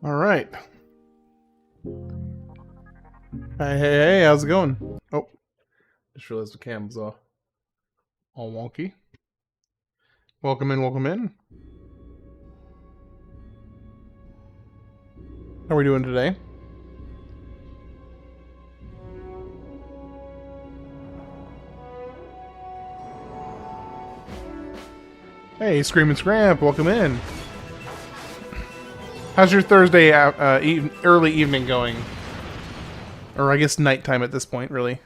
All right. Hey, how's it going? Oh, just realized the cam's all wonky. Welcome in, welcome in. How are we doing today? Hey, Screamin' Scramp, welcome in. How's your Thursday early evening going? Or I guess nighttime at this point, really.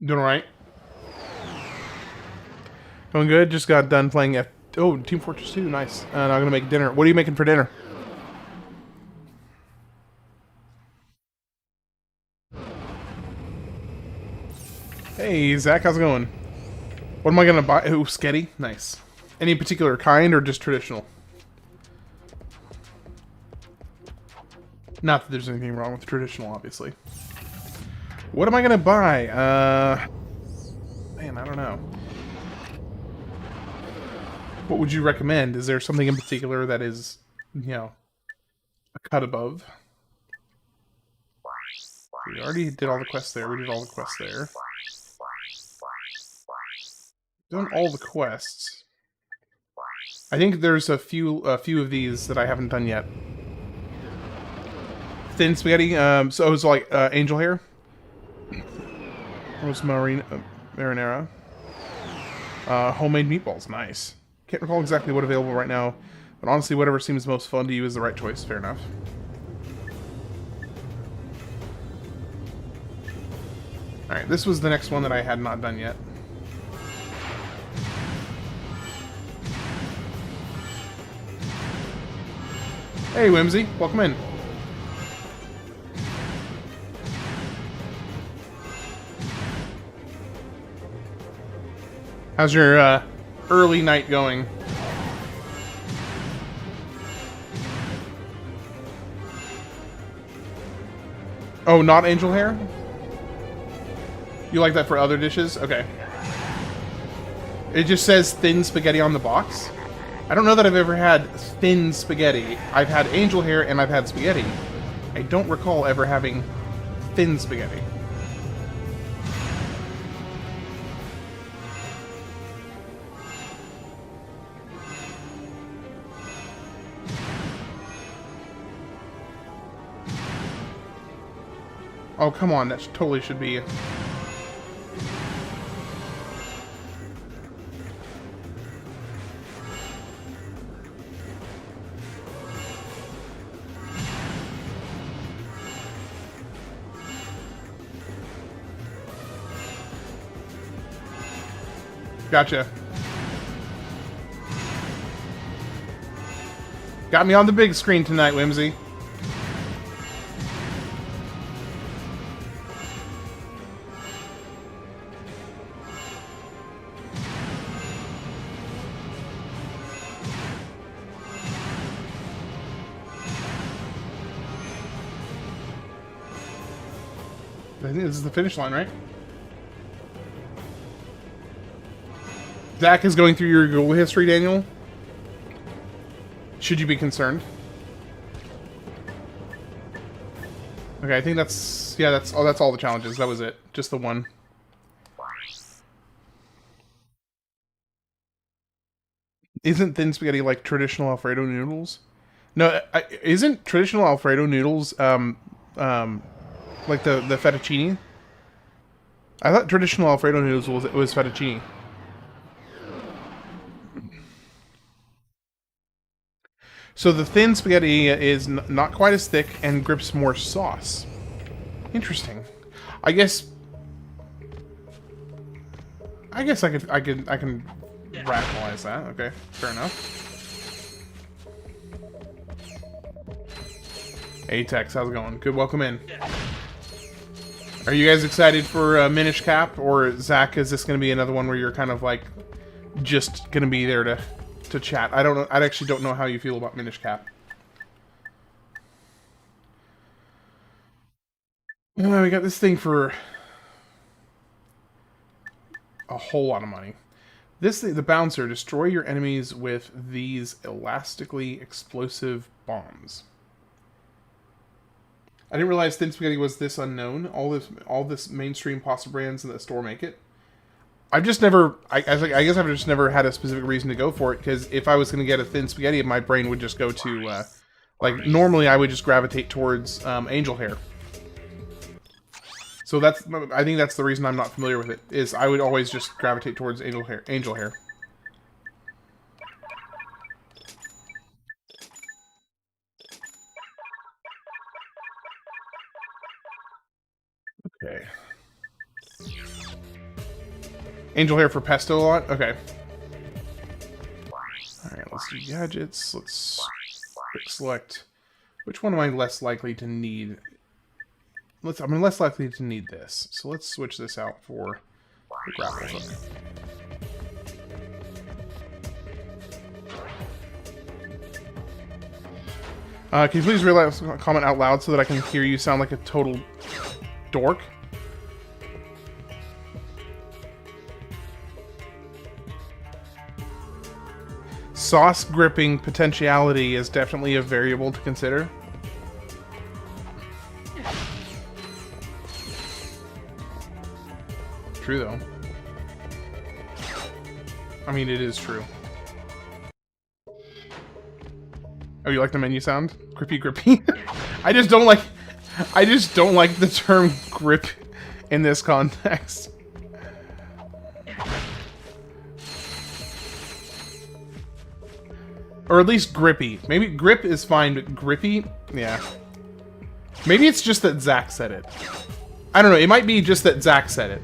Doing alright? Going good, just got done playing Team Fortress 2, nice. And I'm gonna make dinner. What are you making for dinner? Hey, Zach, how's it going? What am I gonna buy? Ooh, sketty? Nice. Any particular kind or just traditional? Not that there's anything wrong with traditional, obviously. What am I gonna buy? Man, I don't know. What would you recommend? Is there something in particular that is, you know, a cut above? We already did all the quests there. We did all the quests there. Done all the quests. I think there's a few of these that I haven't done yet. Thin spaghetti. So it was like angel hair. Marinara. Homemade meatballs. Nice. Can't recall exactly what's available right now, but honestly, whatever seems most fun to you is the right choice. Fair enough. Alright, this was the next one that I had not done yet. Hey, Whimsy. Welcome in. How's your early night going? Oh, not angel hair? You like that for other dishes? Okay. It just says thin spaghetti on the box. I don't know that I've ever had thin spaghetti. I've had angel hair and I've had spaghetti. I don't recall ever having thin spaghetti. Oh, come on, that totally should be... Gotcha. Got me on the big screen tonight, Whimsy. I think this is the finish line, right? Zach is going through your Google history, Daniel. Should you be concerned? Okay, I think that's... Yeah, that's all the challenges. That was it. Just the one. Isn't thin spaghetti like traditional Alfredo noodles? No, isn't traditional Alfredo noodles, like the fettuccine? I thought traditional Alfredo noodles was fettuccine. So the thin spaghetti is not quite as thick and grips more sauce. Interesting. I guess I can rationalize that. Okay, fair enough. Hey Tex, how's it going? Good, welcome in. Are you guys excited for Minish Cap, or Zach? Is this going to be another one where you're kind of like just going to be there to chat? I don't know. I actually don't know how you feel about Minish Cap. We got this thing for a whole lot of money. This thing, the bouncer, destroy your enemies with these elastically explosive bombs. I didn't realize Thin Spaghetti was this unknown. All this mainstream pasta brands in the store make it. I've just never. I guess I've just never had a specific reason to go for it. Because if I was going to get a Thin Spaghetti, my brain would just go to like normally I would just gravitate towards angel hair. So I think that's the reason I'm not familiar with it. Is I would always just gravitate towards angel hair. Okay. Angel hair for pesto a lot? Okay. Alright, let's do gadgets. Let's quick select. Which one am I less likely to need? I'm less likely to need this. So let's switch this out for the grapple hook. Can you please realize comment out loud so that I can hear you sound like a total dork? Sauce gripping potentiality is definitely a variable to consider. True, though. I mean, it is true. Oh, you like the menu sound? Grippy. I just don't like the term grip in this context. Or at least grippy. Maybe grip is fine, but grippy? Yeah. Maybe it's just that Zach said it. I don't know, it might be just that Zach said it.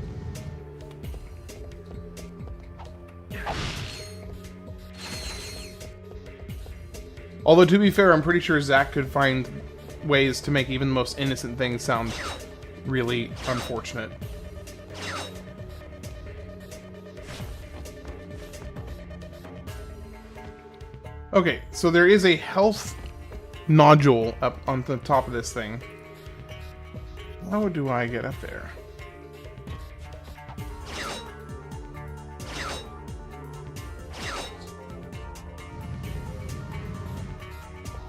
Although, to be fair, I'm pretty sure Zach could find ways to make even the most innocent things sound really unfortunate. Okay, so there is a health nodule up on the top of this thing. How do I get up there?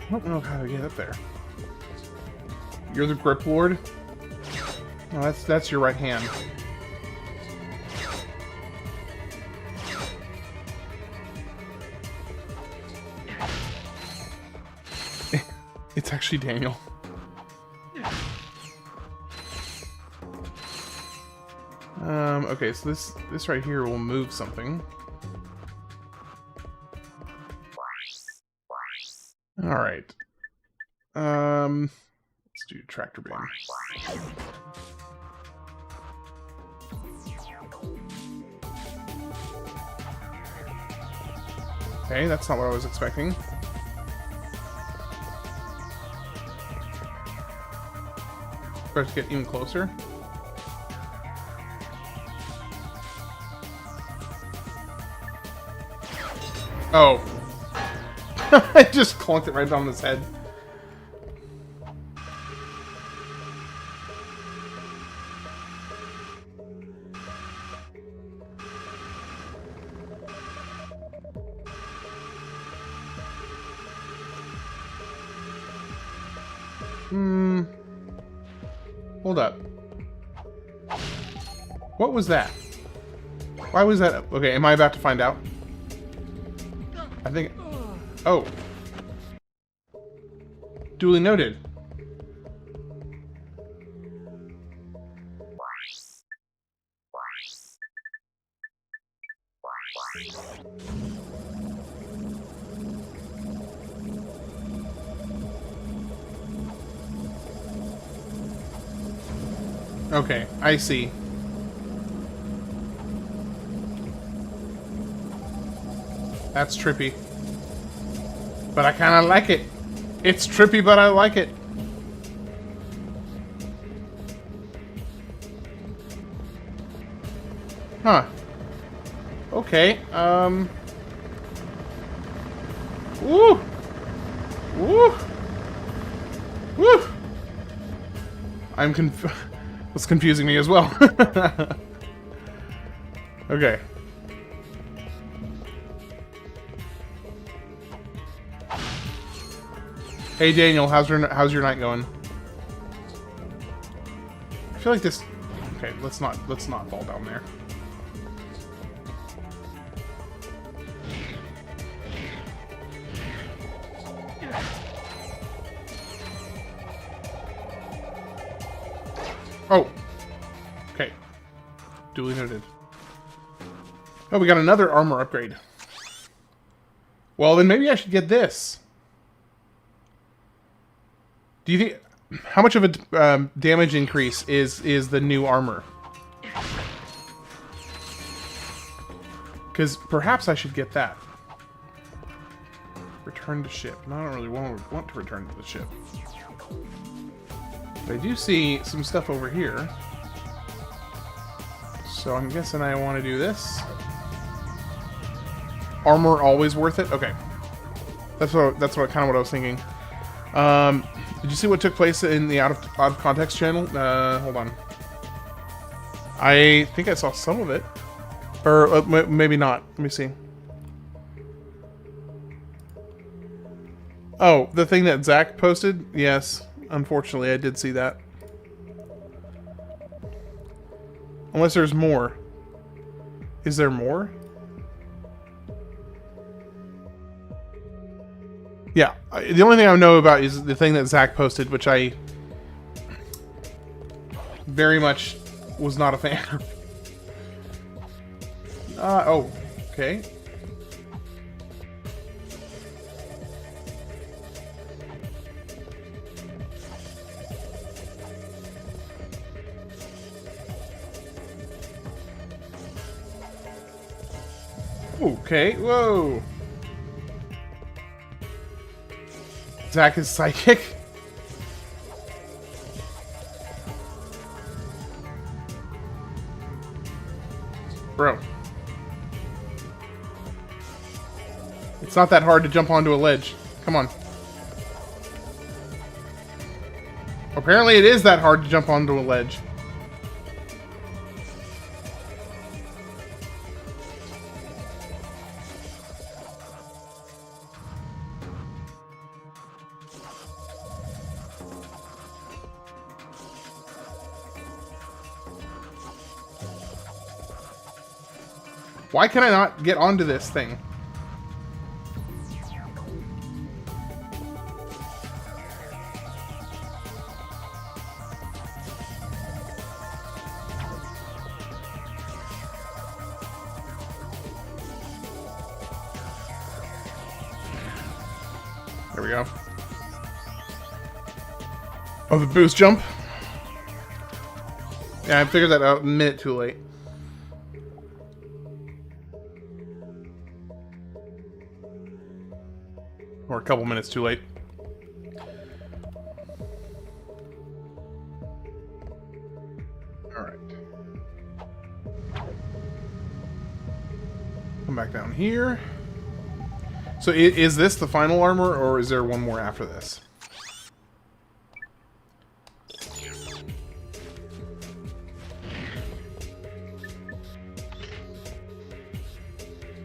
I don't know how to get up there. You're the grip lord? No, that's your right hand. It's actually Daniel. Okay, so this right here will move something. Alright. Let's do tractor beam. Okay, that's not what I was expecting. About to get even closer. Oh. I just clunked it right on his head. Hold up. What was that? Why was that? Okay, am I about to find out? I think... Oh. Duly noted. Okay, I see. That's trippy. But I kind of like it. It's trippy, but I like it. Huh. Okay, Woo! Woo! Woo! It's confusing me as well. Okay. Hey Daniel, how's your night going? I feel like this. Okay, let's not fall down there. Oh. Okay. Duly noted. Oh, we got another armor upgrade. Well, then maybe I should get this. Do you think... How much of a damage increase is the new armor? Because perhaps I should get that. Return to ship. No, I don't really want to return to the ship. But I do see some stuff over here. So I'm guessing I want to do this. Armor always worth it? Okay. That's kind of what I was thinking. Did you see what took place in the out of context channel? Hold on. I think I saw some of it. Or maybe not. Let me see. Oh, the thing that Zach posted? Yes. Unfortunately, I did see that. Unless there's more. Is there more? Yeah. The only thing I know about is the thing that Zach posted, which I very much was not a fan of. Oh. Okay. Okay, whoa. Zach is psychic. Bro. It's not that hard to jump onto a ledge. Come on. Apparently it is that hard to jump onto a ledge. Why can I not get onto this thing? There we go. Oh, the boost jump? Yeah, I figured that out a minute too late. Or a couple minutes too late. Alright. Come back down here. So is this the final armor, or is there one more after this?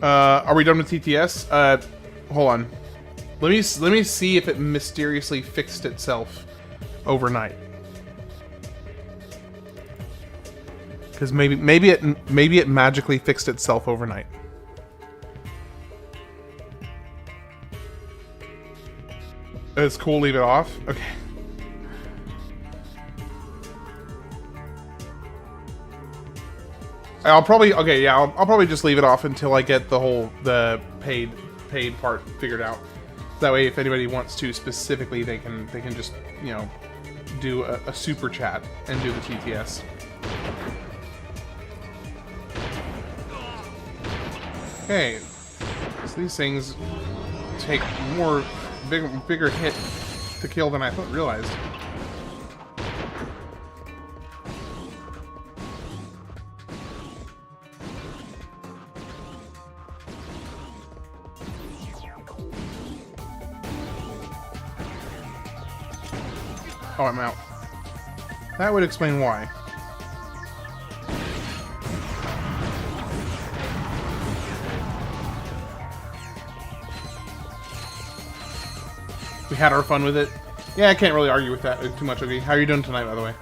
Are we done with TTS? Hold on. Let me see if it mysteriously fixed itself overnight. Because maybe it magically fixed itself overnight. It's cool. Leave it off. Okay. I'll probably I'll probably just leave it off until I get the paid part figured out. That way, if anybody wants to specifically, they can just, you know, do a super chat and do the TTS. Okay, so these things take bigger hit to kill than I realized. Oh, I'm out. That would explain why. We had our fun with it. Yeah, I can't really argue with that too much, okay? How are you doing tonight, by the way?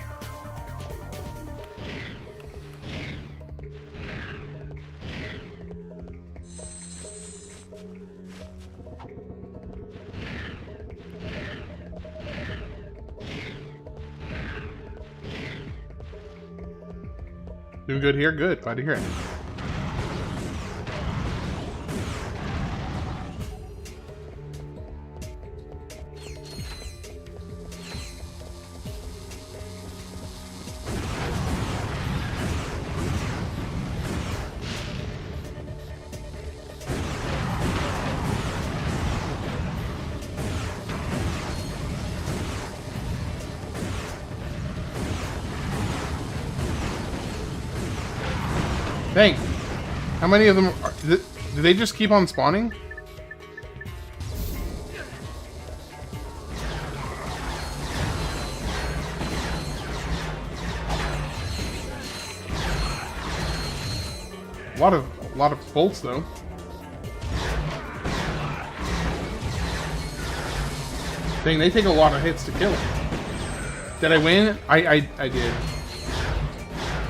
Doing good here? Good. Glad to hear it. Dang. How many of them are... Do they just keep on spawning? A lot of bolts though. Dang, they take a lot of hits to kill him. Did I win? I did.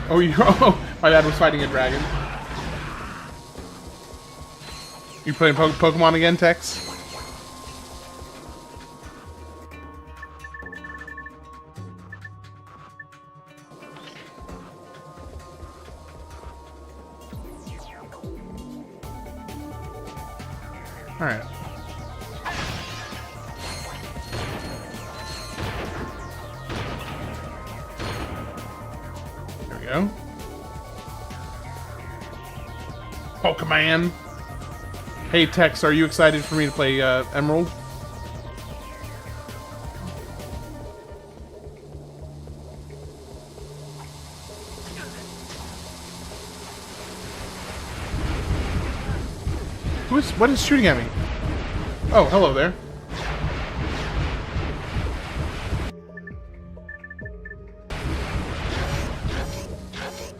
Oh, you... Oh, my dad was fighting a dragon. You playing Pokemon again, Tex? Alright. There we go. Pokemon. Hey Tex, are you excited for me to play Emerald? What is shooting at me? Oh, hello there.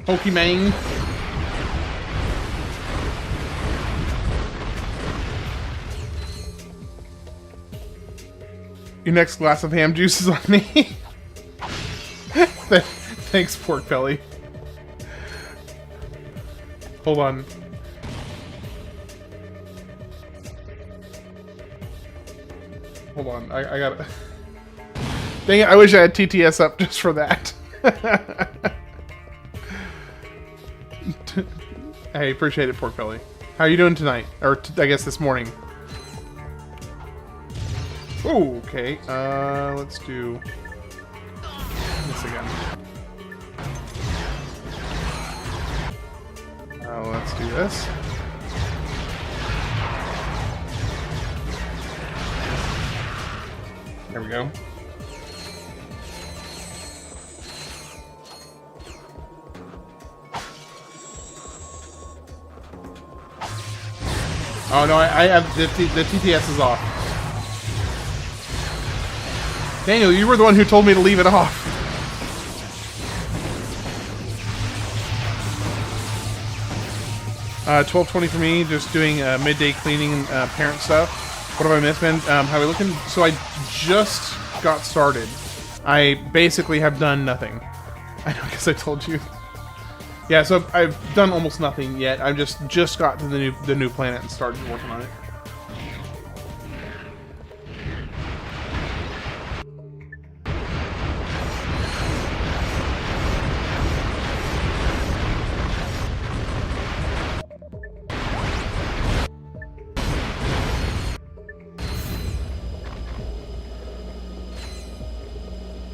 Pokemon. Your next glass of ham juice is on me. Thanks, pork belly. Hold on. Hold on, I gotta... Dang it, I wish I had TTS up just for that. Hey, appreciate it, pork belly. How are you doing tonight? Or, I guess this morning. Oh, okay. Let's do this again. Let's do this. There we go. Oh no, I have the TTS is off. Daniel, you were the one who told me to leave it off. $12.20 for me, just doing midday cleaning and parent stuff. What have I missed, man? How are we looking? So I just got started. I basically have done nothing. I guess I told you. Yeah, so I've done almost nothing yet. I've just got to the new planet and started working on it.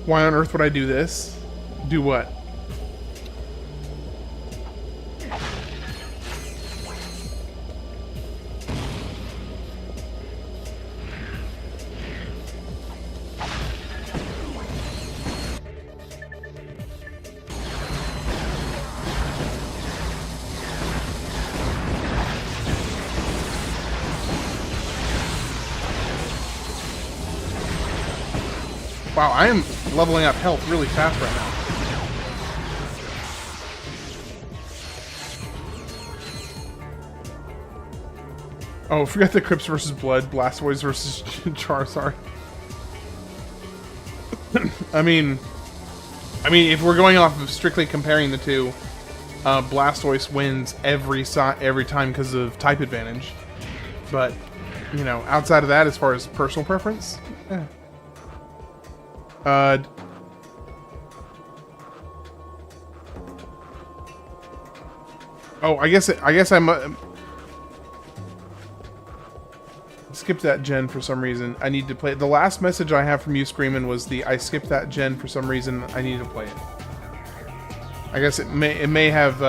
Why on earth would I do this? Do what? Wow, I am leveling up health really fast right now. Oh, forget the Crips versus Blood, Blastoise versus Charizard. I mean, if we're going off of strictly comparing the two, Blastoise wins every time because of type advantage. But, you know, outside of that, as far as personal preference, oh, I guess I'm. Skipped that gen for some reason. I need to play it. The last message I have from you, Screamin', was the I skipped that gen for some reason. I need to play it. I guess it may have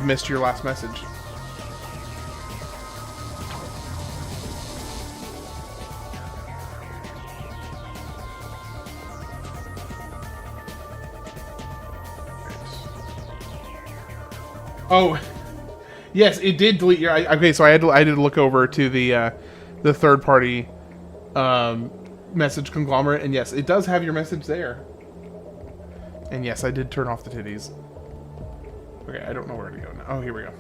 missed your last message. Oh. Yes, it did delete your. Okay, so I had to look over to the third party message conglomerate, and yes, it does have your message there. And yes, I did turn off the titties. Okay, I don't know where to go now. Oh, here we go.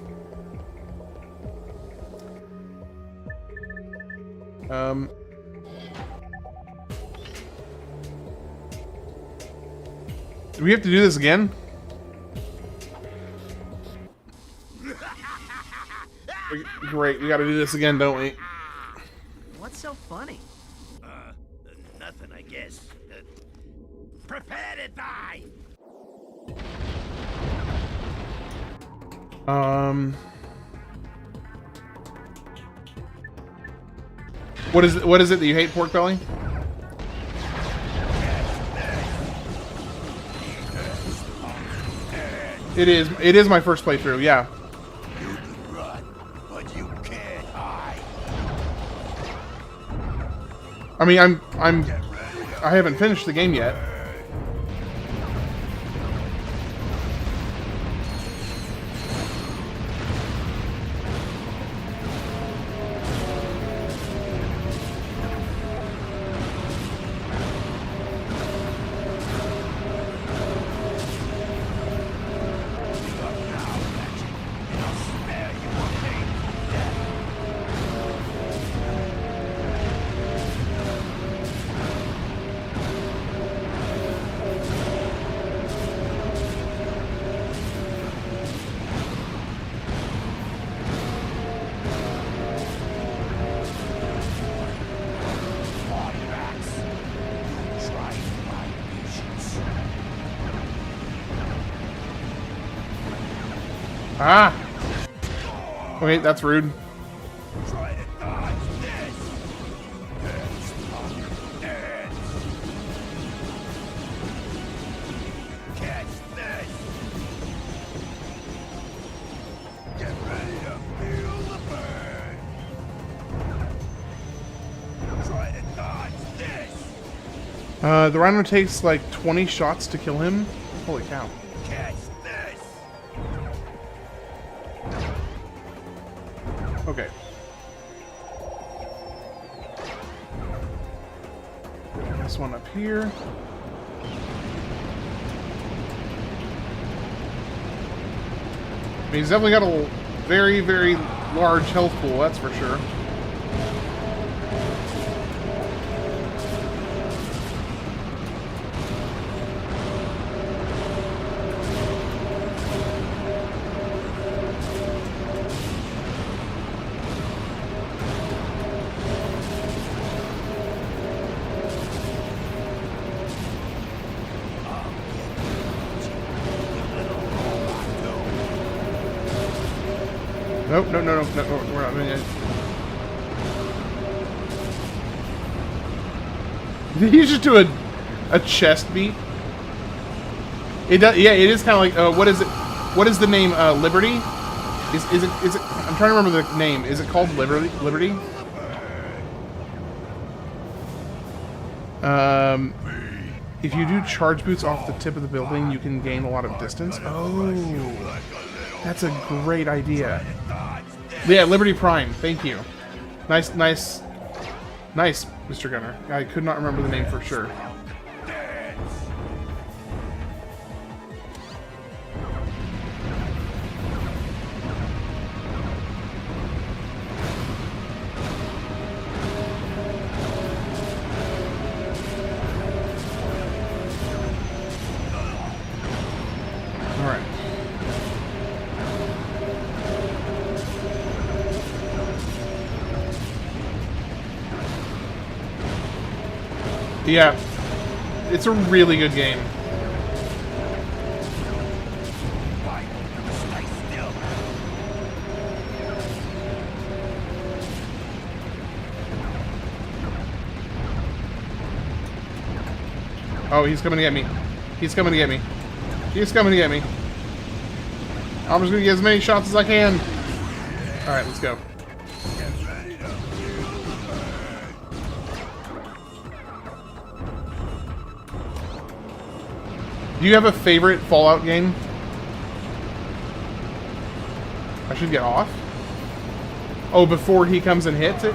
Do we have to do this again? Great, we gotta do this again, don't we? What's so funny? Nothing, I guess. Prepare to die! What is it that you hate, Pork Belly? It is my first playthrough, yeah. I mean, I haven't finished the game yet. Ah! Okay, that's rude. Try to dodge this. Catch this. Get ready to feel the burn. Try to dodge this. The rhino takes like 20 shots to kill him. Holy cow. Catch this. Okay. This one up here. I mean, he's definitely got a very, very large health pool, that's for sure. Nope, no, we're not doing it. Did he just do a chest beat? It does, yeah, it is kind of like, what is it? What is the name, Liberty? Is it, I'm trying to remember the name. Is it called Liberty? If you do charge boots off the tip of the building, you can gain a lot of distance. Oh, that's a great idea. Yeah, Liberty Prime. Thank you. Nice Nice, Mr. Gunner. I could not remember the name for sure. Alright. Yeah, it's a really good game. Oh, he's coming to get me. He's coming to get me. He's coming to get me. I'm just gonna get as many shots as I can. Alright, let's go. Do you have a favorite Fallout game? I should get off. Oh, before he comes and hits it?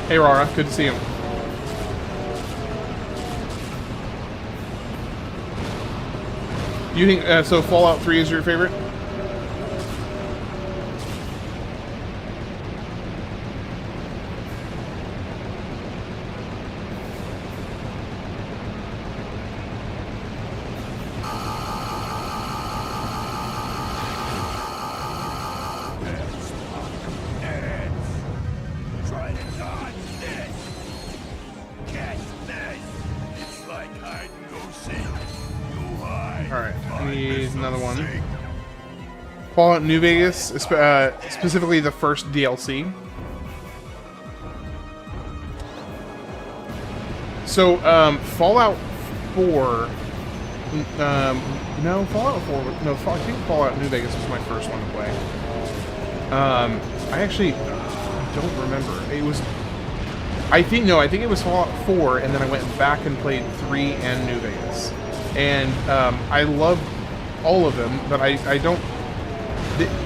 Hey, Rara. Good to see you. You think, so Fallout 3 is your favorite? Alright, I need another one. Fallout New Vegas, specifically the first DLC. So, Fallout 4... no, Fallout 4... No, I think Fallout New Vegas was my first one to play. I actually don't remember. It was... I think it was Fallout 4, and then I went back and played 3 and New Vegas. And I love all of them, but I don't...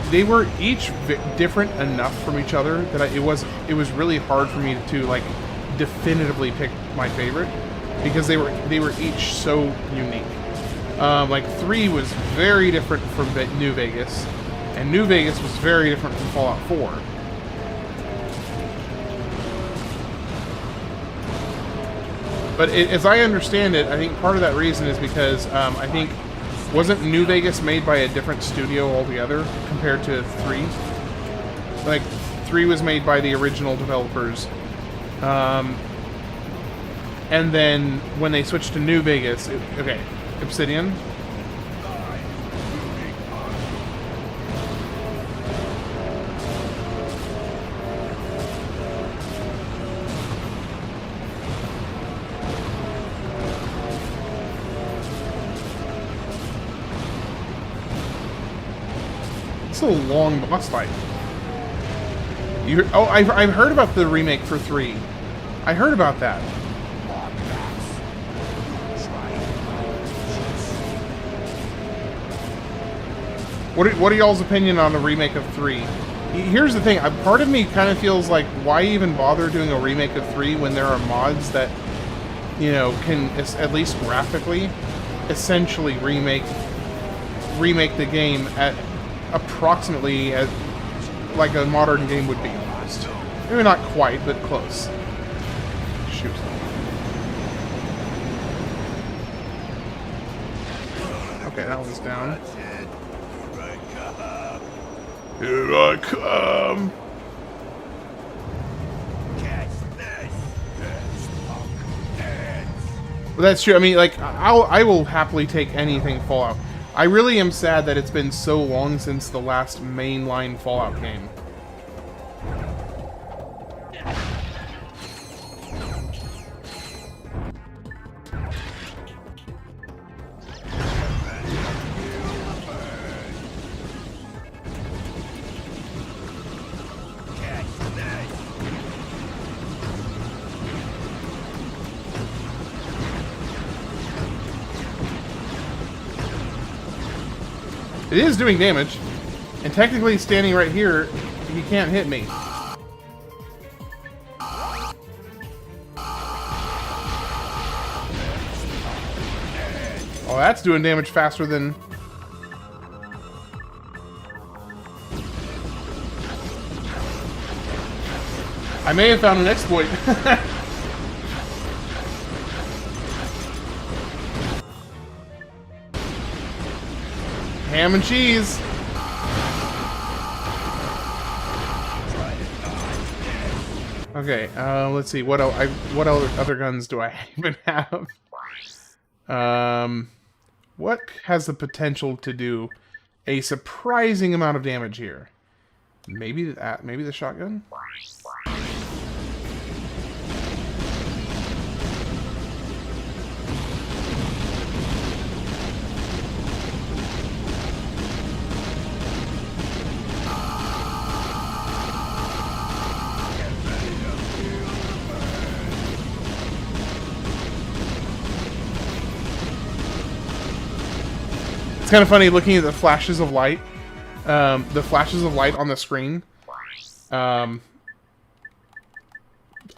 They were each different enough from each other that it was really hard for me to like definitively pick my favorite, because they were each so unique. Like 3 was very different from New Vegas, and New Vegas was very different from Fallout 4. But as I understand it, I think part of that reason is because I think, wasn't New Vegas made by a different studio altogether compared to 3? Like, 3 was made by the original developers. And then when they switched to New Vegas, okay, Obsidian. It's a long boss fight. I've heard about the remake for 3. I heard about that. What are y'all's opinion on the remake of 3? Here's the thing. Part of me kind of feels like, why even bother doing a remake of 3 when there are mods that, you know, can at least graphically, essentially remake the game at approximately as like a modern game would be almost. Maybe not quite, but close. Shoot. Okay, that one's down. Here I come. Well, that's true. I mean, like, I will happily take anything Fallout. I really am sad that it's been so long since the last mainline Fallout game. It is doing damage. And technically, standing right here, he can't hit me. Oh, that's doing damage faster than... I may have found an exploit. Ham and cheese. Okay, let's see. What other guns do I even have? What has the potential to do a surprising amount of damage here? Maybe that. Maybe the shotgun. It's kind of funny looking at the flashes of light. The flashes of light on the screen.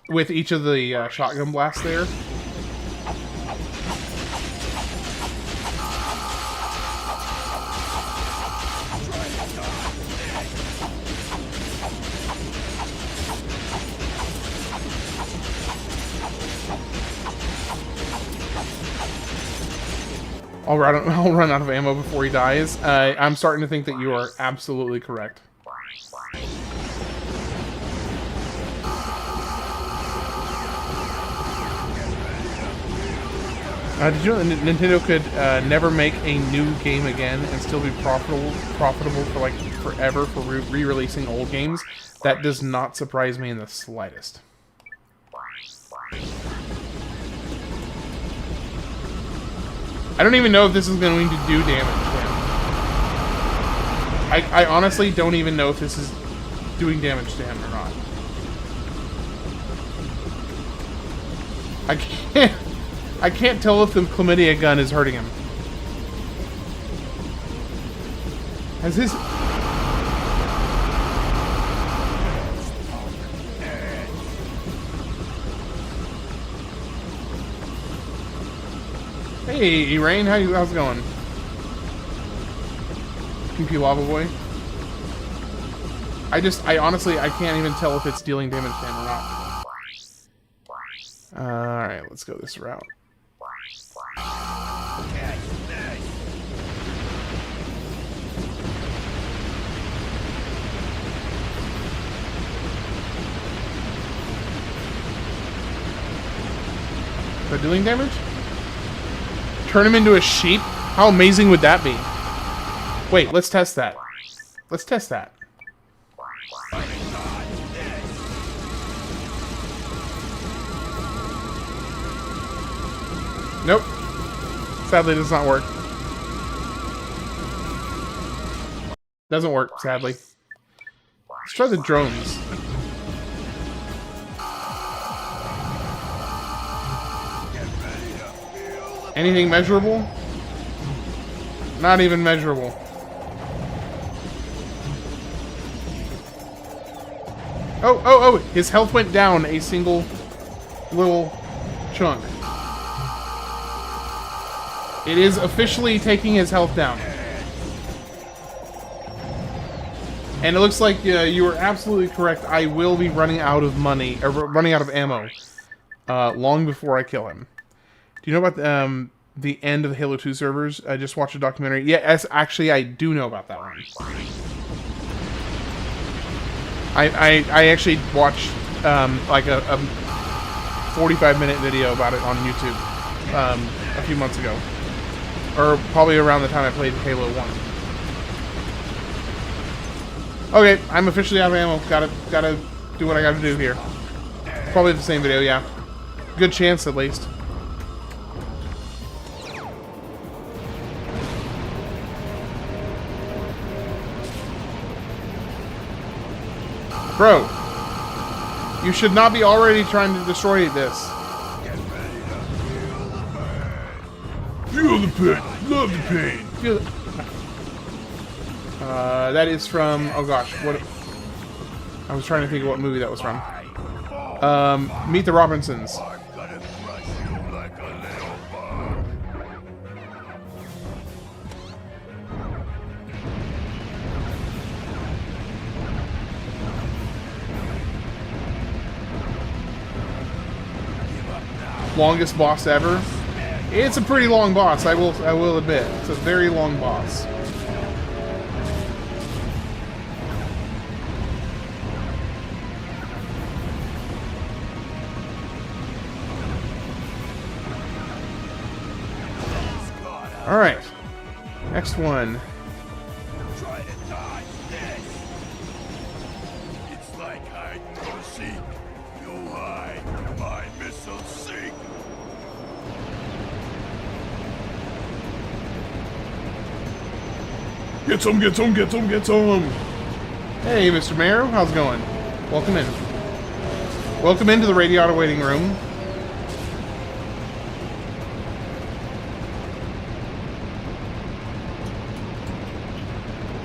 With each of the shotgun blasts there. I'll run out of ammo before he dies. I'm starting to think that you are absolutely correct. Did you know that Nintendo could never make a new game again and still be profitable for like forever for re-releasing old games? That does not surprise me in the slightest. I don't even know if this is going to do damage to him. I honestly don't even know if this is doing damage to him or not. I can't tell if the chlamydia gun is hurting him. Has his... Hey, Rain, how's it going? Kinky Lava Boy. I honestly, I can't even tell if it's dealing damage to him or not. Alright, let's go this route. Is that dealing damage? Turn him into a sheep? How amazing would that be? Wait, let's test that. Let's test that. Nope. Sadly, it does not work. Doesn't work, sadly. Let's try the drones. Anything measurable? Not even measurable. Oh, his health went down a single little chunk. It is officially taking his health down. And it looks like you were absolutely correct. I will be running out of money, or running out of ammo, long before I kill him. Do you know about the end of the Halo 2 servers? I just watched a documentary. Yes, actually, I do know about that one. I actually watched like a 45-minute video about it on YouTube a few months ago. Or probably around the time I played Halo 1. Okay, I'm officially out of ammo. Gotta do what I gotta do here. Probably the same video, yeah. Good chance, at least. Bro, you should not be already trying to destroy this. Feel the pain. Love the pain. Feel That is from... Oh gosh, what... I was trying to think of what movie that was from. Meet the Robinsons. I'm gonna crush you like a little bug. Longest boss ever. It's a pretty long boss, I will admit. It's a very long boss. Alright. Next one. Try to dodge this. It's like hide and seek. You hide, my missile sink. Get some, get some, get some, get some! Hey, Mr. Mayor, how's it going? Welcome in. Welcome into the radiata waiting room.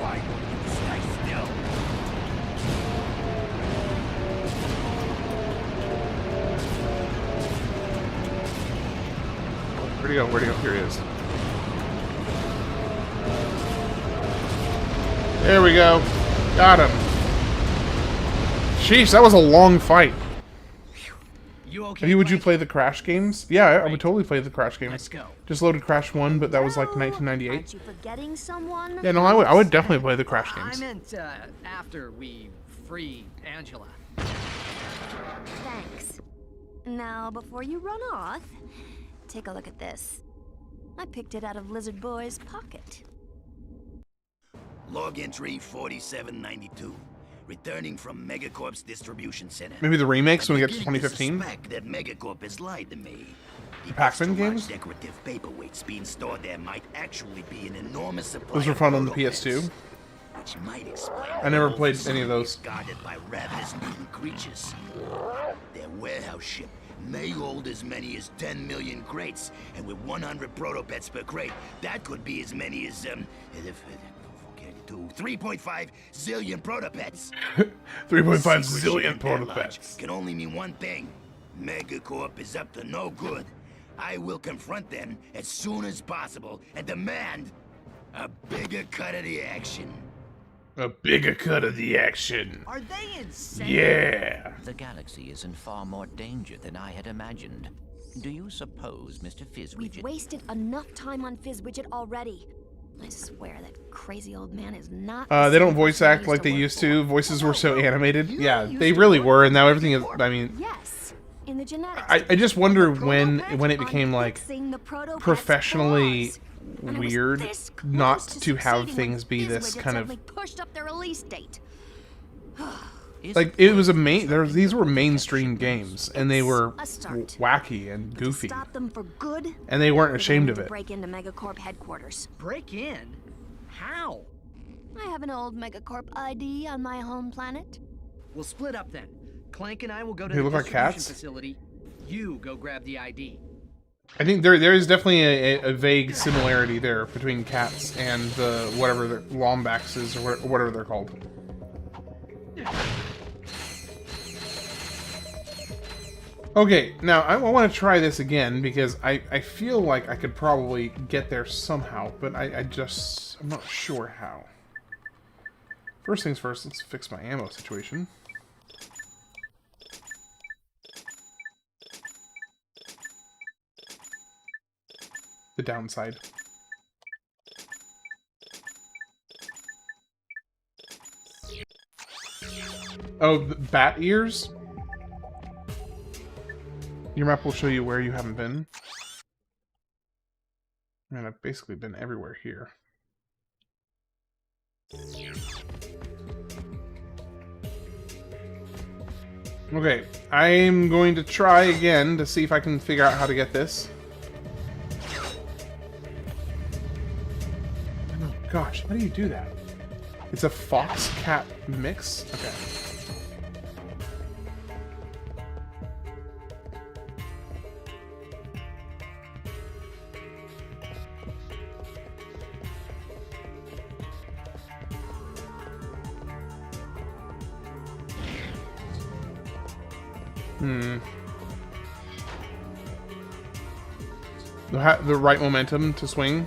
Why won't you stay still? Where'd he go? Where'd he go? Here he is. There we go. Got him. Sheesh, that was a long fight. You okay? Hey, would you Clank? play the Crash games? Yeah, I would totally play the Crash games. Let's go. Just loaded Crash 1, but that was like Aren't 1998. you forgetting someone? Yeah, no, I would definitely play the Crash I games. meant after we free Angela. Thanks. Now, before you run off, take a look at this. I picked it out of Lizard Boy's pocket. Log entry 4792. Returning from Megacorp's distribution center. Maybe the remakes when we get to I'm beginning 2015? suspect that Megacorp has lied to me. The Pac-Man extra large games? decorative paperweights being stored there might actually be an enormous supply. Those were of fun on the proto-pets, PS2. which might explain. I never why played the any of facility those. is guarded by ravenous mutant creatures. Their warehouse ship may hold as many as 10 million crates, and with 100 proto-pets per crate, that could be as many as 3.5 zillion proto-pets. 3.5 Secret zillion shipment that large proto-pets. can only mean one thing. Megacorp is up to no good. I will confront them as soon as possible and demand a bigger cut of the action. A bigger cut of the action. Are they insane? Yeah. The galaxy is in far more danger than I had imagined. Do you suppose, Mr. We've Fizzwidget? wasted enough time on Fizzwidget already. I swear that crazy old man is not. They don't voice act like they used to. Voices were so animated. Yeah, they really were, and now everything is. I mean, Yes, in the genetics. I just wonder when Proto-pet it became like fixing the Proto-pet's professionally flaws. And I was weird this not close to have succeeding when things be this Fizzwidget kind of suddenly pushed up their release date. Is like it was a main. These were mainstream games, and they were A start. wacky and To goofy, stop them for good. and they weren't we're ashamed going of to it. break into Megacorp headquarters. Break in? How? I have an old Megacorp ID on my home planet. We'll split up then. Clank and I will go to They the look like distribution cats? facility. You go grab the ID. I think there is definitely a vague similarity there between cats and the whatever the Lombaxes or whatever they're called. Okay, now I want to try this again because I feel like I could probably get there somehow, but I'm not sure how. First things first, let's fix my ammo situation. The downside. Oh, the bat ears? Your map will show you where you haven't been. Man, I've basically been everywhere here. Okay, I'm going to try again to see if I can figure out how to get this. Oh gosh, how do you do that? It's a fox-cat mix? Okay. The right momentum to swing.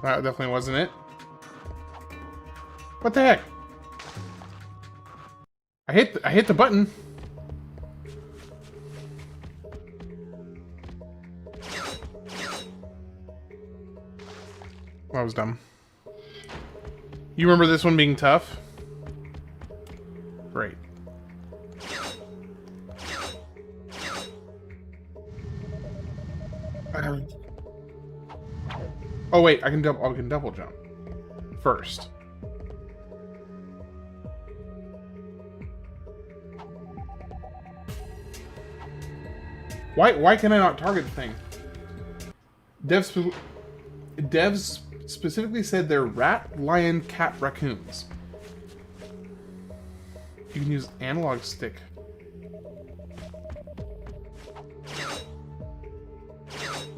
That definitely wasn't it. What the heck? I hit the button. That was dumb. You remember this one being tough? Great. Oh wait, I can double jump first. Why can I not target the thing? Devs specifically said they're rat, lion, cat, raccoons. You can use analog stick.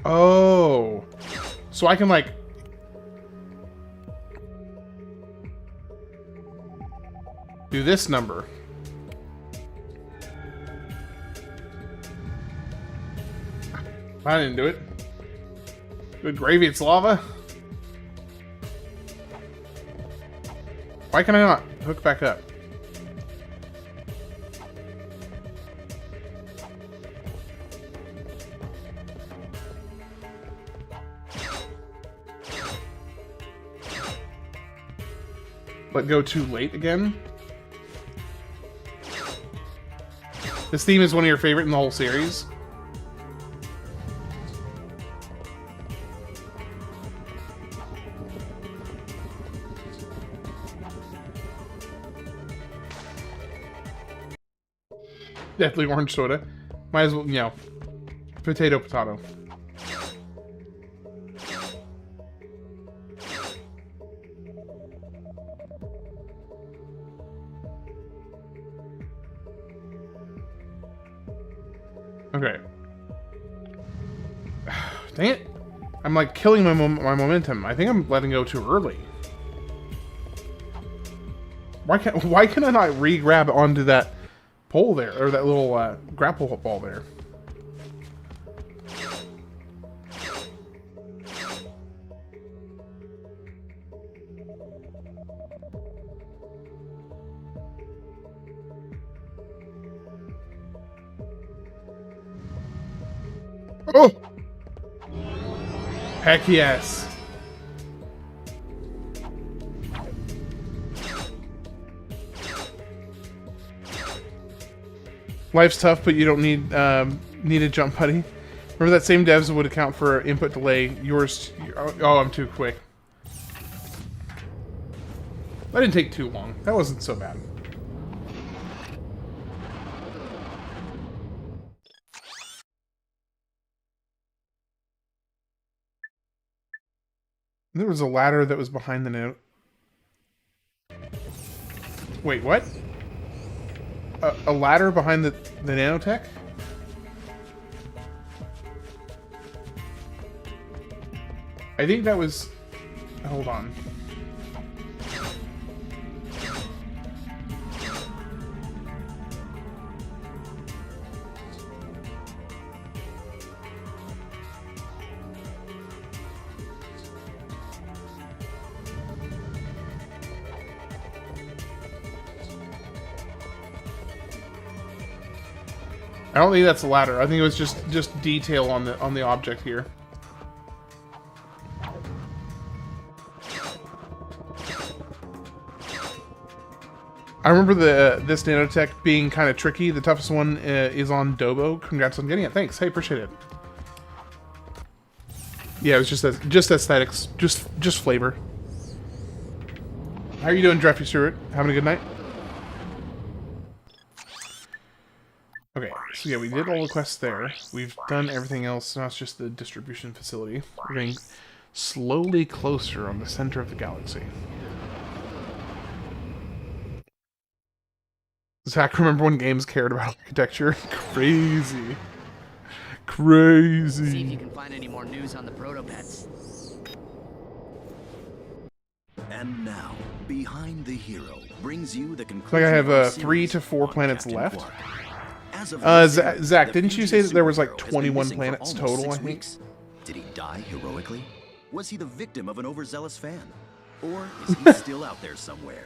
Oh. So I can like do this number. I didn't do it. Good gravy, it's lava. Why can I not hook back up? But go too late again? This theme is one of your favorite in the whole series? Definitely orange soda. Might as well, you know, potato. Okay. Dang it. I'm like killing my momentum. I think I'm letting go too early. Why can I not re-grab onto that pole there, or that little grapple ball there? Oh! Heck yes. Life's tough, but you don't need a jump buddy. Remember that same devs would account for input delay. Yours... Oh, I'm too quick. That didn't take too long. That wasn't so bad. There was a ladder that was behind the note. Wait, what? A ladder behind the nanotech? I think that was... Hold on. I don't think that's a ladder. I think it was just detail on the object here. I remember this nanotech being kind of tricky. The toughest one is on Dobo. Congrats on getting it. Thanks. Hey, appreciate it. Yeah, it was just aesthetics, just flavor. How are you doing, Dreffy Stewart? Having a good night? Okay, so yeah, we did all the quests there. We've done everything else. Now it's just the distribution facility. We're getting slowly closer on the center of the galaxy. Zach, remember when games cared about architecture? Crazy. Crazy. See if you can find any more news on the proto-pets. And now, Behind the Hero brings you the I think conclusion I of our have 3 series to 4 on planets Captain left. Quark. As of recent, Zach, the didn't you say fugitive that there was like superhero has been 21 missing for planets almost total, 6 I think? weeks. Did he die heroically? Was he the victim of an overzealous fan? Or is he still out there somewhere?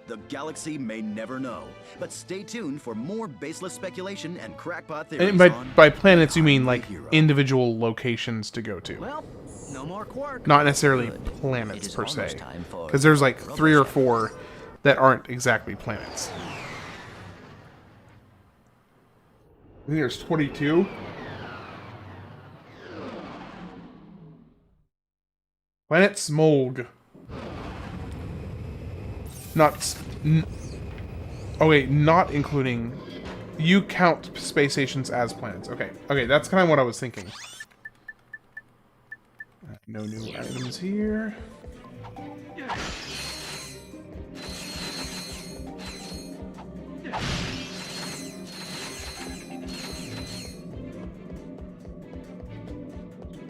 The galaxy may never know, but stay tuned for more baseless speculation and crackpot theories And on by planets, you mean Behind like the Hero. individual locations to go to. Well, no more Quark. Not necessarily Good. planets It is per almost se. time for Because there's like Robo 3 or Chef. 4 that aren't exactly planets. I think there's 22. Planet Smolg. Oh wait, not including... You count space stations as planets. Okay, okay, that's kind of what I was thinking. No new items here.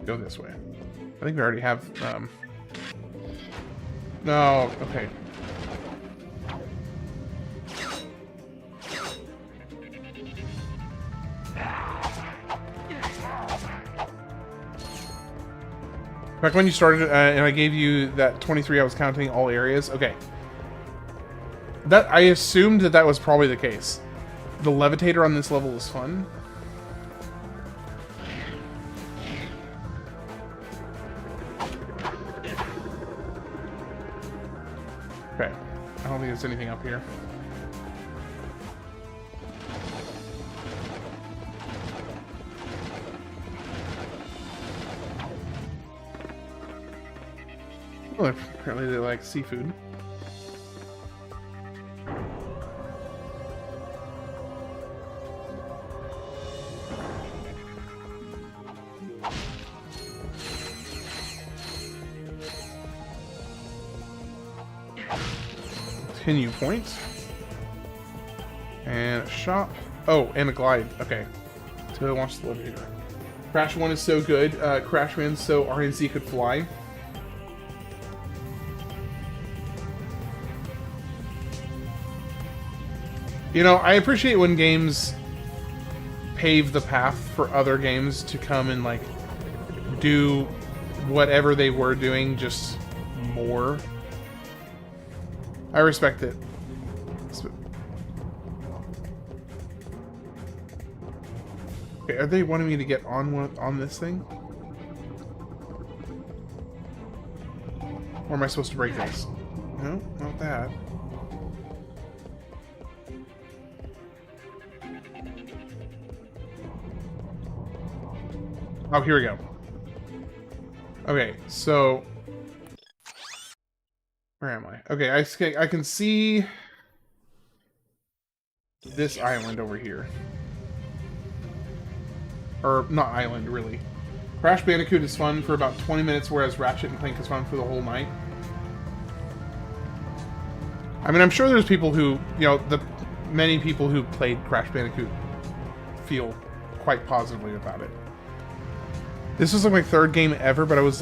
Go this way. I think we already have, No, okay. Back when you started, and I gave you that 23, I was counting all areas. Okay. That I assumed that that was probably the case. The levitator on this level is fun. Okay. I don't think there's anything up here. Well, apparently they like seafood. Continue point. And a shop. Oh, and a glide. Okay. So it wants to live here. Crash 1 is so good. Crash Man's so RNC could fly. You know, I appreciate when games pave the path for other games to come and, like, do whatever they were doing, just more. I respect it. Okay, are they wanting me to get on this thing? Or am I supposed to break this? No, not that. Oh, here we go. Okay, so... Where am I? Okay, I can see... this island over here. Or, not island, really. Crash Bandicoot is fun for about 20 minutes, whereas Ratchet and Clank is fun for the whole night. I mean, I'm sure there's people who, you know, many people who played Crash Bandicoot feel quite positively about it. This was like my 3rd game ever, but I was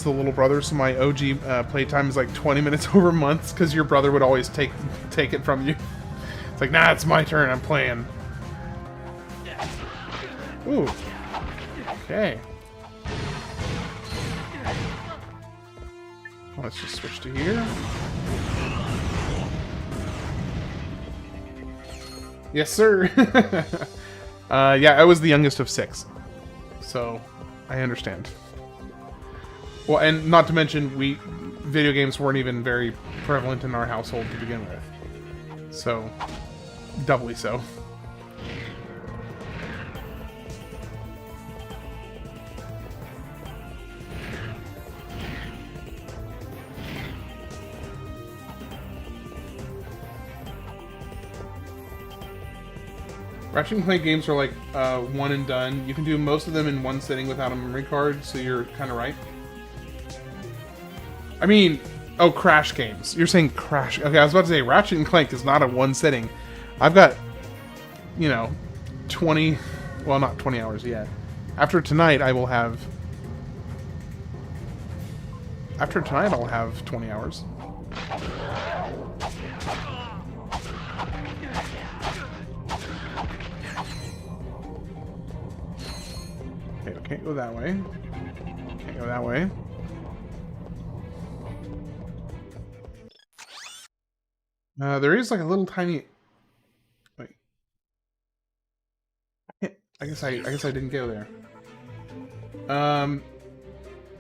the little brother, so my OG playtime is like 20 minutes over months, because your brother would always take it from you. It's like, nah, it's my turn, I'm playing. Ooh. Okay. Let's just switch to here. Yes, sir. Yeah, I was the youngest of 6. So... I understand. Well, and not to mention, video games weren't even very prevalent in our household to begin with. So, doubly so. Ratchet and Clank games are like one and done. You can do most of them in one sitting without a memory card, so you're kind of right. I mean, oh, Crash games. You're saying Crash. Okay, I was about to say Ratchet and Clank is not a one sitting. I've got, you know, 20, well, not 20 hours yet. After tonight, I'll have 20 hours. Okay, we can't go that way. Can't go that way. There is like a little tiny. Wait. I guess I didn't go there.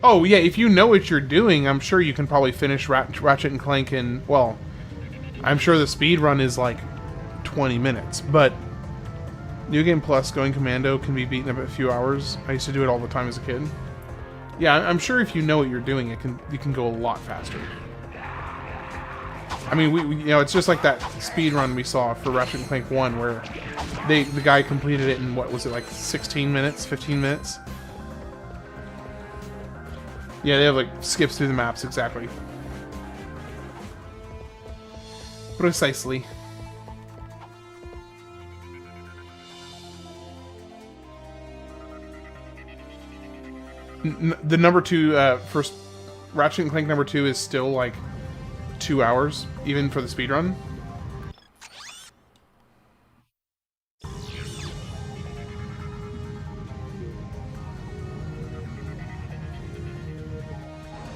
Oh yeah, if you know what you're doing, I'm sure you can probably finish Ratchet and Clank in, well, I'm sure the speed run is like 20 minutes, but New Game Plus Going Commando can be beaten in a few hours. I used to do it all the time as a kid. Yeah, I'm sure if you know what you're doing, you can go a lot faster. I mean, we you know, it's just like that speed run we saw for Ratchet and Clank 1 where the guy completed it in, what was it, like 16 minutes, 15 minutes? Yeah, they have like skips through the maps, exactly. Precisely. The number 2, first Ratchet and Clank number 2 is still like 2 hours, even for the speedrun.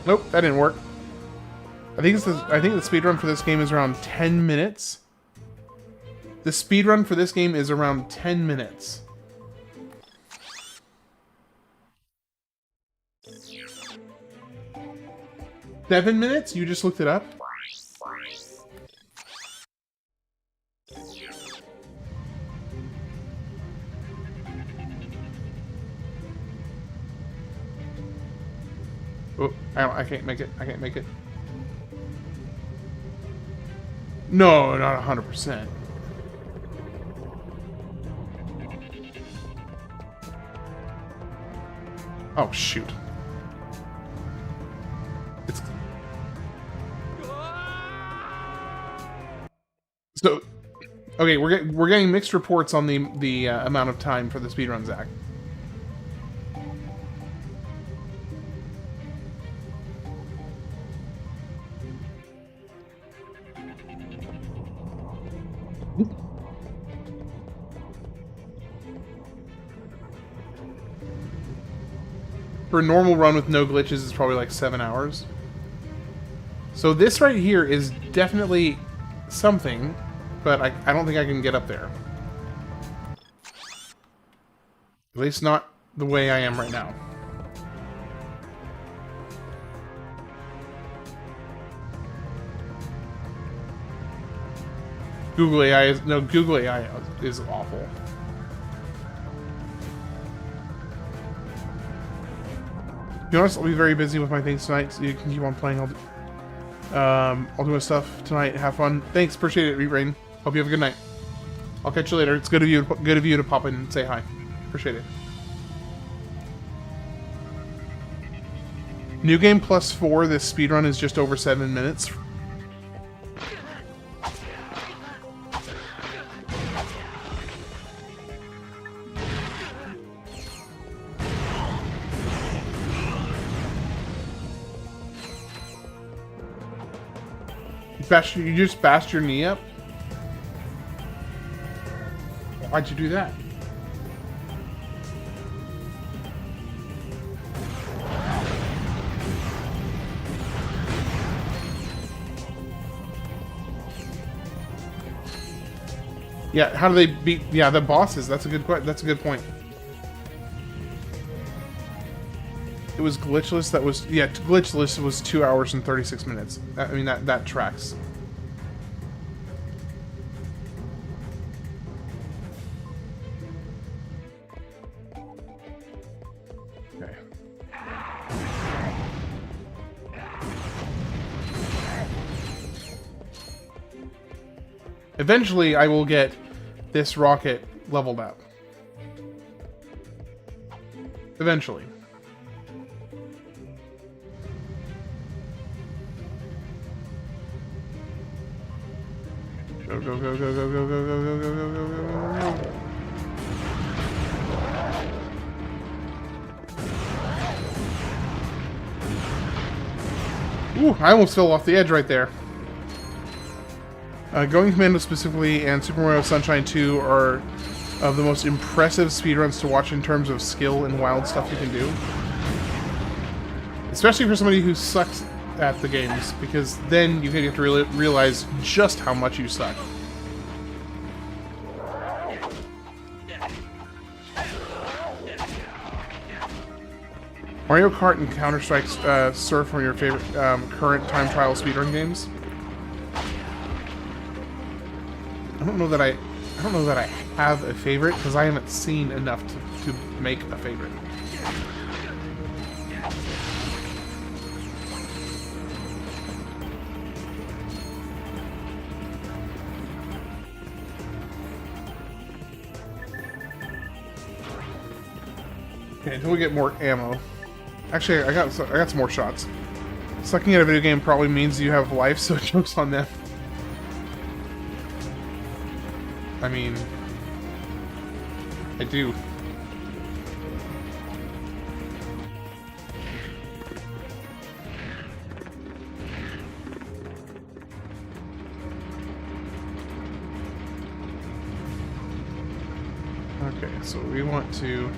Nope, that didn't work. I think the speedrun for this game is around 10 minutes. The speedrun for this game is around 10 minutes. Seven minutes? You just looked it up? Oh, I can't make it. I can't make it. No, not 100%. Oh, shoot. It's... So, okay, we're getting mixed reports on the amount of time for the speedrun, Zach. For a normal run with no glitches, it's probably like 7 hours. So this right here is definitely something, but I don't think I can get up there. At least not the way I am right now. Google AI is... No, Google AI is awful. To be honest, I'll be very busy with my things tonight, so you can keep on playing. I'll do my stuff tonight. Have fun. Thanks, appreciate it, Rain. Hope you have a good night. I'll catch you later. It's good of you to pop in and say hi. Appreciate it. New Game Plus 4, this speedrun is just over 7 minutes. You just bashed your knee up? Why'd you do that? Yeah, how do they beat... Yeah, the bosses. That's a good point. It was glitchless. That was... Yeah, glitchless was 2 hours and 36 minutes. I mean, that tracks. Okay. Eventually, I will get this rocket leveled up. Eventually. Go, go, go, go, go, go, go, go, go, go, go, go, go, go. Ooh, I almost fell off the edge right there. Going Commando specifically and Super Mario Sunshine 2 are of the most impressive speedruns to watch in terms of skill and wild stuff you can do. Especially for somebody who sucks at the games, because then you get to realize just how much you suck. Mario Kart and Counter-Strike Surf are your favorite current time trial speedrun games? I don't know that I have a favorite because I haven't seen enough to make a favorite. Okay, until we get more ammo. Actually, I got some more shots. Sucking at a video game probably means you have life, so joke's on them. I mean, I do. Okay, so we want to...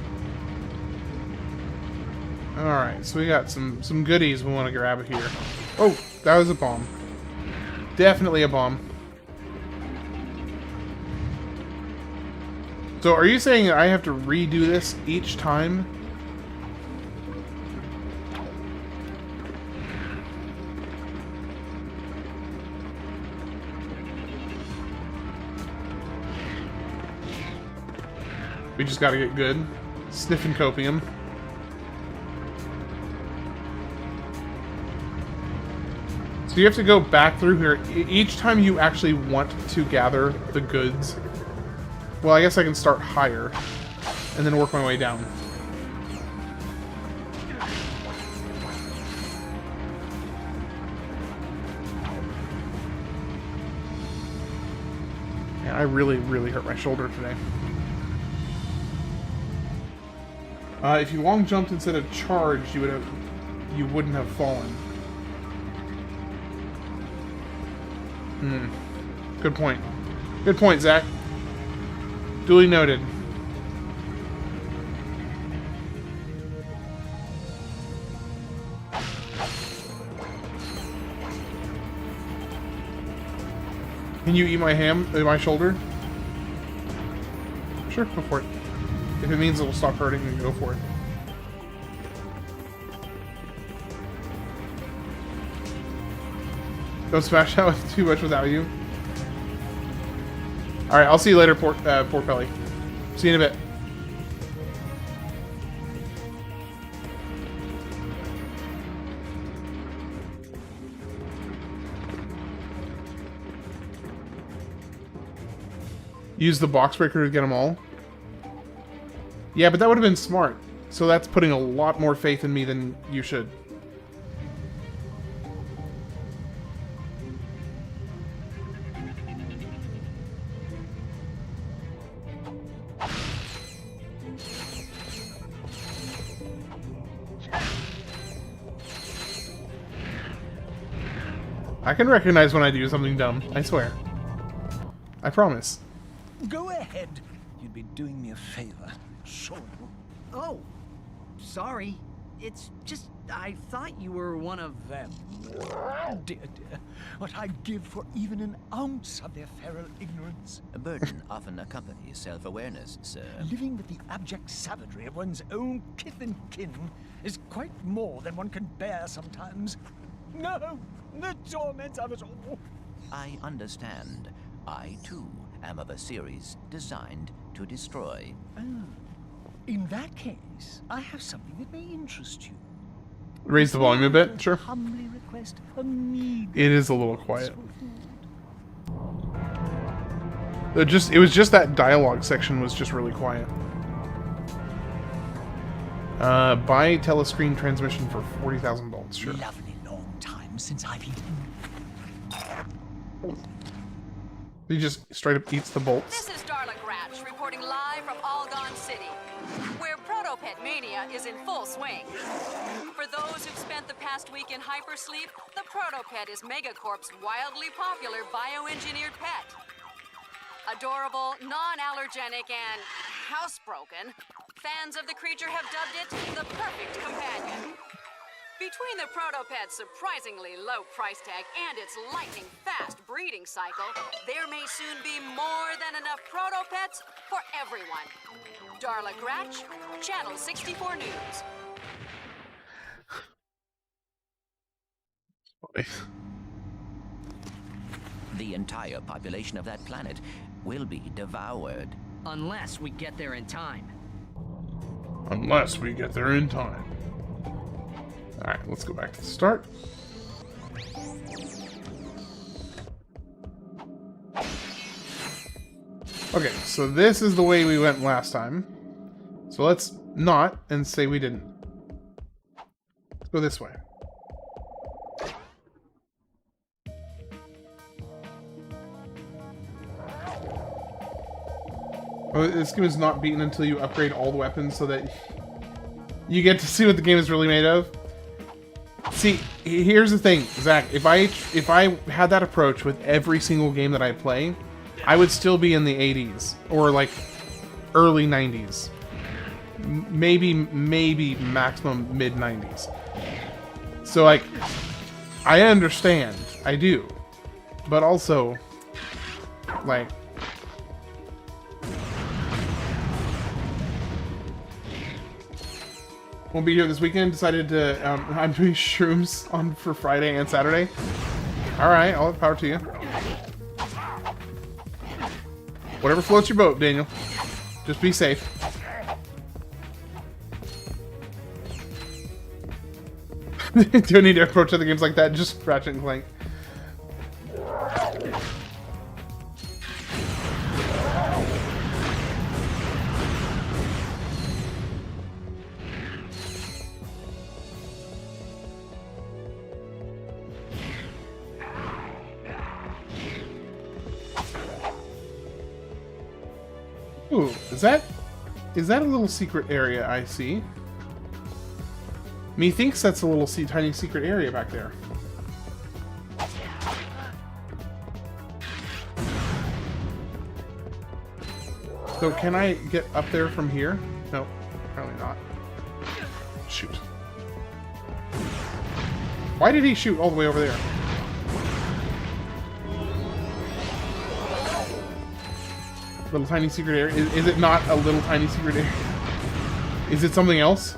Alright, so we got some goodies we want to grab here. Oh, that was a bomb. Definitely a bomb. So are you saying I have to redo this each time? We just gotta get good. Sniffing copium. So you have to go back through here each time you actually want to gather the goods. Well, I guess I can start higher and then work my way down. Man, I really, really hurt my shoulder today. If you long jumped instead of charged, you wouldn't have fallen. Good point. Good point, Zach. Duly noted. Can you eat my my shoulder? Sure, go for it. If it means it will stop hurting, then go for it. Don't smash out too much without you. Alright, I'll see you later, Pork Belly. See you in a bit. Use the box breaker to get them all? Yeah, but that would have been smart. So that's putting a lot more faith in me than you should. I can recognize when I do something dumb, I swear. I promise. Go ahead. You'd be doing me a favor. Sure. Oh, sorry. It's just, I thought you were one of them. Dear, dear, what I'd give for even an ounce of their feral ignorance. A burden often accompanies self-awareness, sir. Living with the abject savagery of one's own kith and kin is quite more than one can bear sometimes. No, the torment of it all. I understand. I, too, am of a series designed to destroy. Oh. In that case, I have something that may interest you. Raise the volume a bit, sure. Humbly request a meager It is a little quiet. It was just that dialogue section was just really quiet. Buy telescreen transmission for 40,000 volts, sure. Lovely long time since I've eaten. He just straight up eats the bolts. This is Darla Gratch reporting live from Algon City, where Protopet Mania is in full swing. For those who've spent the past week in hypersleep, the Protopet is Megacorp's wildly popular bioengineered pet. Adorable, non-allergenic, and housebroken, fans of the creature have dubbed it the perfect companion. Between the Protopet's surprisingly low price tag and its lightning-fast breeding cycle, there may soon be more than enough Protopets for everyone. Darla Gratch, Channel 64 News. The entire population of that planet will be devoured. Unless we get there in time. Unless we get there in time. Alright, let's go back to the start. Okay, so this is the way we went last time. So let's not and say we didn't. Let's go this way. Oh, this game is not beaten until you upgrade all the weapons so that you get to see what the game is really made of. See, here's the thing, Zach. If I had that approach with every single game that I play, I would still be in the 80s or like early 90s, maybe maximum mid 90s. So like, I understand, I do, but also like. Won't be here this weekend. Decided to, I'm doing shrooms on for Friday and Saturday. Alright, all the power to you. Whatever floats your boat, Daniel. Just be safe. Don't need to approach other games like that, just Ratchet and Clank. Ooh, is that a little secret area I see? Methinks that's a little tiny secret area back there. So can I get up there from here? No, apparently not. Shoot. Why did he shoot all the way over there? Little tiny secret area. Is it not a little tiny secret area? Is it something else?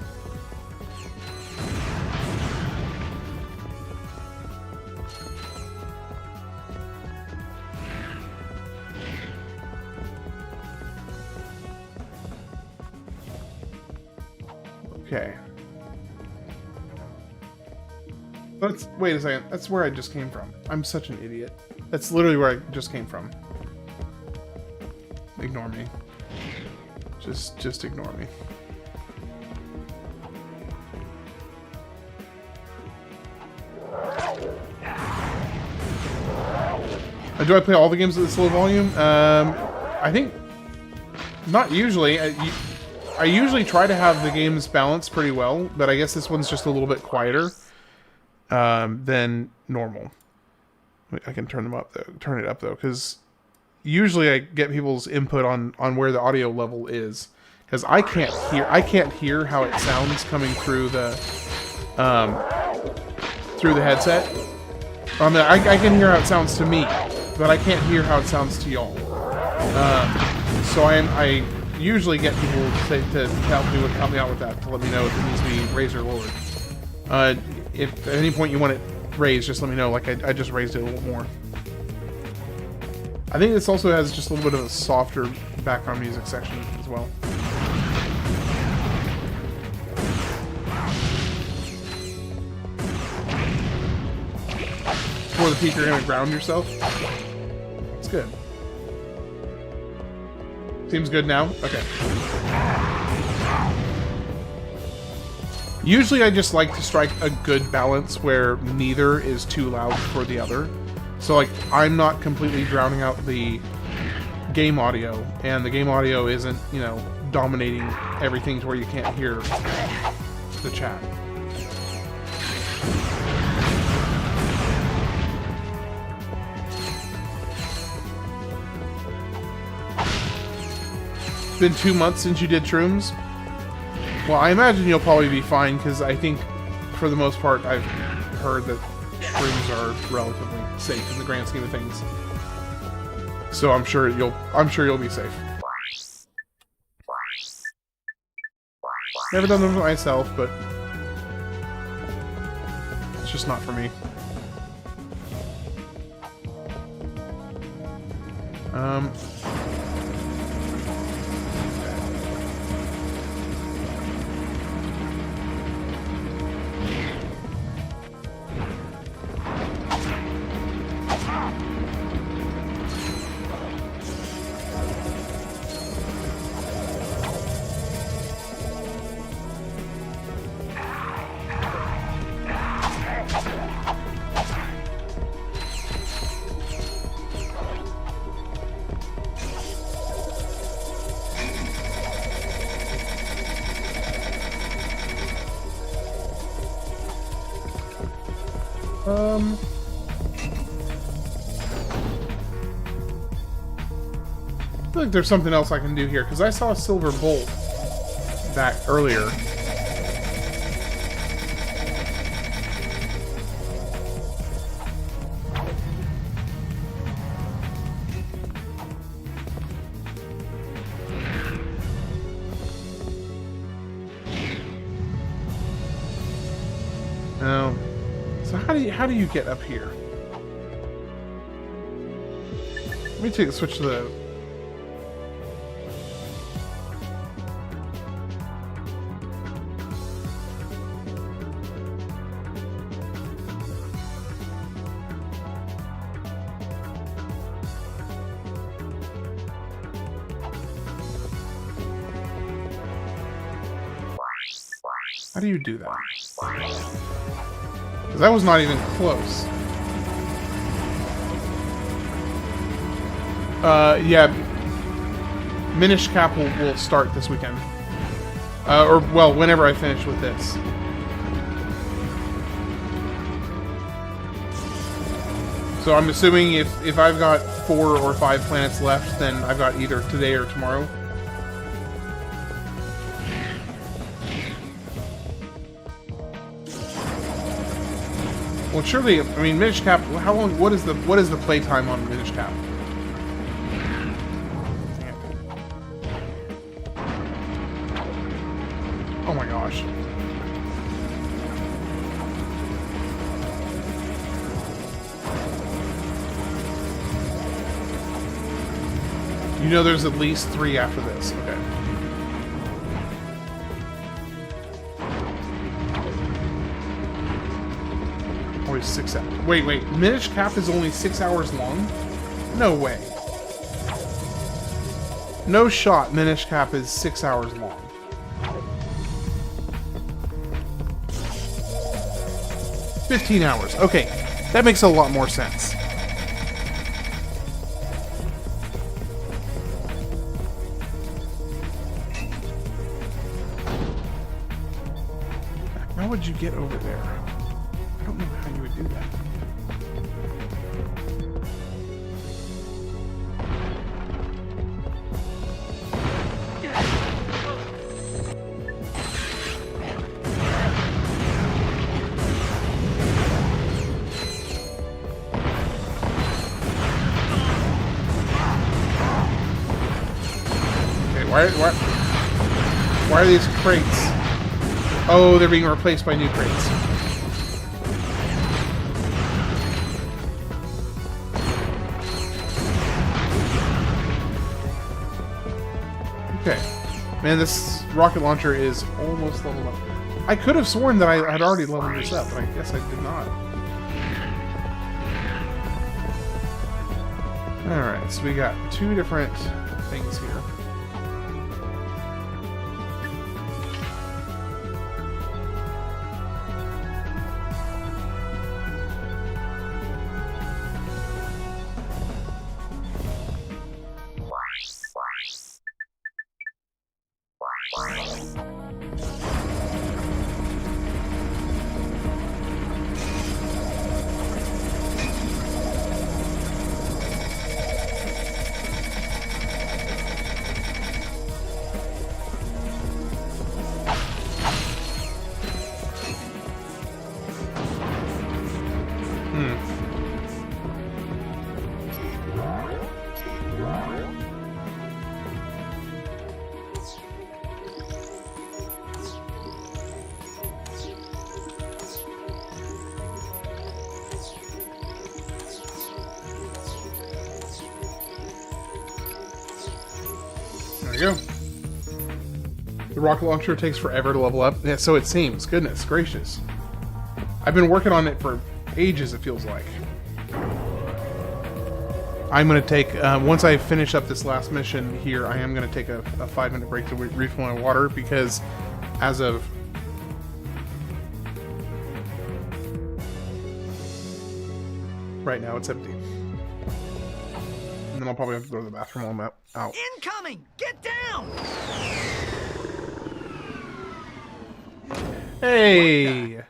Okay. Wait a second. That's where I just came from. I'm such an idiot. That's literally where I just came from. Ignore me. Just ignore me. Do I play all the games at this low volume? I think not usually. I usually try to have the games balanced pretty well, but I guess this one's just a little bit quieter than normal. I can turn them up though. Turn it up though, because usually I get people's input on where the audio level is, because I can't hear how it sounds coming through the headset. I mean, I can hear how it sounds to me, but I can't hear how it sounds to y'all. So I usually get people to help me out with that, to let me know if it needs to be raised or lowered. If at any point you want it raised, just let me know. Like I just raised it a little more. I think this also has just a little bit of a softer background music section as well. For the peak, you're gonna ground yourself. It's good. Seems good now? Okay. Usually I just like to strike a good balance where neither is too loud for the other. So like I'm not completely drowning out the game audio, and the game audio isn't, you know, dominating everything to where you can't hear the chat. It's been 2 months since you did shrooms. Well, I imagine you'll probably be fine, because I think for the most part I've heard that shrooms are relatively safe in the grand scheme of things. So I'm sure you'll be safe. Never done them myself, but it's just not for me. I feel like there's something else I can do here, because I saw a silver bolt back earlier. Oh. So how do you get up here? Let me switch to the... How do you do that? Because that was not even close. Yeah. Minish Cap will start this weekend. Or, well, whenever I finish with this. So I'm assuming if I've got 4 or 5 planets left, then I've got either today or tomorrow. Well, surely, I mean, Minish Cap. How long? What is the playtime on Minish Cap? Oh my gosh! You know, there's at least 3 after this. Okay. Only 6 hours. Wait. Minish Cap is only 6 hours long? No way. No shot. Minish Cap is 6 hours long. $15 hours. Okay, that makes a lot more sense. How would you get over there? I don't know how you would do that. Okay, why are these crates? Oh, they're being replaced by new crates. Okay. Man, this rocket launcher is almost leveled up. I could have sworn that I had already leveled this up, but I guess I did not. Alright, so we got 2 different things here. go. The rocket launcher takes forever to level up. Yeah, so it seems. Goodness gracious. I've been working on it for ages, it feels like. I'm going to take, once I finish up this last mission here, I am going to take a 5-minute break to refill my water, because as of... right now, it's empty. And then I'll probably have to go to the bathroom while I'm out. Incoming! Get down! Hey!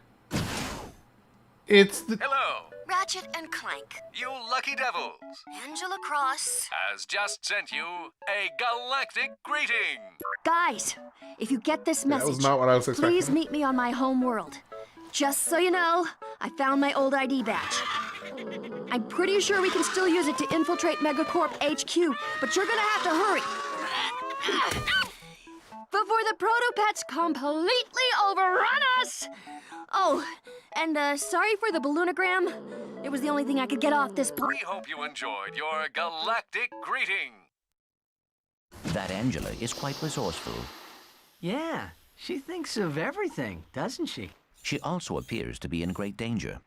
It's the... Hello, Ratchet and Clank. you lucky devils. Angela Cross. Has just sent you a galactic greeting. Guys, if you get this that message, was not what I was expecting. please meet me on my home world. Just so you know, I found my old ID badge. I'm pretty sure we can still use it to infiltrate Megacorp HQ, but you're gonna have to hurry. Before the Protopets completely overrun us! Oh, and sorry for the balloonogram. It was the only thing I could get off this point. We hope you enjoyed your galactic greeting. That Angela is quite resourceful. Yeah, she thinks of everything, doesn't she? She also appears to be in great danger.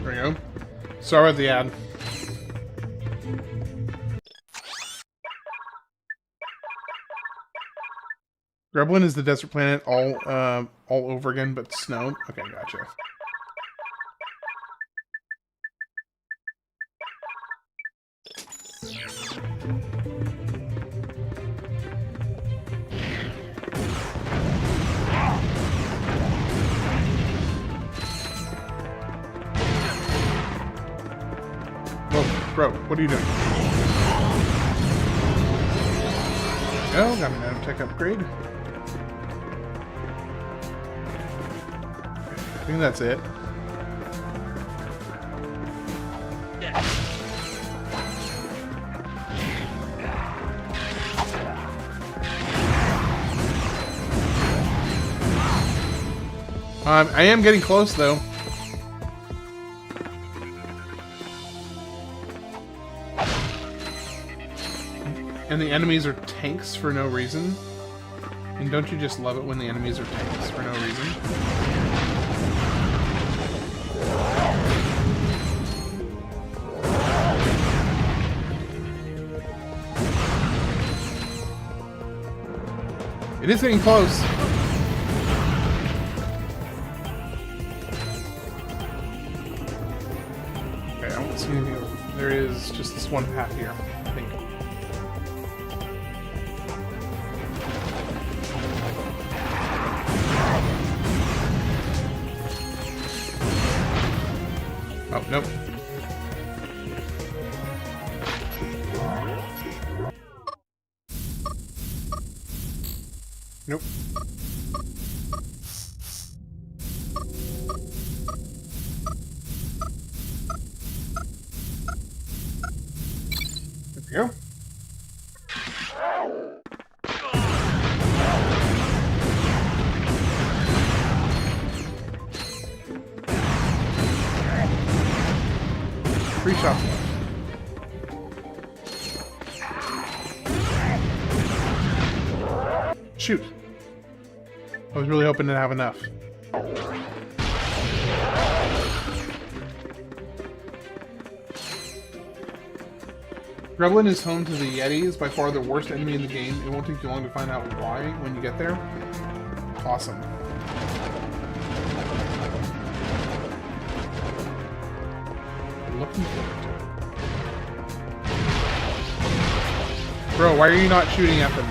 There we go. Sorry about the ad. Grublin is the desert planet all over again, but snow. Okay, gotcha. Whoa, bro, what are you doing? Oh, got an nanotech upgrade. I think that's it. I am getting close, though. And the enemies are tanks for no reason. And don't you just love it when the enemies are tanks for no reason? It is getting close. Okay, I don't see anything else. There is just this one path here, I think. Oh, nope. Nope. There we go. Three shots left. Shoot. I was really hoping to have enough. Grublin is home to the Yetis, by far the worst enemy in the game. It won't take you long to find out why when you get there. Awesome. Looking forward to it. Bro, why are you not shooting at them?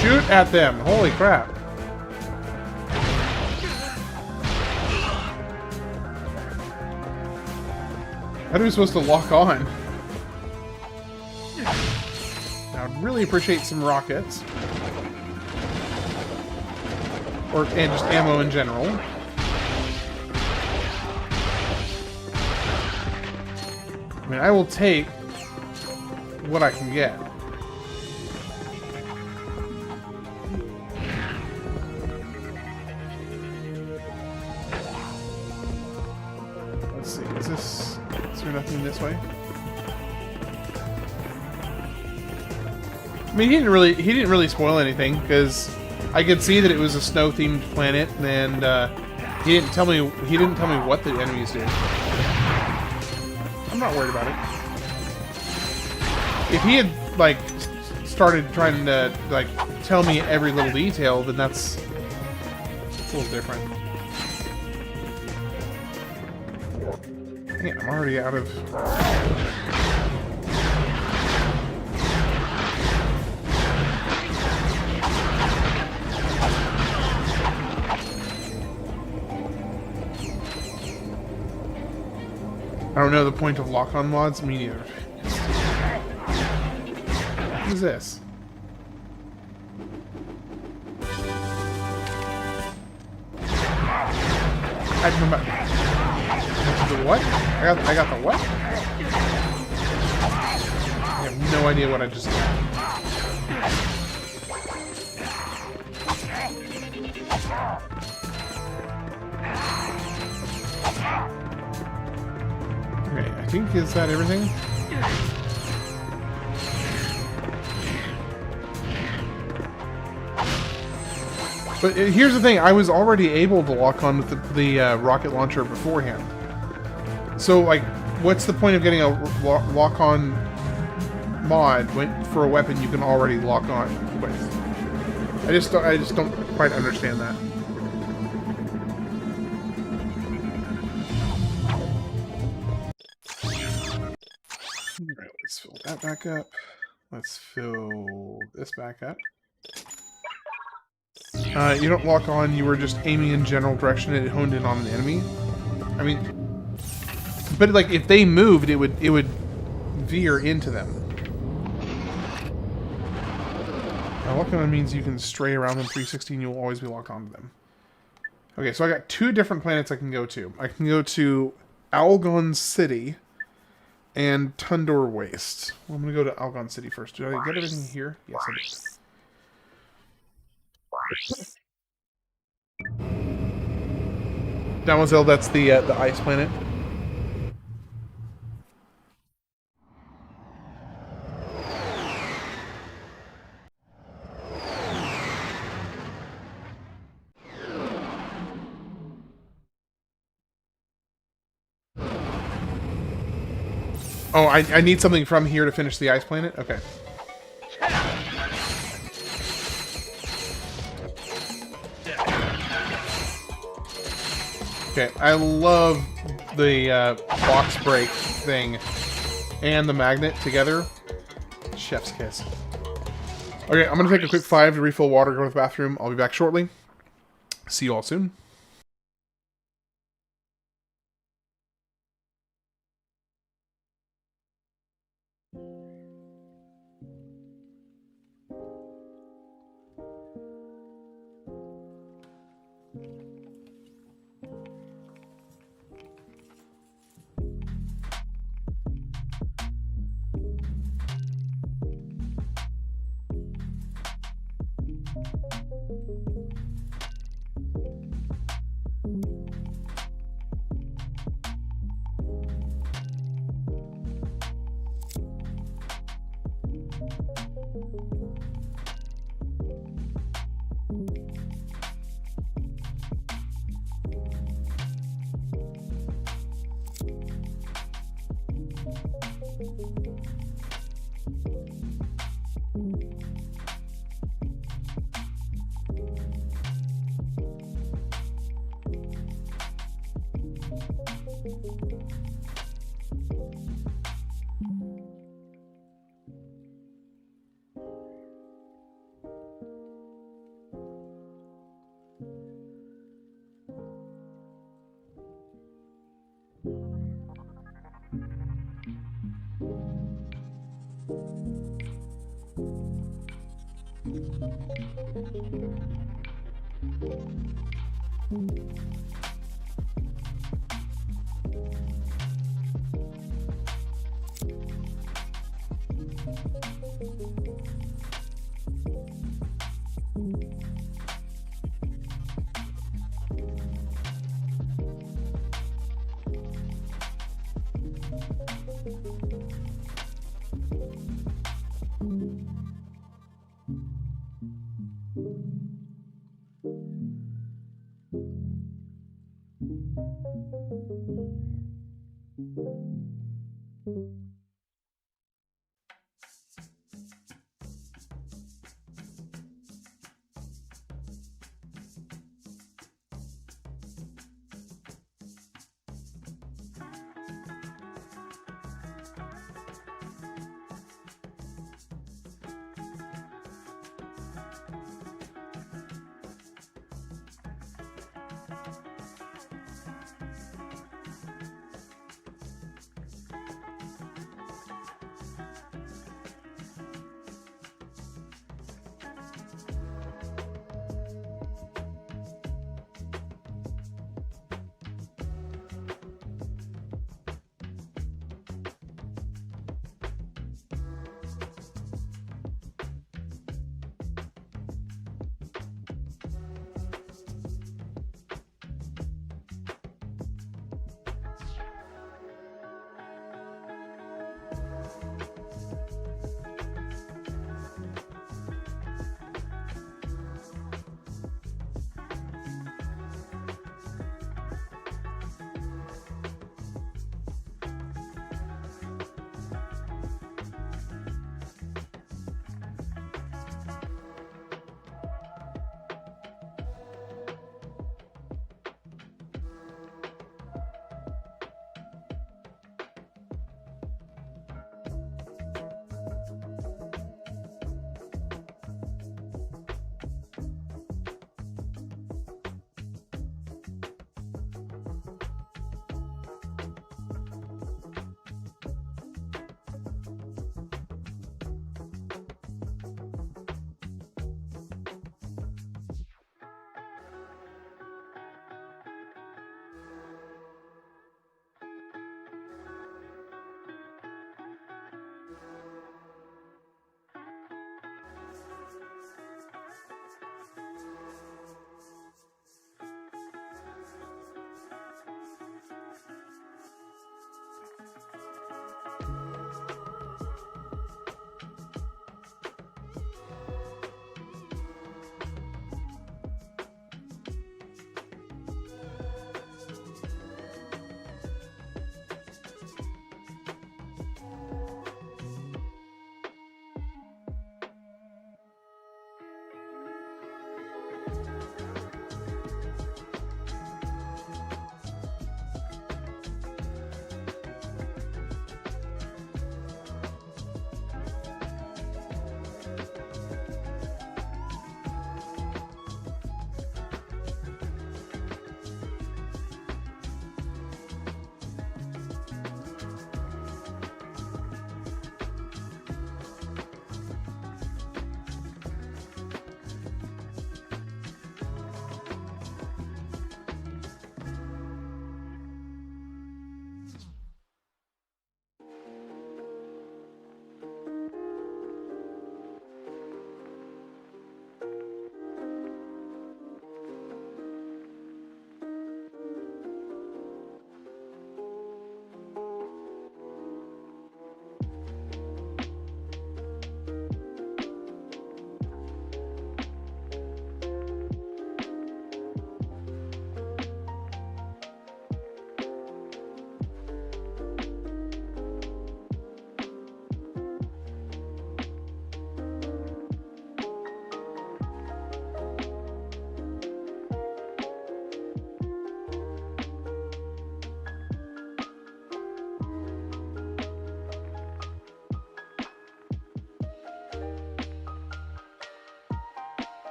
Shoot at them! Holy crap. How are we supposed to lock on? Now I'd really appreciate some rockets. And just ammo in general. I mean, I will take what I can get. Let's see, is there nothing this way? I mean, he didn't really spoil anything, because I could see that it was a snow-themed planet, and he didn't tell me what the enemies did. I'm not worried about it. If he had like started trying to like tell me every little detail, then it's a little different. Man, I'm already out of. I don't know the point of lock-on mods. Me neither. What is this? I can come back. The what? I got the what? I have no idea what I just did. Okay, I think, is that everything? But here's the thing, I was already able to lock on with the rocket launcher beforehand. So, like, what's the point of getting a lock-on mod for a weapon you can already lock on with? I just don't quite understand that. Alright, let's fill that back up. Let's fill this back up. You don't lock on, you were just aiming in general direction and it honed in on an enemy. I mean, but like if they moved, it would veer into them. Lock on means you can stray around them 360 and you'll always be locked onto them. Okay, so I got 2 different planets I can go to. I can go to Algon City and Tundor Waste. Well, I'm going to go to Algon City first. Did I get everything here? Yes, I did. Mademoiselle, that's the ice planet. Oh, I need something from here to finish the ice planet? Okay. Okay, I love the box break thing and the magnet together. Chef's kiss. Okay, I'm going to take a quick 5 to refill water, go to the bathroom. I'll be back shortly. See you all soon.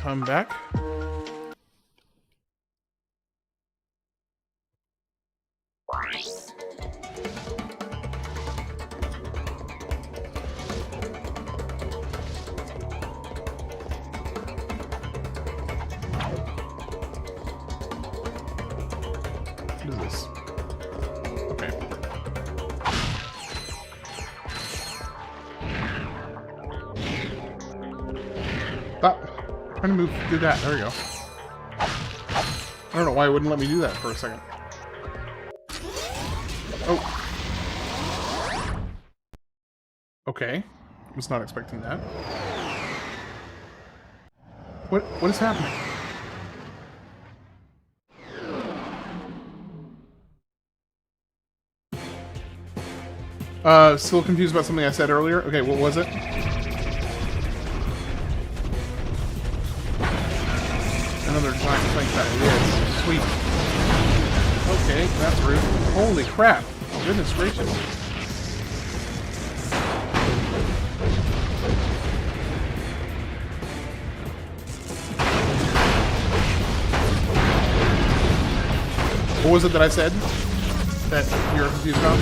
Time back. What is this? Okay. Stop. I'm trying to move through that. There we go. I don't know why it wouldn't let me do that for a second. Oh. Okay. Was not expecting that. What is happening? Still confused about something I said earlier. Okay, what was it? Another giant thing that it is. Sweet. Okay, that's rude. Holy crap. Goodness gracious. What was it that I said that you're confused about?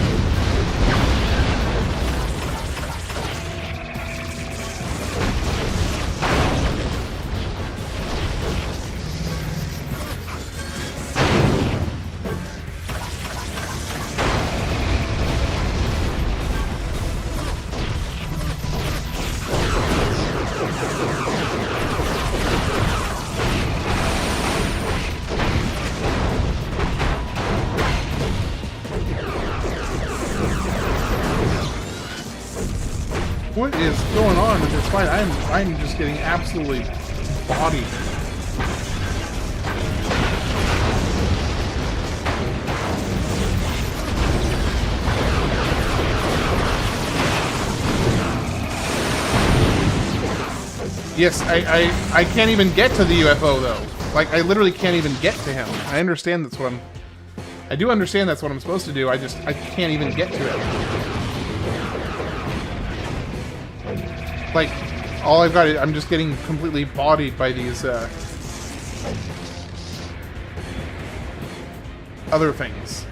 What is going on with this fight? I'm just getting absolutely bodied. Yes, I can't even get to the UFO though. Like I literally can't even get to him. I understand that's what I do understand that's what I'm supposed to do. I can't even get to it. Like, all I've got is, I'm just getting completely bodied by these, other things.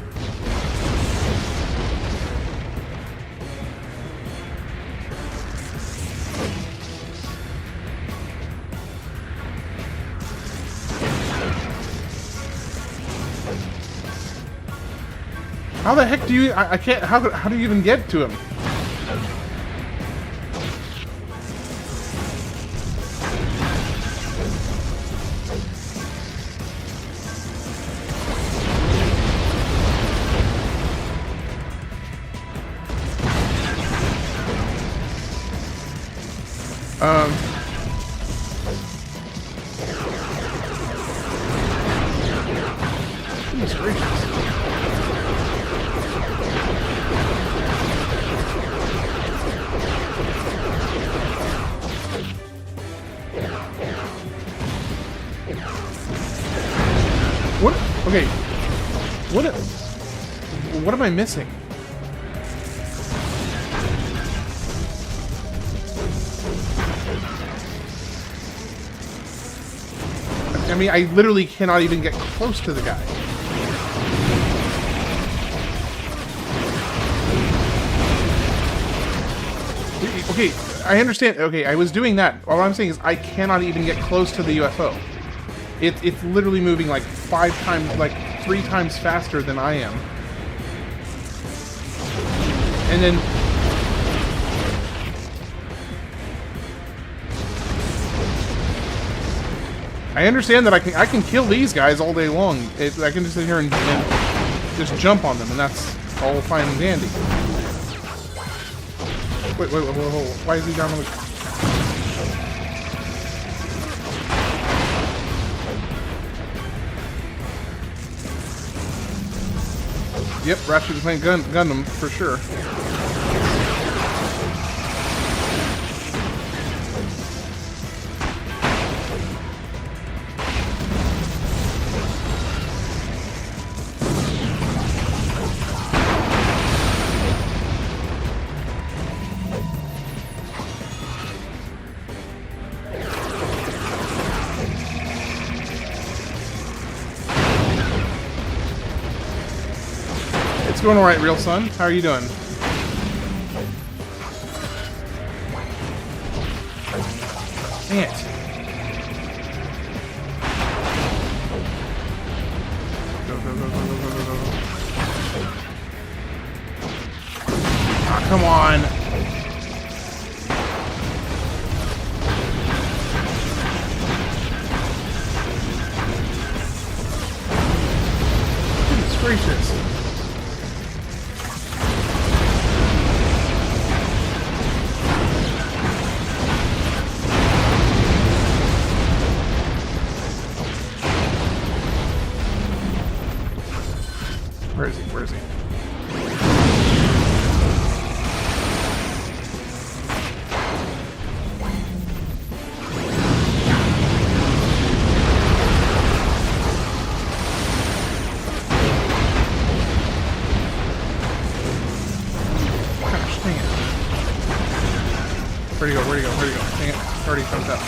How the heck do you, I can't, how do you even get to him? Goodness gracious. What? Okay. What am I missing? I mean, I literally cannot even get close to the guy. Okay, I understand. Okay, I was doing that. All I'm saying is I cannot even get close to the UFO. It's literally moving like 3 times faster than I am. And then I understand that I can kill these guys all day long. I can just sit here and just jump on them, and that's all fine and dandy. Wait, why is he down on the... Yep, Ratchet Clank Gundam for sure. Doing alright, real son. How are you doing? Dang it. Go, go, go, go, go, go, go, go. Ah, come on. Goodness gracious. Where is he? Where is he? Gosh, dang it. Where'd he go? Where'd he go? Where'd he go? Dang it. Already jumped up.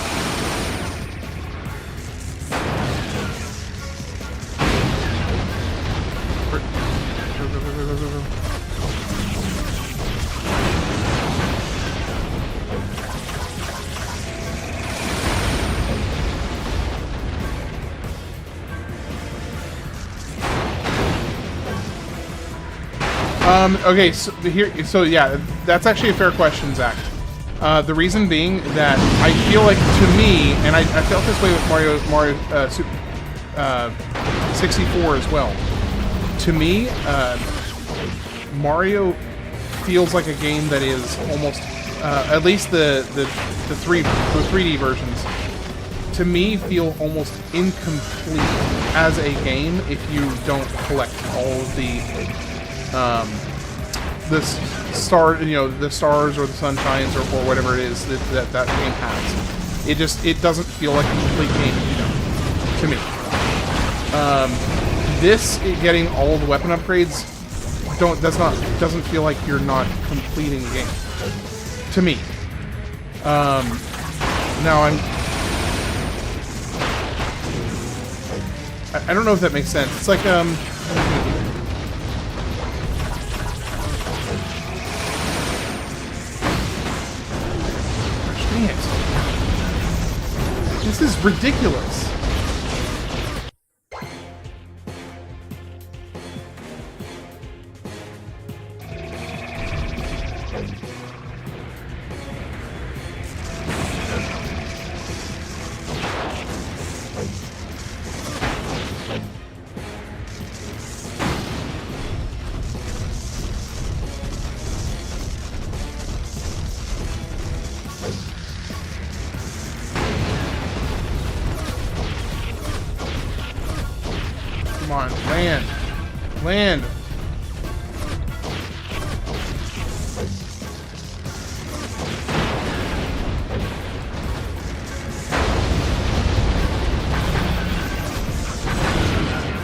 Okay, so yeah, that's actually a fair question, Zach. The reason being that I feel like, to me, and I felt this way with Mario 64 as well. To me, Mario feels like a game that is almost, at least the 3D versions, to me feel almost incomplete as a game if you don't collect all of the the stars or the sunshines or whatever it is that game has. It doesn't feel like a complete game, to me. This getting all the weapon upgrades doesn't feel like you're not completing the game. To me. Now I don't know if that makes sense. It's like this is ridiculous. Come on, land. Land.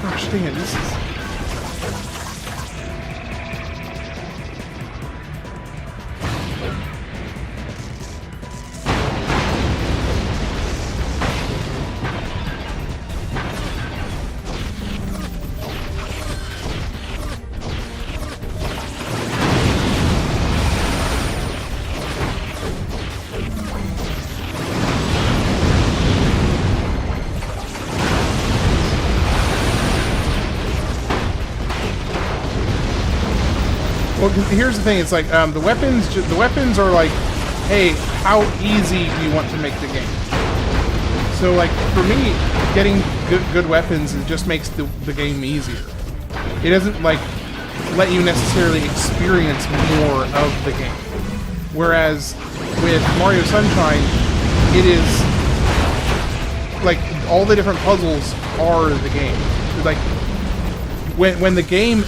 Gosh dang it, this is... Well, here's the thing. It's like the weapons are like, hey, how easy do you want to make the game? So like for me, getting good weapons, it just makes the game easier. It doesn't like let you necessarily experience more of the game. Whereas with Mario Sunshine, it is like all the different puzzles are the game. Like when the game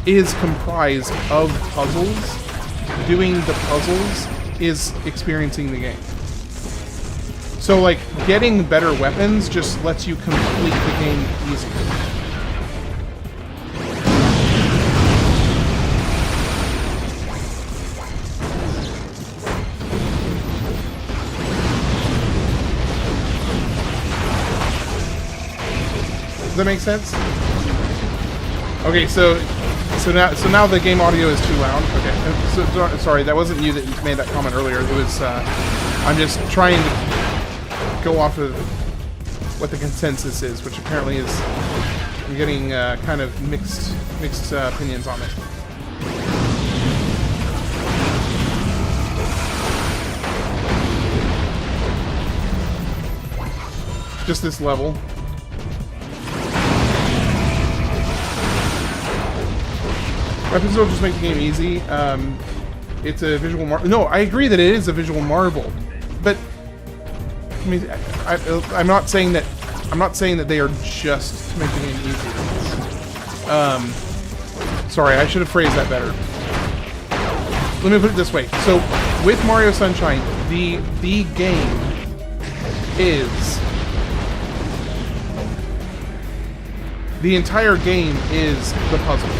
is comprised of puzzles, doing the puzzles is experiencing the game. So like getting better weapons just lets you complete the game easier. Does that make sense? Okay, so So now the game audio is too loud. Okay. So, sorry, that wasn't you that made that comment earlier. It was I'm just trying to go off of what the consensus is, which apparently is I'm getting kind of mixed opinions on it. Just this level. Weapons don't just make the game easy. It's a visual marvel. No, I agree that it is a visual marvel, but I mean, I'm not saying that. I'm not saying that they are just to make the game easier. Sorry, I should have phrased that better. Let me put it this way. So, with Mario Sunshine, the game is the entire game is the puzzles.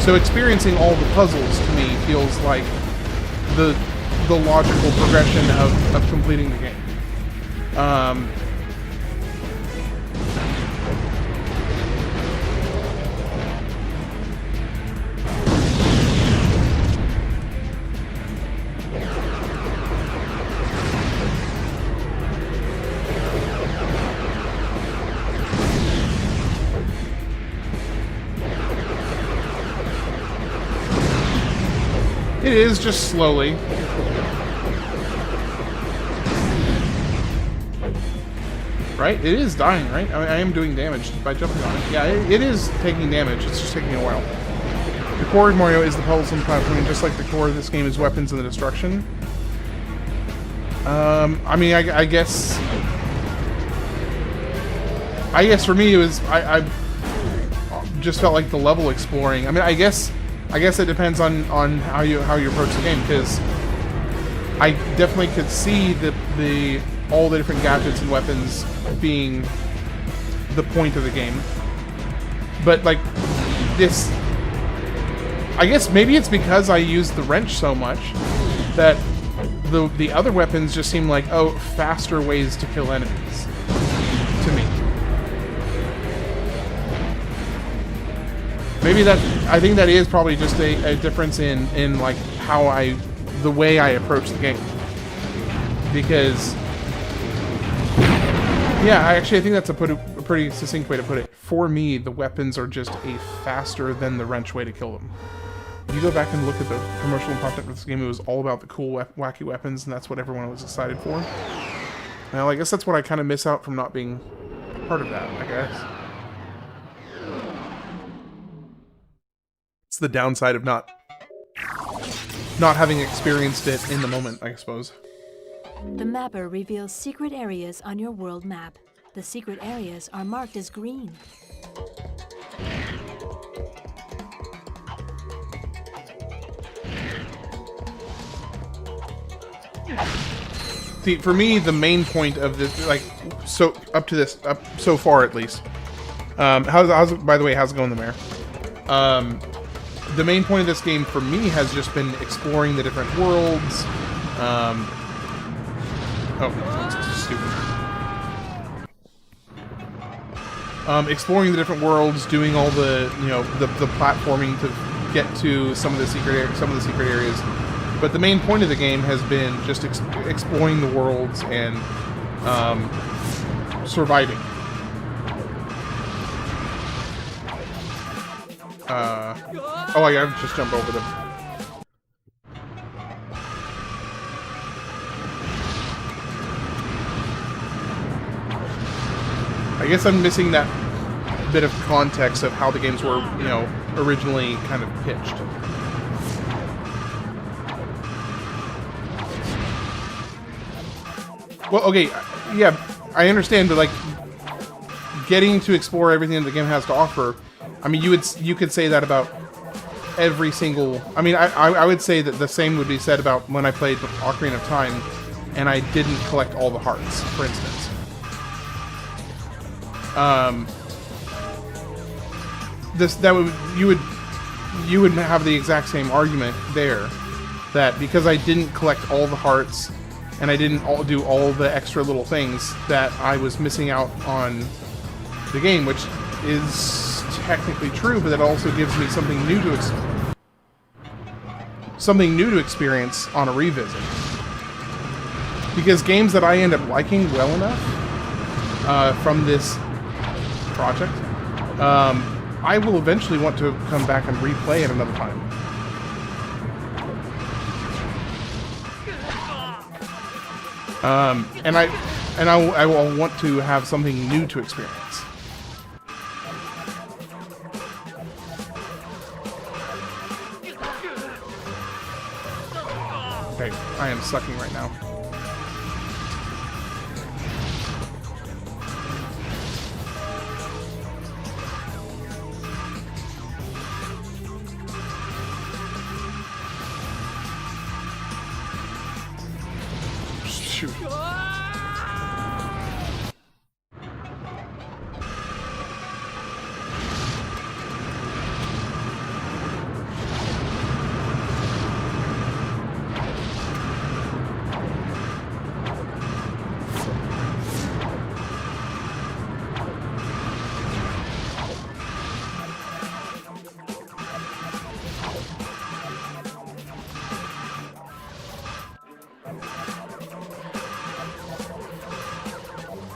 So experiencing all the puzzles to me feels like the logical progression of completing the game. It is, just slowly. Right? It is dying, right? I am doing damage by jumping on it. Yeah, it is taking damage. It's just taking a while. The core of Mario is the puzzles and platforming, just like the core of this game is weapons and the destruction. I mean, I guess for me it was I just felt like the level exploring. I mean, I guess it depends on how you approach the game, because I definitely could see all the different gadgets and weapons being the point of the game. But like this, I guess maybe it's because I use the wrench so much that the other weapons just seem like, oh, faster ways to kill enemies to me. Maybe I think that is probably just a difference in like the way I approach the game. Because, yeah, I think that's a pretty succinct way to put it. For me, the weapons are just a faster than the wrench way to kill them. If you go back and look at the promotional content for this game, it was all about the cool, wacky weapons, and that's what everyone was excited for. Well, I guess that's what I kind of miss out from not being part of that, I guess. It's the downside of not having experienced it in the moment, I suppose. The mapper reveals secret areas on your world map. The secret areas are marked as green. See, for me, the main point of this, like, so far at least. How's by the way, how's it going, the mayor? The main point of this game for me has just been exploring the different worlds. That's stupid. Exploring the different worlds, doing all the the platforming to get to some of the secret areas. But the main point of the game has been just exploring the worlds and surviving. Oh, I gotta just jump over them. I guess I'm missing that bit of context of how the games were, originally kind of pitched. Well, okay, yeah, I understand, but like getting to explore everything that the game has to offer. I mean, you could say that about every single. I mean, I would say that the same would be said about when I played Ocarina of Time, and I didn't collect all the hearts, for instance. You would have the exact same argument there, that because I didn't collect all the hearts and I didn't do all the extra little things, that I was missing out on the game, which is technically true, but that also gives me something new to experience on a revisit. Because games that I end up liking well enough from this project, I will eventually want to come back and replay it another time. And I will want to have something new to experience. Okay, I am sucking right now. Shoot.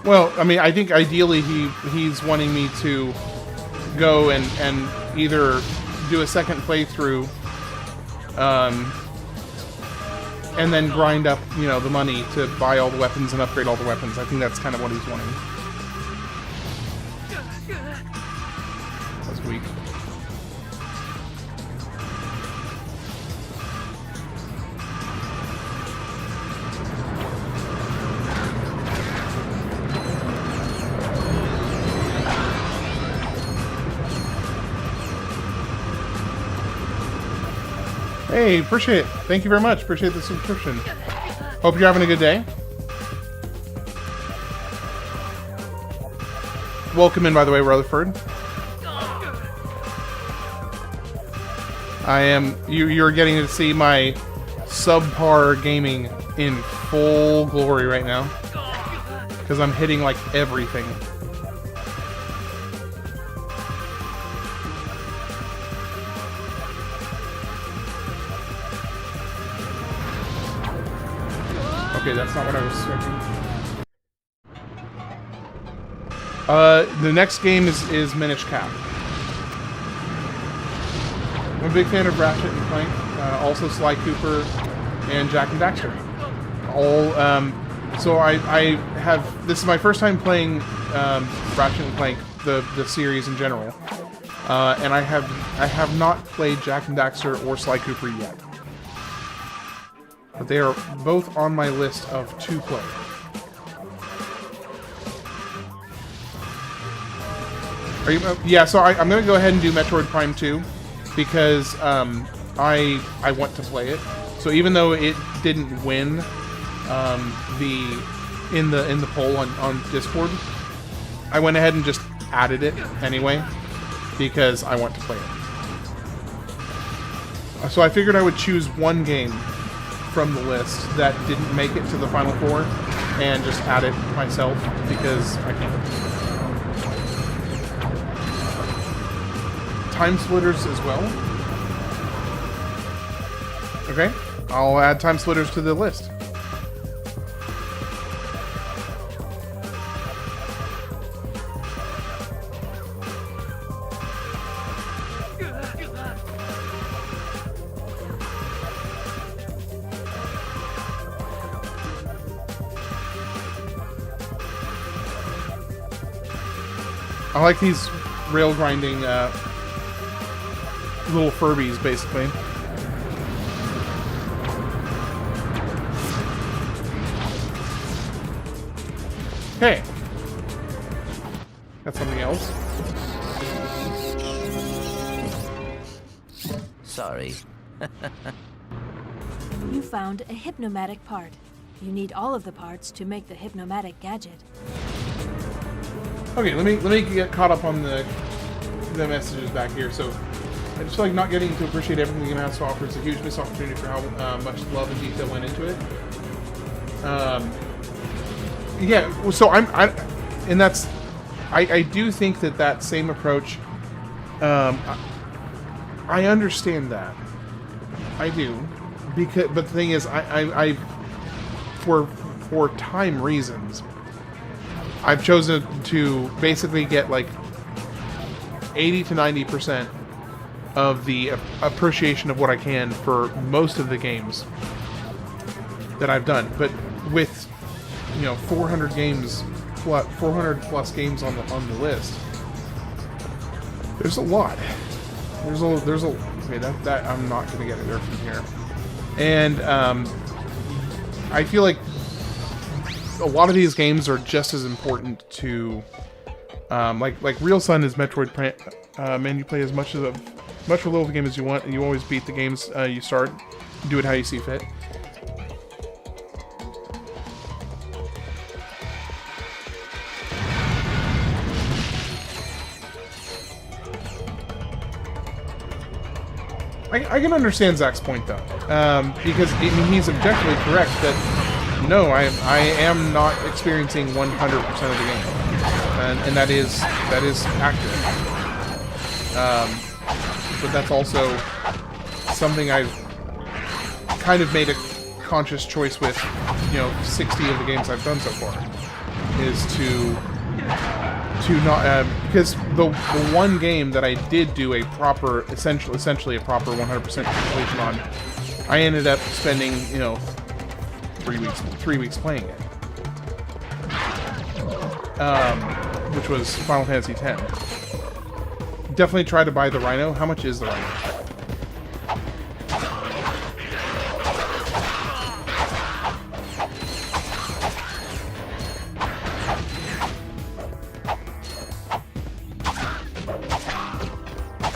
Well, I mean, I think ideally he's wanting me to go and either do a second playthrough, and then grind up, you know, the money to buy all the weapons and upgrade all the weapons. I think that's kind of what he's wanting. That's weak. Hey, appreciate it. Thank you very much. Appreciate the subscription. Hope you're having a good day. Welcome in, by the way, Rutherford. You're getting to see my subpar gaming in full glory right now. Because I'm hitting, like, everything. Okay, that's not what I was expecting. The next game is Minish Cap. I'm a big fan of Ratchet and Clank, also Sly Cooper and Jak and Daxter. All, so I have, this is my first time playing Ratchet and Clank, the series in general, and I have not played Jak and Daxter or Sly Cooper yet. But they are both on my list of to play. Are you? Yeah. So I'm going to go ahead and do Metroid Prime 2 because I want to play it. So even though it didn't win in the poll on Discord, I went ahead and just added it anyway because I want to play it. So I figured I would choose one game from the list that didn't make it to the final four and just add it myself because I can. Time Splitters as well. Okay, I'll add Time Splitters to the list. I like these rail grinding little Furbies, basically. Okay. That's something else. Sorry. You found a hypnomatic part. You need all of the parts to make the hypnomatic gadget. Okay, let me get caught up on the messages back here. So I just feel like not getting to appreciate everything the game has to offer is a huge missed opportunity for how much love and detail went into it. Yeah, so I do think that same approach I understand that. I do. Because, but the thing is, for time reasons, I've chosen to basically get like 80 to 90% of the appreciation of what I can for most of the games that I've done. But with, 400 games, 400 plus games on the list, there's a lot. There's a okay, that I'm not gonna get it there from here. And I feel like a lot of these games are just as important to like Real Sun is Metroid man, you play as much or little of the game as you want, and you always beat the games you start. Do it how you see fit. I can understand Zach's point though, because he's objectively correct that no, I am not experiencing 100% of the game, and that is accurate. But that's also something I've kind of made a conscious choice with, 60 of the games I've done so far, is to not because the one game that I did do a proper, essentially a proper 100% completion on, I ended up spending 3 weeks playing it, which was Final Fantasy X. Definitely try to buy the Rhino. How much is the Rhino?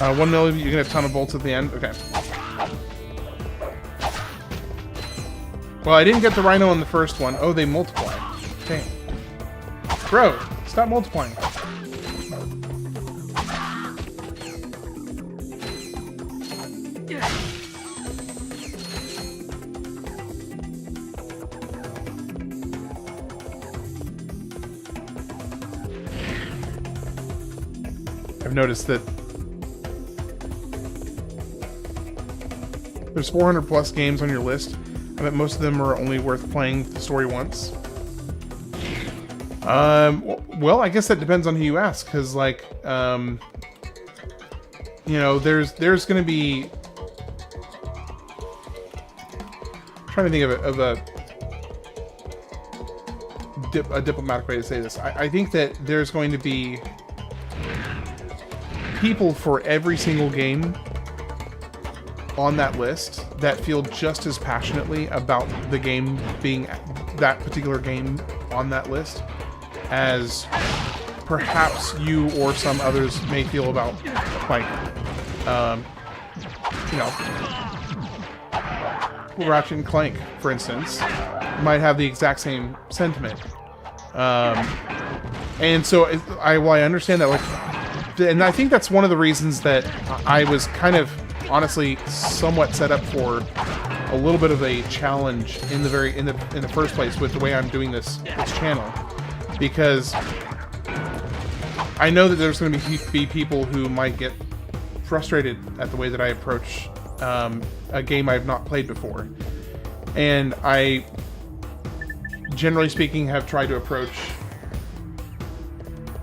$1 million, you get a ton of bolts at the end? Okay. Well, I didn't get the Rhino on the first one. Oh, they multiply. Dang. Bro, stop multiplying. I've noticed that there's 400 plus games on your list. I bet most of them are only worth playing the story once. Well, I guess that depends on who you ask, because like, there's going to be. I'm trying to think of a diplomatic way to say this. I think that there's going to be people for every single game on that list that feel just as passionately about the game being that particular game on that list as perhaps you or some others may feel about, like, Ratchet Clank, for instance, might have the exact same sentiment. And so I understand that, like, and I think that's one of the reasons that I was kind of honestly somewhat set up for a little bit of a challenge in the first place with the way I'm doing this channel, because I know that there's going to be people who might get frustrated at the way that I approach a game I've not played before, and I, generally speaking, have tried to approach.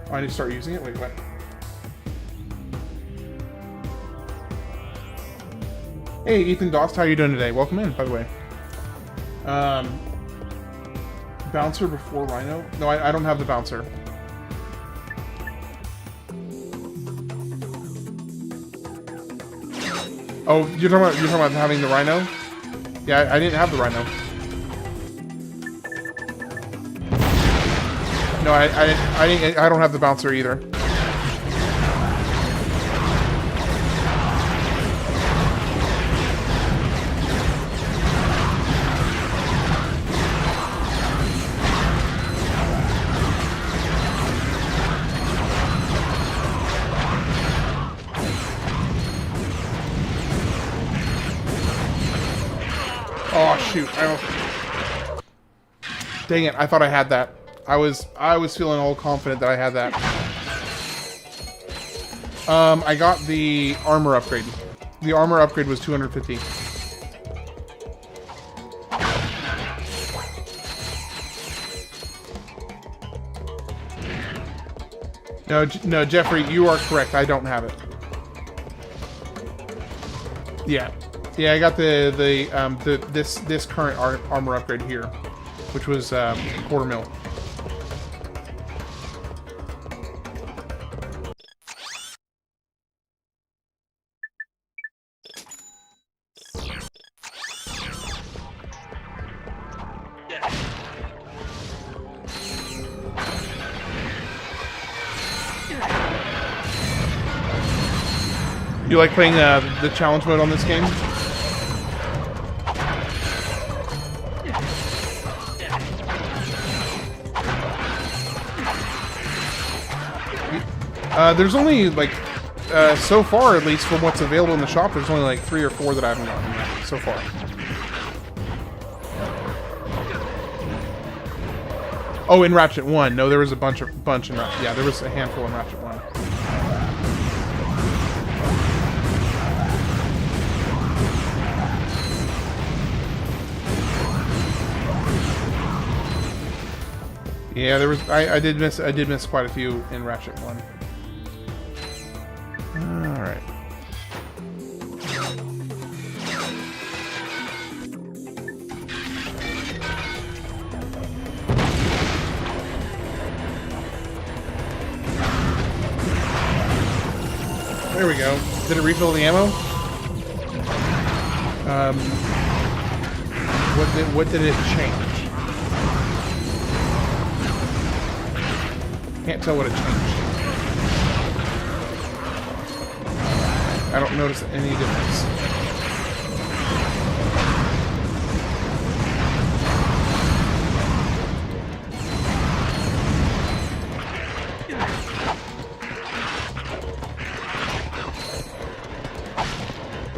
Oh, I need to start using it. Wait, what? Hey, Ethan Dost, how you doing today? Welcome in, by the way. Bouncer before Rhino? No, I don't have the bouncer. Oh, you're talking about having the Rhino? Yeah, I didn't have the Rhino. No, I don't have the bouncer either. Oh shoot! Dang it! I thought I had that. I was feeling all confident that I had that. I got the armor upgrade. The armor upgrade was 250. No, Jeffrey, you are correct. I don't have it. Yeah, I got this current armor upgrade here, which was quarter mil. You like playing the challenge mode on this game? There's only like so far, at least from what's available in the shop, there's only like 3 or 4 that I haven't gotten yet so far. Oh, in Ratchet 1. No, there was a bunch in Ratchet. Yeah, there was a handful in Ratchet 1. Yeah, there was. I did miss quite a few in Ratchet 1. All right. There we go. Did it refill the ammo? What did it change? Can't tell what it changed. I don't notice any difference.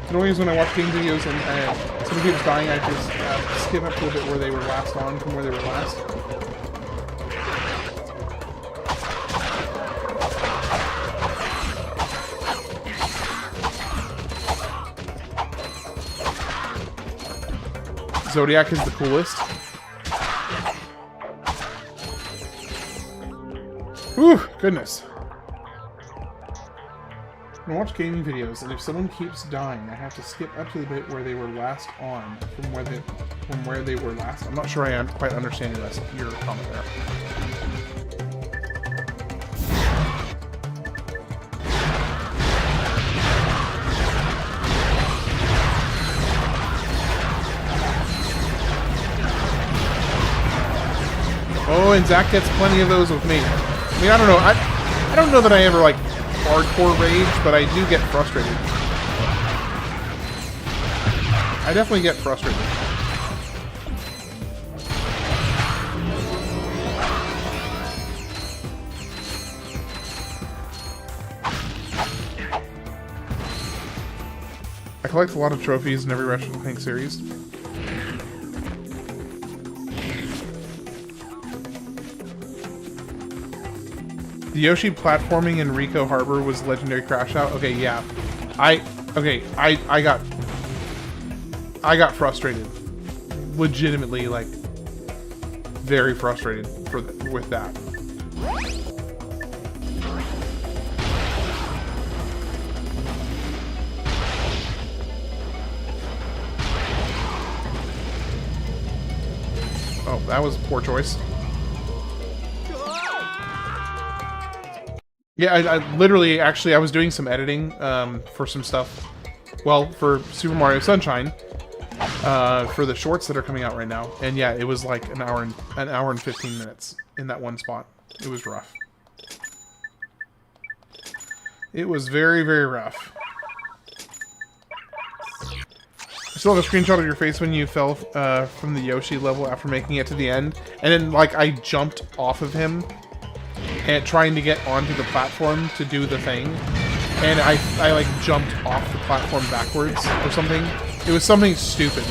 It always when I watch game videos and someone keeps dying, I just skip up to a bit where they were last on from where they were last. Zodiac is the coolest. Whew, goodness. I watch gaming videos, and if someone keeps dying, I have to skip up to the bit where they were last on from where they were last. I'm not sure I am quite understanding your comment there. Oh, and Zach gets plenty of those with me. I mean, I don't know. I don't know that I ever like hardcore rage, but I do get frustrated. I definitely get frustrated. I collect a lot of trophies in every Ratchet Clank series. The Yoshi platforming in Rico Harbor was legendary crash out. Okay, yeah. I got frustrated. Legitimately, like, very frustrated with that. Oh, that was a poor choice. Yeah, I literally, actually, I was doing some editing for some stuff. Well, for Super Mario Sunshine, for the shorts that are coming out right now, and yeah, it was like an hour and 15 minutes in that one spot. It was rough. It was very, very rough. I still have a screenshot of your face when you fell from the Yoshi level after making it to the end, and then like I jumped off of him. And trying to get onto the platform to do the thing, and I like jumped off the platform backwards or something. It was something stupid.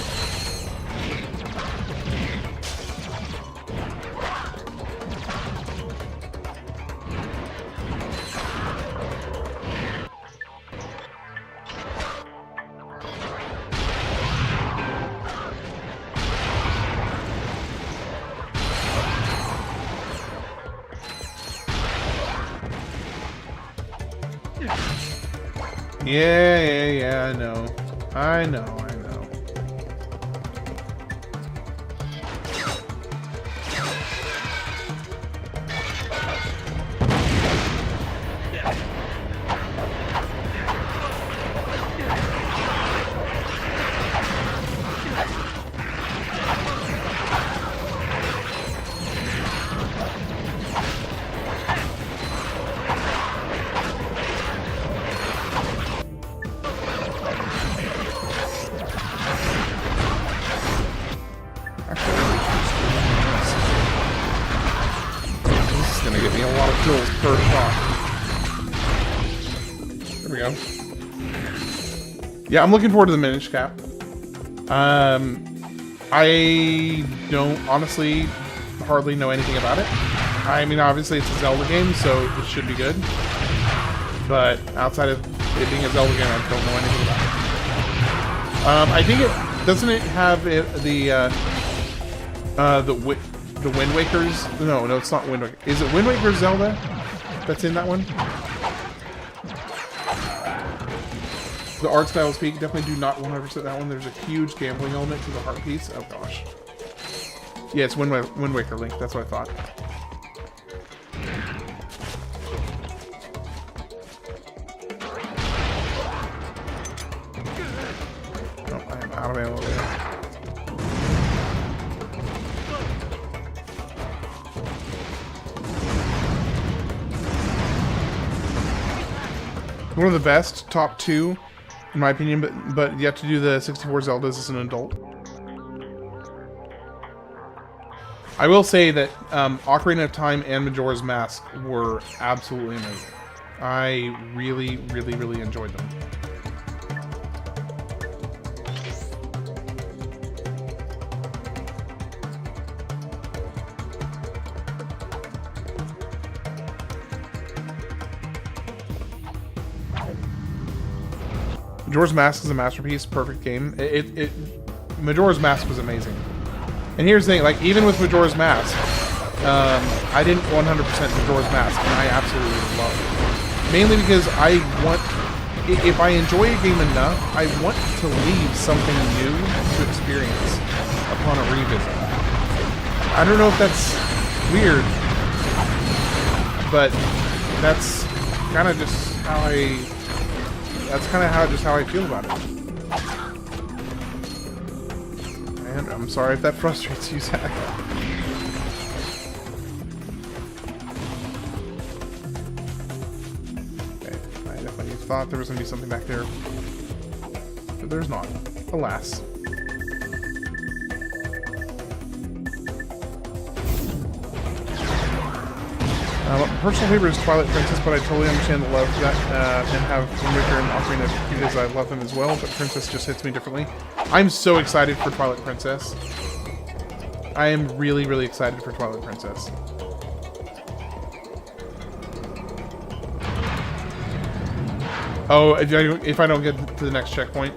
Yeah, I know. I know. Gonna get me a lot of kills per shot. There we go. Yeah, I'm looking forward to the Minish Cap. I don't honestly hardly know anything about it. I mean, obviously it's a Zelda game, so it should be good. But outside of it being a Zelda game, I don't know anything about it. I think it doesn't it have the Wind Waker's... No, it's not Wind Waker. Is it Wind Waker Zelda that's in that one? The art style speak, definitely do not 100% that one. There's a huge gambling element to the heart piece. Oh gosh. Yeah, it's Wind Waker Link. That's what I thought. Oh, I am out of ammo there. One of the best, top 2, in my opinion, but yet to do the 64 Zeldas as an adult. I will say that Ocarina of Time and Majora's Mask were absolutely amazing. I really enjoyed them. Majora's Mask is a masterpiece, perfect game. Majora's Mask was amazing. And here's the thing, like, even with Majora's Mask, I didn't 100% Majora's Mask, and I absolutely love it. Mainly because if I enjoy a game enough, I want to leave something new to experience upon a revisit. I don't know if that's weird, but that's kind of just how I feel about it. And I'm sorry if that frustrates you, Zach. Okay, I definitely thought there was going to be something back there. But there's not. Alas. My personal favorite is Twilight Princess, but I totally understand the love for that, and have Wind Waker and Ocarina because I love them as well, but Princess just hits me differently. I'm so excited for Twilight Princess. I am really excited for Twilight Princess. Oh, if I don't get to the next checkpoint.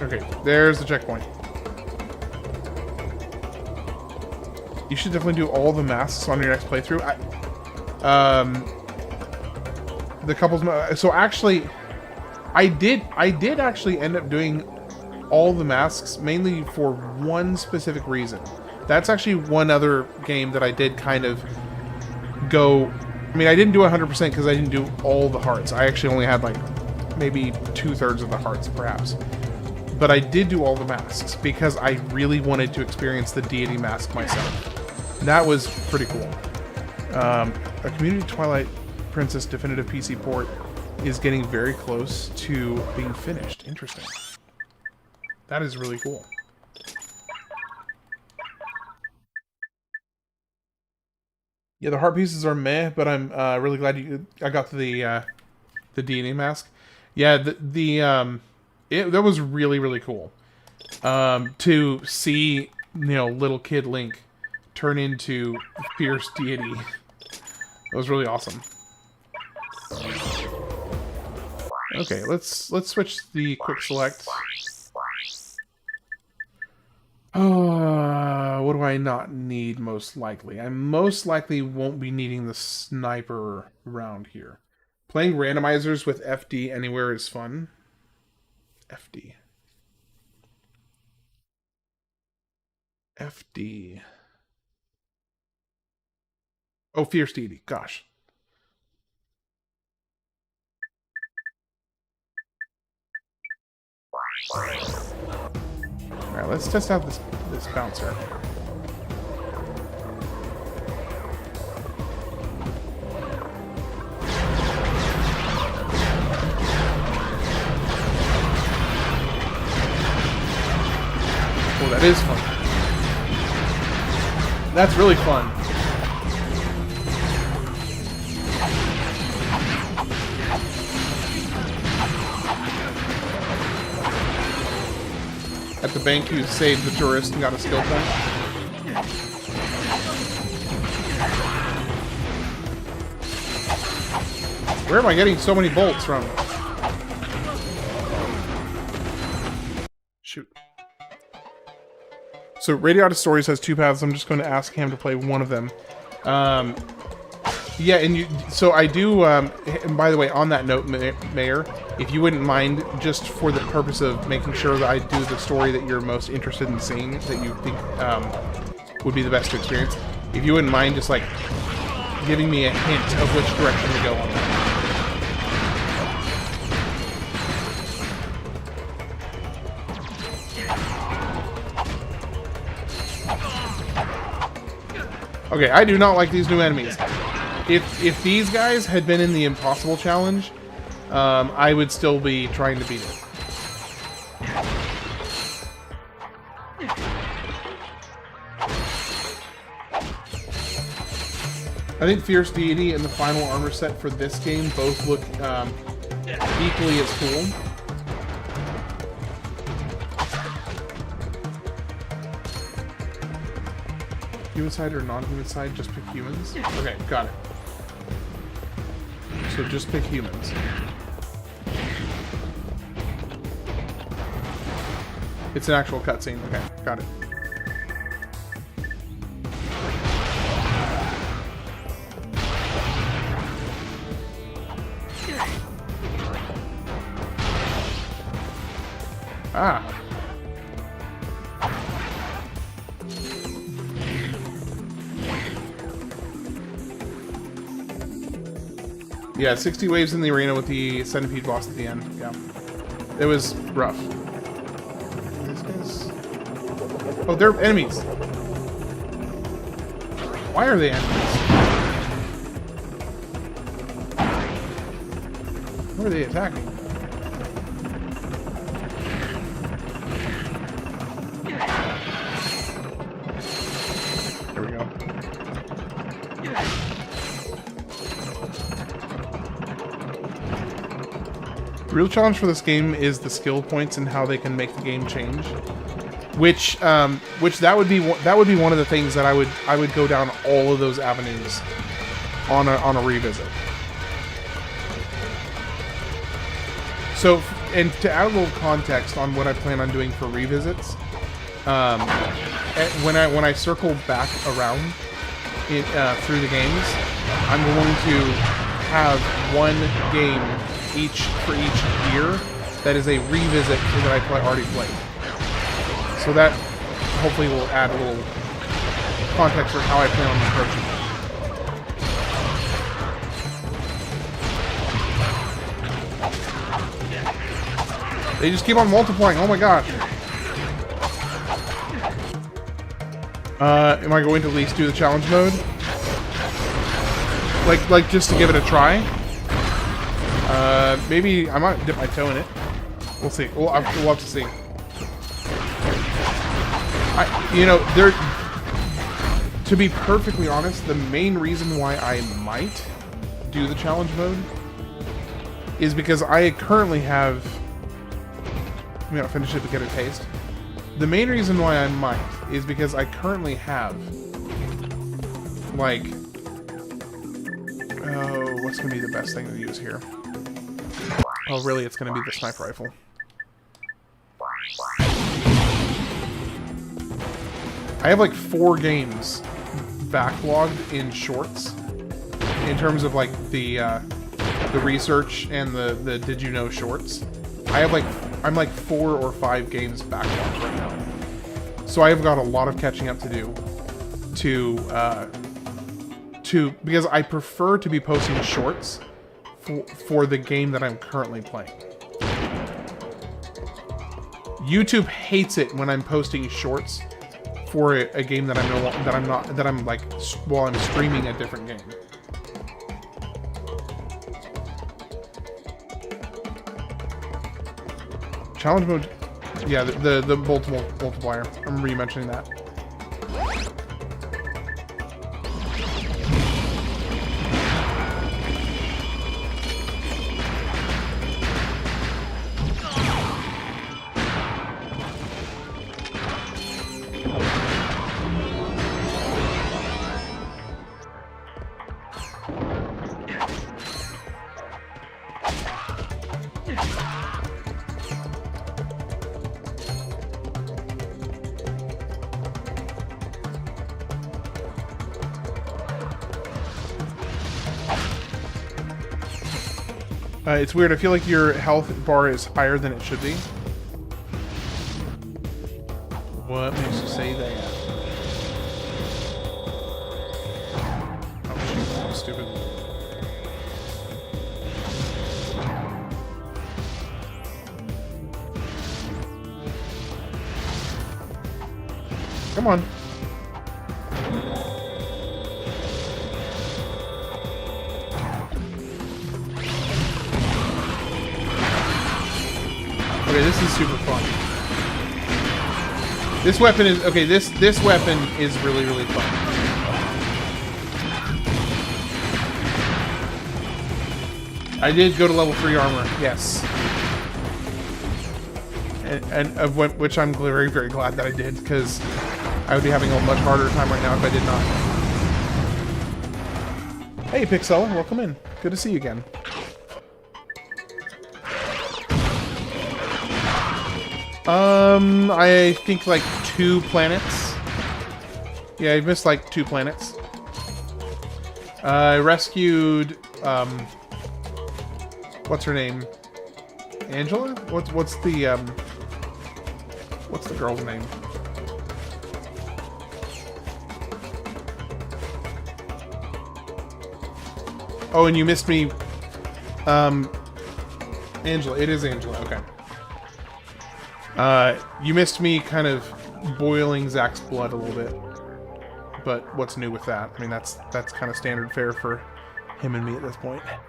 Okay, there's the checkpoint. You should definitely do all the masks on your next playthrough. The couples. So actually, I did actually end up doing all the masks mainly for one specific reason. That's actually one other game that I did kind of go. I mean, I didn't do 100% because I didn't do all the hearts. I actually only had like maybe 2/3 of the hearts, perhaps. But I did do all the masks because I really wanted to experience the deity mask myself. That was pretty cool. A Community Twilight Princess definitive PC port is getting very close to being finished. Interesting. That is really cool. Yeah, the heart pieces are meh, but I'm really glad I got to the DNA mask. Yeah, that was really cool. To see, little kid Link turn into fierce deity. That was really awesome. Okay, let's switch the quick select. What do I not need most likely? I most likely won't be needing the sniper round here. Playing randomizers with FD anywhere is fun. FD. FD. Oh, Fierce Deity. Gosh. Alright, let's test out this bouncer. Oh, that is fun. That's really fun. At the bank, you saved the tourist and got a skill point. Where am I getting so many bolts from? Shoot. So Radioactive Stories has 2 paths. I'm just going to ask him to play one of them. Yeah, and so I do, and by the way, on that note, Mayor, if you wouldn't mind, just for the purpose of making sure that I do the story that you're most interested in seeing, that you think would be the best to experience, if you wouldn't mind just, like, giving me a hint of which direction to go on that. Okay, I do not like these new enemies. If these guys had been in the Impossible Challenge, I would still be trying to beat it. I think Fierce Deity and the final armor set for this game both look equally as cool. Human side or non-human side, just pick humans? Okay, got it. So just pick humans. It's an actual cutscene. Okay, got it. Ah. Yeah, 60 waves in the arena with the centipede boss at the end. Yeah. It was rough. These guys... Oh, they're enemies. Why are they enemies? Who are they attacking? There we go. The real challenge for this game is the skill points and how they can make the game change. Which that would be one of the things that I would go down all of those avenues on a revisit. So, and to add a little context on what I plan on doing for revisits, when I circle back around through the games, I'm going to have one game for each year that is a revisit that I already played. So that hopefully will add a little context for how I plan on approaching it. They just keep on multiplying. Oh my gosh. Am I going to at least do the challenge mode? Like just to give it a try? Maybe I might dip my toe in it. We'll see. We'll have to see. To be perfectly honest, the main reason why I might do the challenge mode is because I currently have... I'm gonna finish it to get a taste. The main reason why I might is because I currently have, like... Oh, what's gonna be the best thing to use here? Oh, really, it's gonna be the sniper rifle. I have like 4 games backlogged in shorts in terms of like the the research and the did you know shorts. I'm like 4 or 5 games backlogged right now. So I have got a lot of catching up to do because I prefer to be posting shorts for the game that I'm currently playing. YouTube hates it when I'm posting shorts for a game that I'm like while I'm streaming a different game. Challenge mode, yeah, the multiplier. I remember you mentioning that. It's weird. I feel like your health bar is higher than it should be. What makes you say that? Oh, shoot. I'm stupid. Come on. Okay, this is super fun. This weapon is okay. This weapon is really fun. I did go to level 3 armor, yes, and of which I'm very glad that I did, because I would be having a much harder time right now if I did not. Hey, Pixella, welcome in. Good to see you again. I think like 2 planets. Yeah, I missed like 2 planets. I rescued, what's her name? Angela? What's the girl's name? Oh, and you missed me, Angela. It is Angela, okay. You missed me kind of boiling Zach's blood a little bit. But what's new with that? I mean, that's kind of standard fare for him and me at this point. Yeah.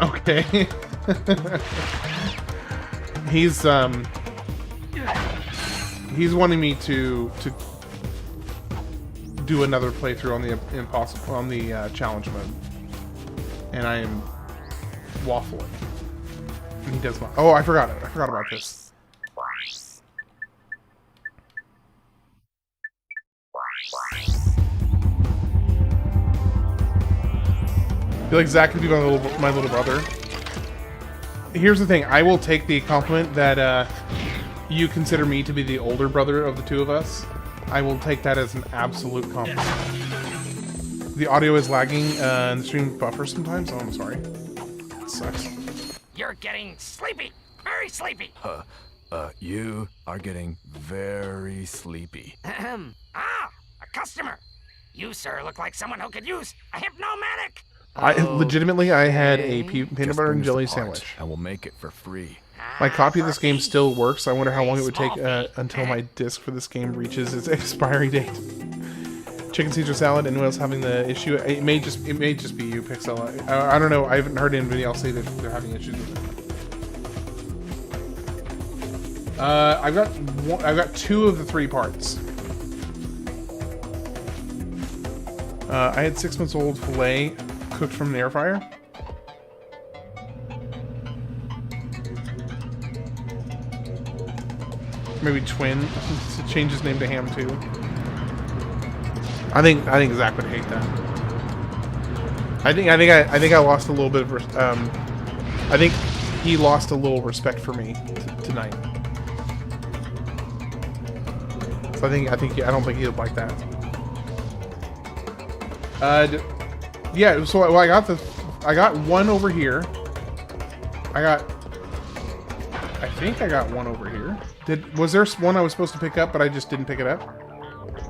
Okay. He's wanting me to do another playthrough on the challenge mode, and I am waffling. And he does not. Oh, I forgot it. I forgot about this. I feel like Zach could be my little brother. Here's the thing. I will take the compliment that you consider me to be the older brother of the 2 of us. I will take that as an absolute compliment. The audio is lagging and the stream buffers sometimes. Oh, I'm sorry. It sucks. You're getting sleepy. Very sleepy. You are getting very sleepy. Ahem. Ah, a customer. You, sir, look like someone who could use a hypnomatic. Legitimately, I had a peanut butter and jelly sandwich. I will make it for free. My copy of this game still works. I wonder how long it would take until my disc for this game reaches its expiry date. Chicken Caesar salad. Anyone else having the issue? It may just be you, Pixella. I don't know. I haven't heard anybody else say that they're having issues with it. I've got 2 of the 3 parts. I had 6 months old filet cooked from an air fryer. Maybe twin to change his name to Ham too. I think Zach would hate that. I think I lost a little bit of I think he lost a little respect for me tonight. So I don't think he'll like that. Yeah. So well, I got one over here. I think I got one over here. Was there one I was supposed to pick up, but I just didn't pick it up?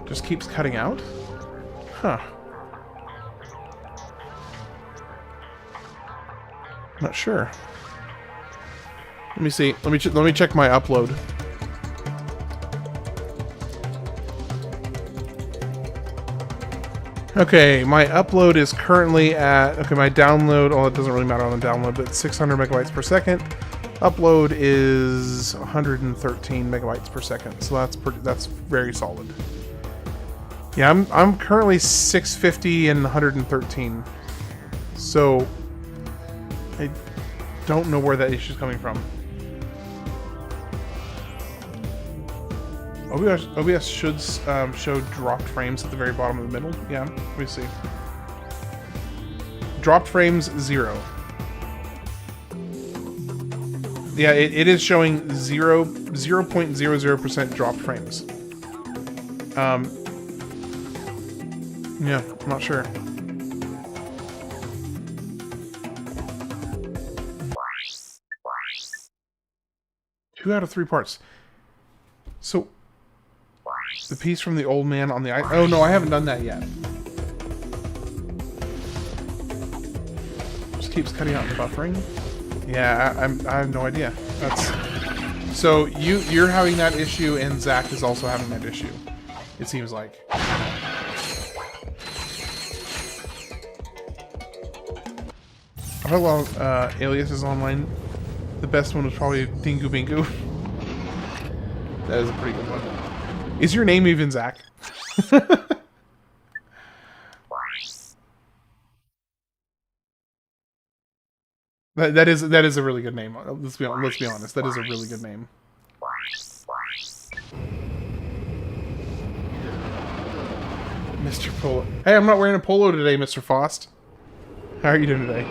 Just keeps cutting out? Huh. Not sure. Let me see. Let me check my upload. Okay, my upload is currently at... Okay, my download... Oh, it doesn't really matter on the download, but 600 megabytes per second. Upload is 113 megabytes per second, so that's very solid. Yeah, I'm currently 650 and 113. So I don't know where that issue's coming from. OBS should show dropped frames at the very bottom of the middle. Yeah, let me see. Dropped frames 0. Yeah, it is showing 0.00% dropped frames. Yeah, I'm not sure. Two out of 3 parts. So, the piece from the old man on the ice. Oh no, I haven't done that yet. Just keeps cutting out the buffering. Yeah, I have no idea. That's so you're having that issue, and Zach is also having that issue. It seems like. I've had a lot of aliases online. The best one was probably Dingu Bingu. That is a pretty good one. Is your name even Zach? That is a really good name. Let's be honest. That is a really good name. Mr. Polo. Hey, I'm not wearing a polo today, Mr. Faust. How are you doing today?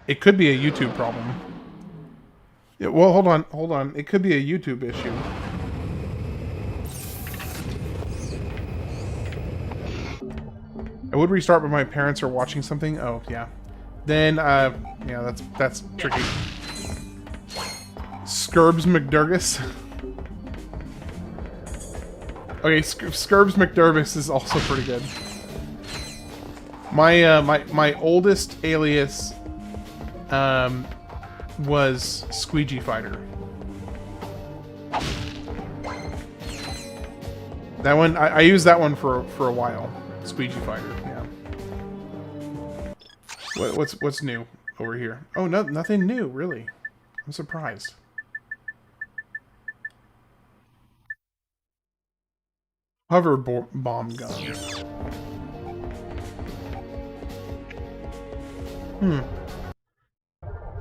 It could be a YouTube problem. Yeah, well, hold on. It could be a YouTube issue. I would restart, but my parents are watching something. Oh, yeah. Then, yeah, that's tricky. Scurbs McDurgus. Okay, Scurbs McDurgus is also pretty good. My oldest alias was Squeegee Fighter. That one I used that one for a while. Squeegee Fighter, yeah. What's new over here? Oh, no, nothing new, really. I'm surprised. Hover bomb gun.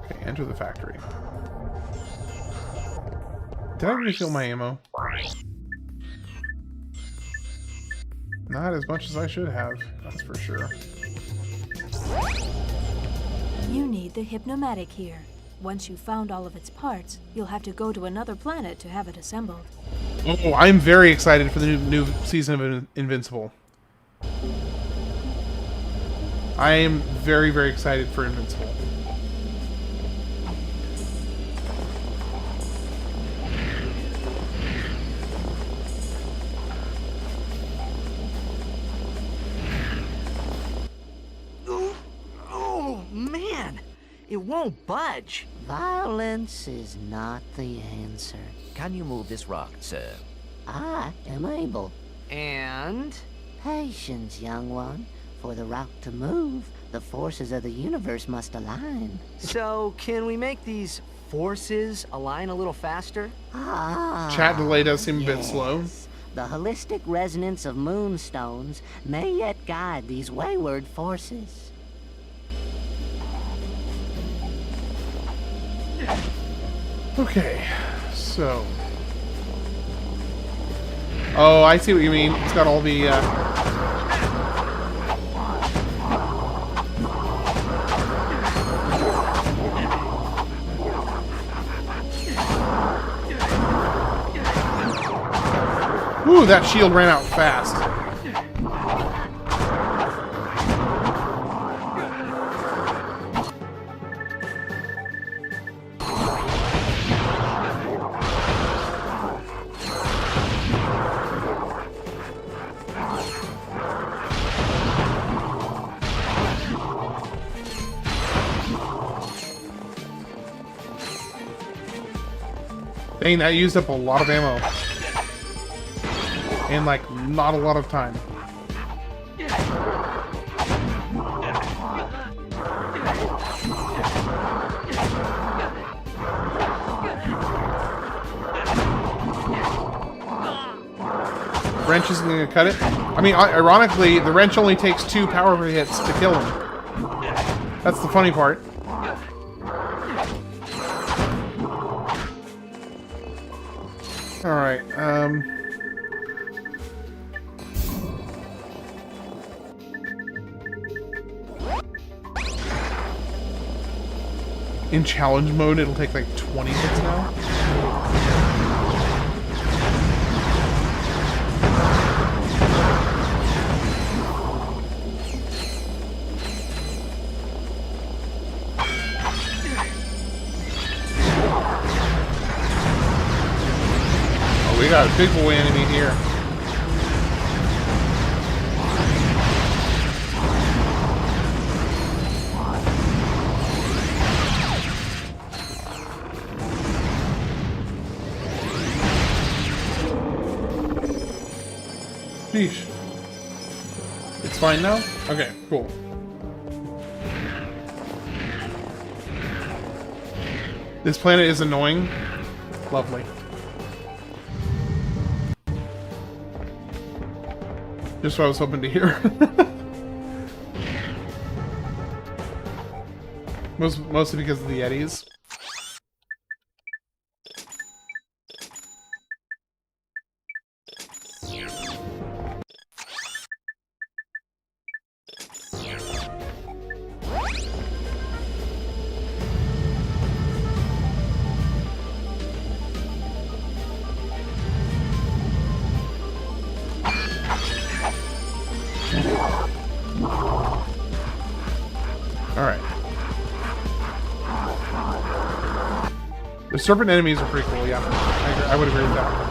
Okay, enter the factory. Did I refill my ammo? Not as much as I should have, that's for sure. You need the Hypnomatic here. Once you've found all of its parts, you'll have to go to another planet to have it assembled. Oh, I'm very excited for the new season of Invincible. I am very, very excited for Invincible. Oh, man! It won't budge. Violence is not the answer. Can you move this rock, sir? I am able. And? Patience, young one. For the rock to move, the forces of the universe must align. So, can we make these forces align a little faster? Chat delay does seem a bit slow. The holistic resonance of moonstones may yet guide these wayward forces. Okay, so... Oh, I see what you mean. It's got all the, Whew, that shield ran out fast. Dang, that used up a lot of ammo. And, like, not a lot of time. Wrench isn't gonna cut it? I mean, ironically, the wrench only takes 2 power hits to kill him. That's the funny part. Alright, in challenge mode, it'll take like 20 hits now. We got a big boy enemy here. Sheesh. It's fine now? Okay, cool. This planet is annoying. Lovely. Just what I was hoping to hear. Mostly because of the Yetis. Alright. The serpent enemies are pretty cool, yeah. I would agree with that.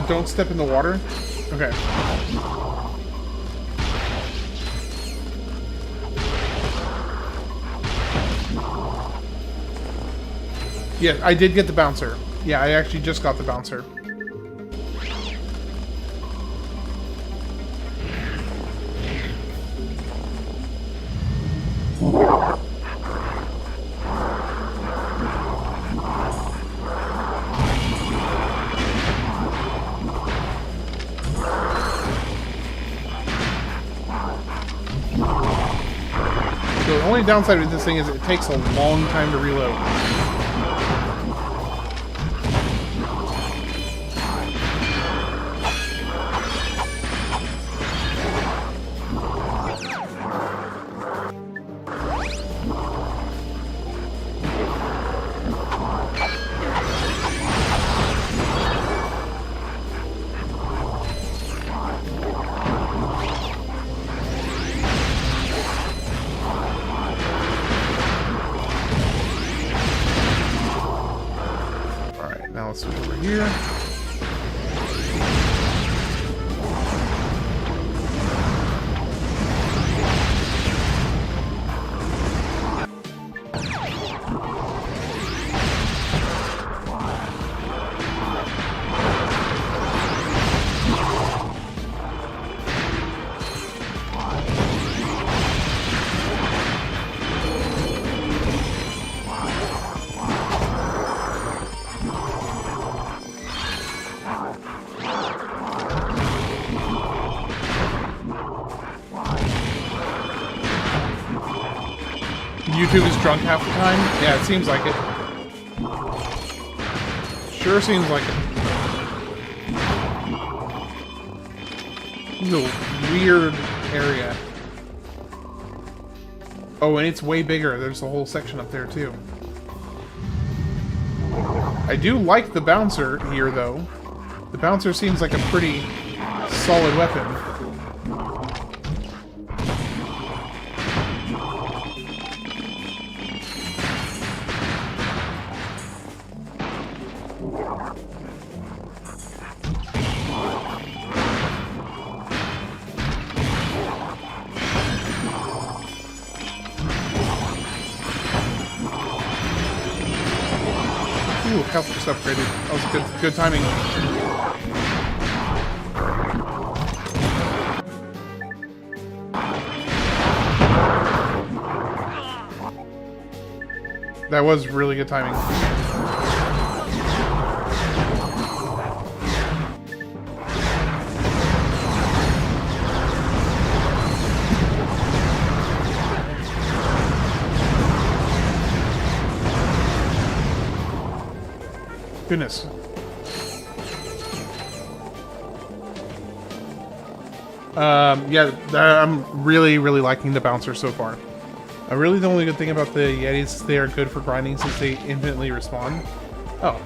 Don't step in the water? Okay. Yeah, I did get the bouncer. Yeah, I actually just got the bouncer. The only downside with this thing is it takes a long time to reload. Now let's switch over here. YouTube is drunk half the time? Yeah, it seems like it. Sure seems like it. This is a weird area. Oh, and it's way bigger. There's a whole section up there, too. I do like the bouncer here, though. The bouncer seems like a pretty solid weapon. Ooh, health just upgraded. That was good timing. That was really good timing. Goodness. Yeah, I'm really liking the bouncer so far. Really, the only good thing about the Yetis is they are good for grinding since they infinitely respawn. Oh,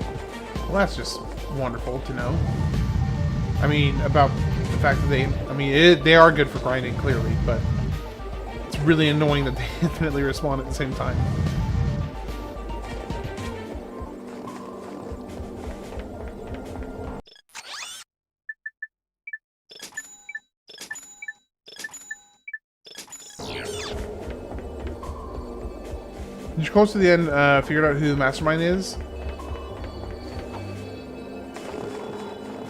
well, that's just wonderful to know. I mean, about the fact that they are good for grinding, clearly, but it's really annoying that they infinitely respawn at the same time. You're close to the end, figured out who the mastermind is?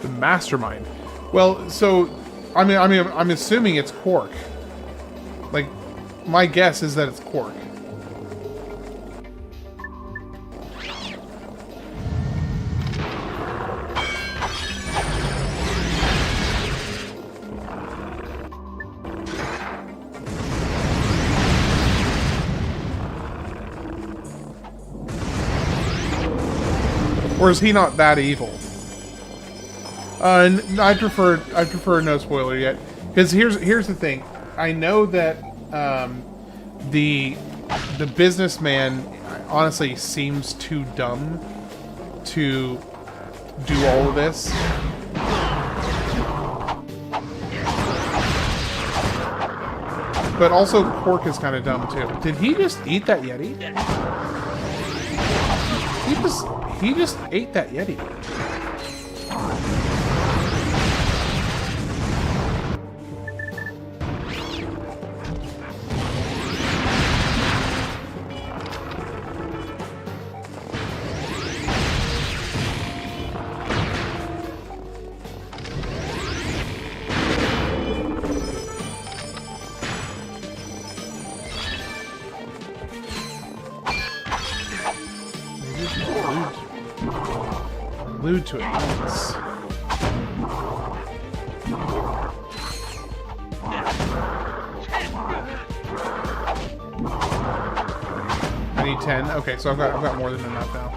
The mastermind? Well, so, I'm assuming it's Quark. Like, my guess is that it's Quark. Or is he not that evil? I prefer no spoiler yet, because here's the thing. I know that the businessman honestly seems too dumb to do all of this. But also Quark is kind of dumb too. Did he just eat that Yeti? He just ate that Yeti. Allude to it once. I need 10. Okay, so I've got more than enough now.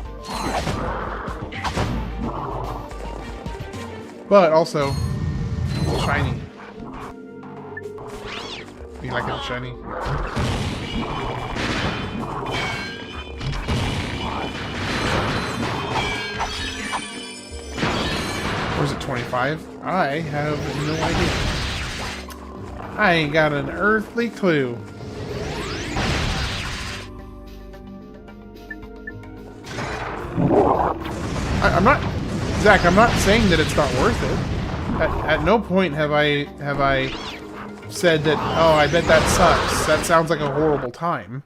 But also shiny. You like it shiny? Or is it 25? I have no idea. I ain't got an earthly clue. I'm not, Zach, I'm not saying that it's not worth it. At no point have I said that, oh, I bet that sucks. That sounds like a horrible time.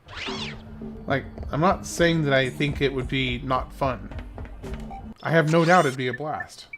Like, I'm not saying that I think it would be not fun. I have no doubt it'd be a blast.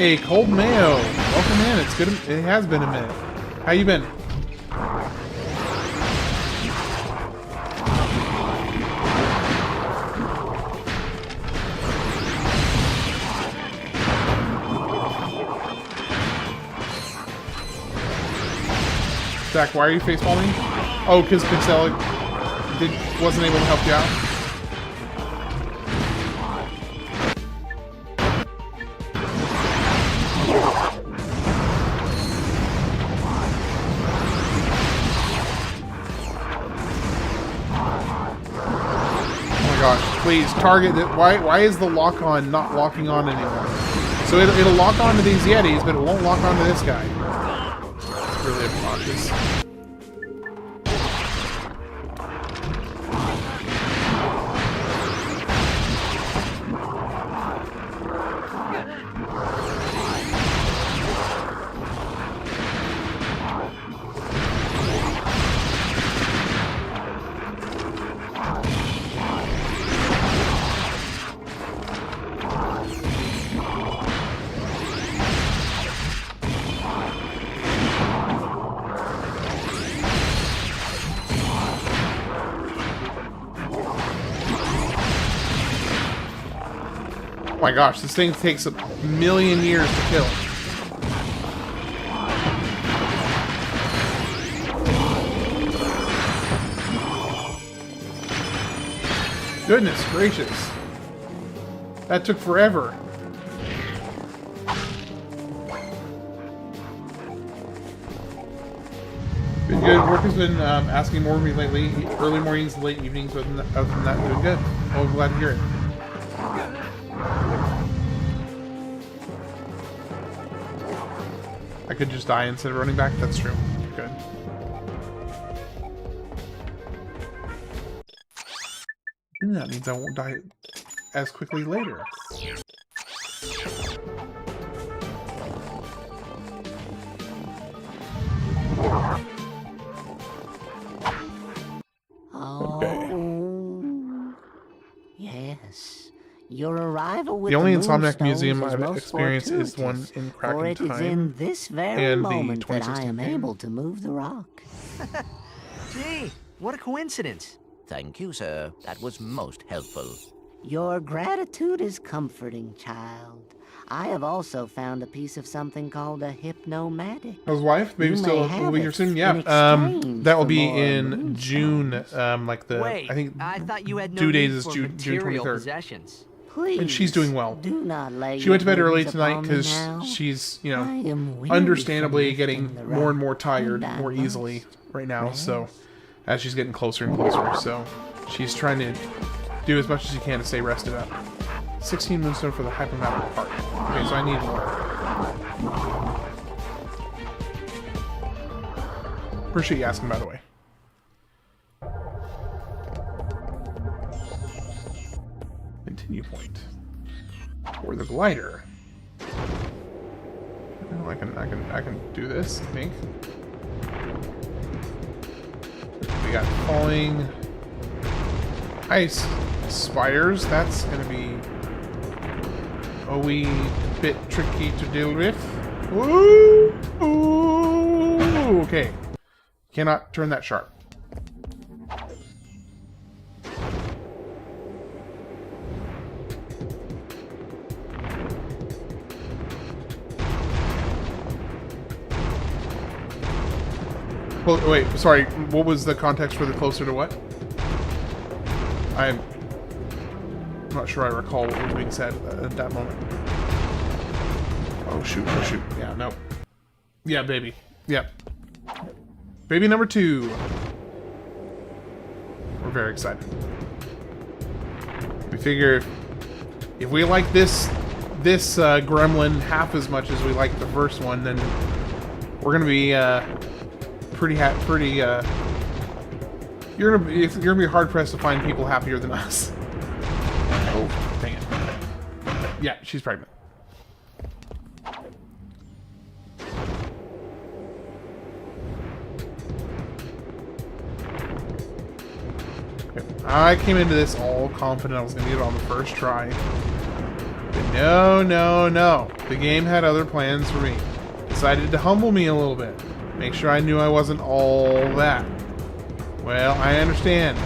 Hey, Cold Mayo. Welcome in. It's good. It has been a minute. How you been? Zach, why are you facepalming? Oh, because Pixel wasn't able to help you out. Oh my gosh! Please target it. Why is the lock on not locking on anymore? So it'll lock on to these Yetis, but it won't lock on to this guy. It's really obnoxious. Oh my gosh, this thing takes a million years to kill. Goodness gracious. That took forever. Been good. Work has been asking more of me lately. Early mornings, late evenings, other than that, doing good. Oh, I'm glad to hear it. I could just die instead of running back? That's true. Good. And that means I won't die as quickly later. Oh, yes. Your arrival with the only Insomniac Moonstones museum is I've most experienced is the one fortuitous, in for Kraken it is Time in this very and the moment that I 2016 am game. able to move the rock. Gee, what a coincidence. Thank you, sir. That was most helpful. Your gratitude is comforting, child. I have also found a piece of something called a hypnomatic. How's wife? Maybe You still may will be have here it soon. Yeah. in exchange That will for be more in June. Like the Wait, I think I thought you had no due date need is for June material 23rd. possessions. Please, And she's doing well. do not lay She went to your bed early burdens tonight upon me because now. she's, I am weary understandably from getting lifting the more and rock, more tired and I more must easily right now. rest. So as she's getting closer and closer, so she's trying to do as much as she can to stay rested up. 16 moonstone for the hypomatic part. Okay, so I need more. Appreciate you asking, by the way. Continue point. Or the glider. Oh, I can do this, I think. We got falling ice spires. That's gonna be a wee bit tricky to deal with. Ooh, ooh, okay. Cannot turn that sharp. Well, wait, sorry. What was the context for the closer to what? I'm not sure I recall what was being said at that moment. Oh shoot, oh shoot. Yeah, no. Yeah, baby. Yeah. Baby number 2. We're very excited. We figure if we like this gremlin half as much as we like the first one, then we're gonna be you're gonna be hard pressed to find people happier than us. Oh, dang it. Yeah, she's pregnant. Okay. I came into this all confident I was gonna get it on the first try. But no, no, no. The game had other plans for me. Decided to humble me a little bit. Make sure I knew I wasn't all that. Well, I understand.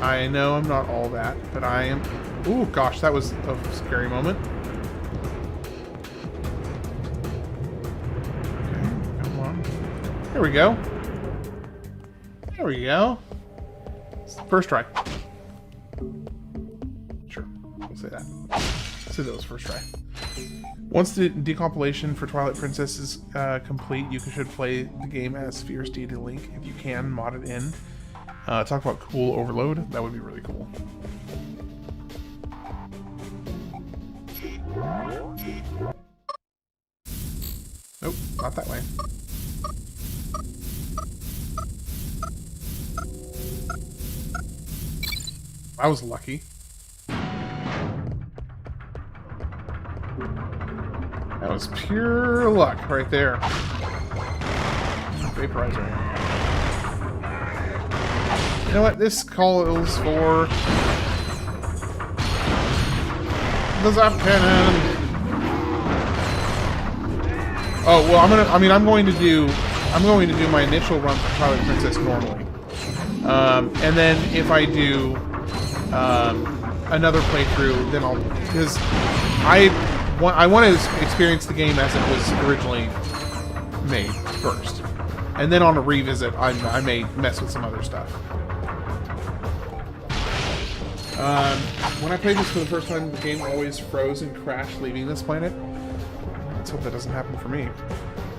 I know I'm not all that, but I am... Ooh, gosh, that was a scary moment. Okay, come on. There we go. There we go. First try. Sure, we'll say that. Say that was first try. Once the decompilation for Twilight Princess is complete, you should play the game as Fierce Deity Link. If you can, mod it in. Talk about cool overload. That would be really cool. Nope, not that way. I was lucky. That was pure luck right there. Vaporizer. You know what? This calls for the Zap Cannon. Oh well, I'm going to do my initial run for Twilight Princess normally, and then if I do another playthrough, then I'll, because I want to experience the game as it was originally made first, and then on a revisit, I may mess with some other stuff. When I played this for the first time, the game always froze and crashed leaving this planet. Let's hope that doesn't happen for me.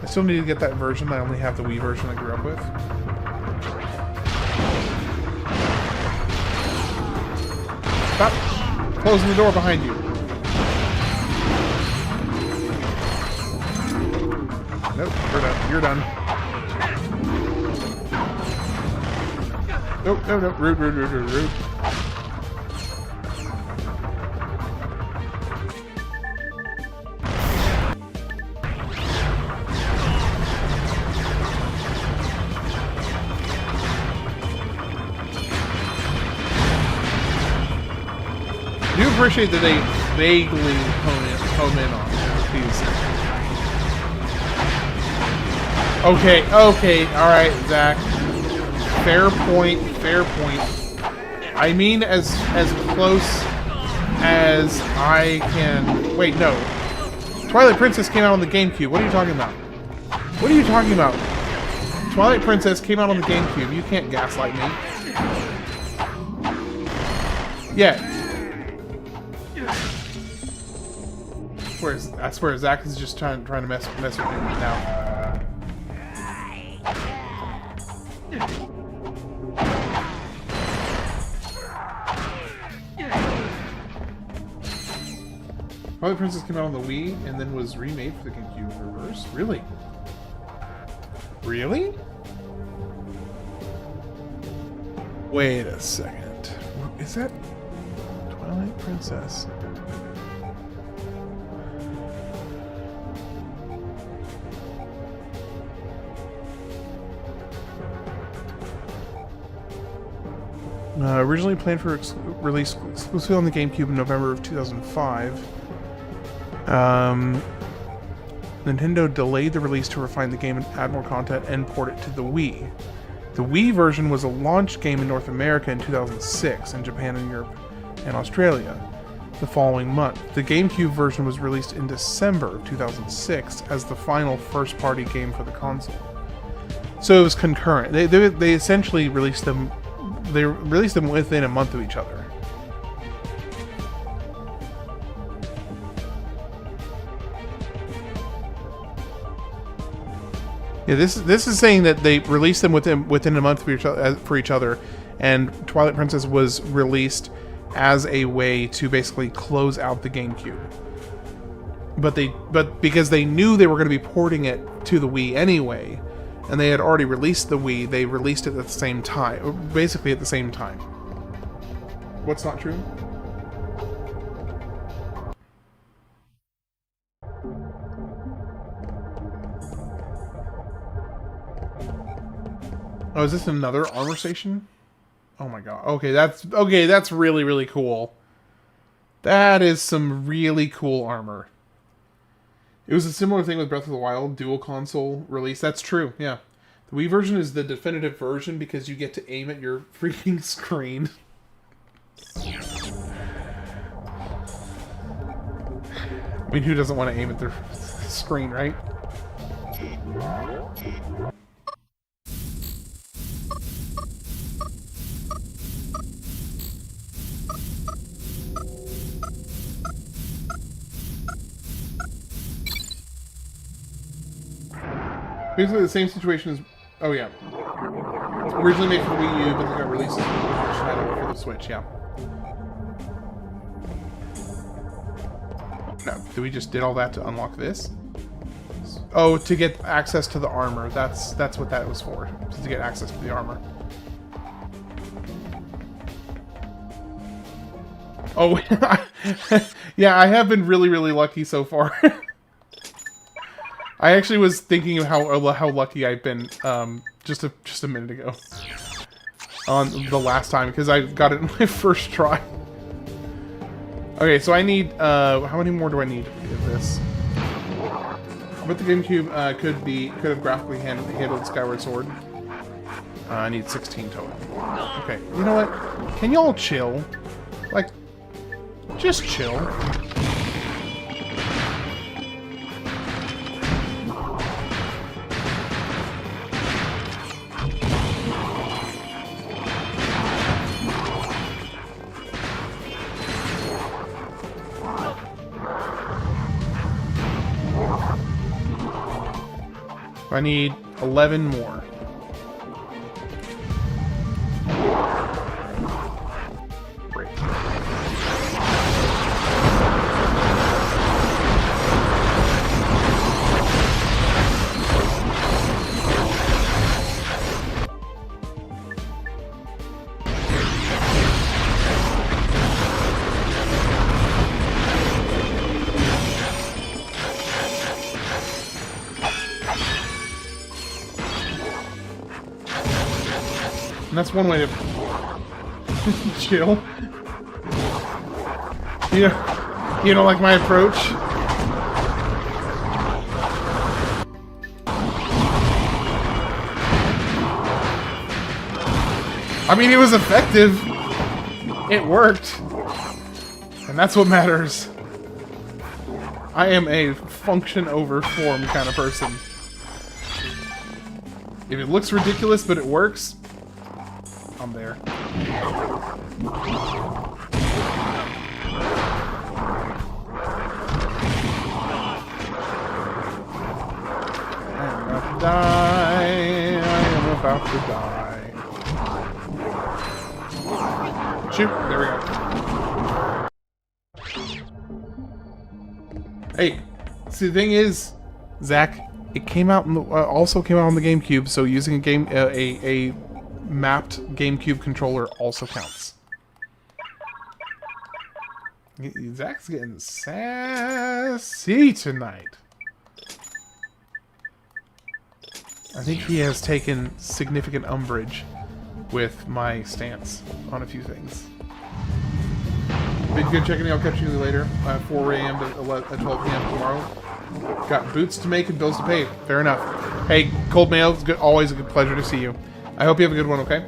I still need to get that version. I only have the Wii version I grew up with. Stop closing the door behind you. Nope, you're done. You're done. Nope, no, no, rude, rude, rude, rude, rude. I do appreciate that they vaguely home in on these. Okay, okay, alright, Zach. Fair point, fair point. I mean as close as I can... Wait, no. Twilight Princess came out on the GameCube. What are you talking about? What are you talking about? Twilight Princess came out on the GameCube. You can't gaslight me. Yeah. I swear Zach is just trying to mess with me right now. Twilight Princess came out on the Wii and then was remade for the GameCube reverse. Really? Really? Wait a second. Is that Twilight Princess? Originally planned for release exclusively on the GameCube in November of 2005. Nintendo delayed the release to refine the game and add more content and port it to the Wii. The Wii version was a launch game in North America in 2006, and Japan and Europe and Australia the following month. The GameCube version was released in December of 2006 as the final first-party game for the console. So it was concurrent. They essentially released them. They released them within a month of each other. Yeah, this is saying that they released them within a month for each other, and Twilight Princess was released as a way to basically close out the GameCube. But because they knew they were going to be porting it to the Wii anyway, and they had already released the Wii, they released it at the same time, basically at the same time. What's not true? Oh, is this another armor station? Oh my god. Okay, that's really, really cool. That is some really cool armor. It was a similar thing with Breath of the Wild, dual console release. That's true, yeah. The Wii version is the definitive version because you get to aim at your freaking screen. I mean, who doesn't want to aim at their screen, right? Basically the same situation as... Oh, yeah. Originally made for the Wii U, but then got released as a title for the Switch, yeah. No, we just did all that to unlock this? Oh, to get access to the armor. That's what that was for. To get access to the armor. Oh, yeah, I have been really, really lucky so far. I actually was thinking of how lucky I've been just a minute ago on the last time because I got it in my first try. Okay, so I need how many more do I need of this? But the GameCube could have graphically handled Skyward Sword. I need 16 total. Okay, you know what? Can y'all chill? Like, just chill. I need 11 more. Great. And that's one way to chill. You don't like my approach? I mean, it was effective. It worked. And that's what matters. I am a function over form kind of person. If it looks ridiculous but it works, I'm there. I am about to die. I am about to die. Shoot, there we go. Hey, see the thing is, Zach, it came out also came out on the GameCube, so using a mapped GameCube controller also counts. Zach's getting sassy tonight. I think he has taken significant umbrage with my stance on a few things. Been good checking in. I'll catch you later. 4 a.m. to 12 p.m. tomorrow. Got boots to make and bills to pay. Fair enough. Hey, Cold Mail, it's good, always a good pleasure to see you. I hope you have a good one, okay?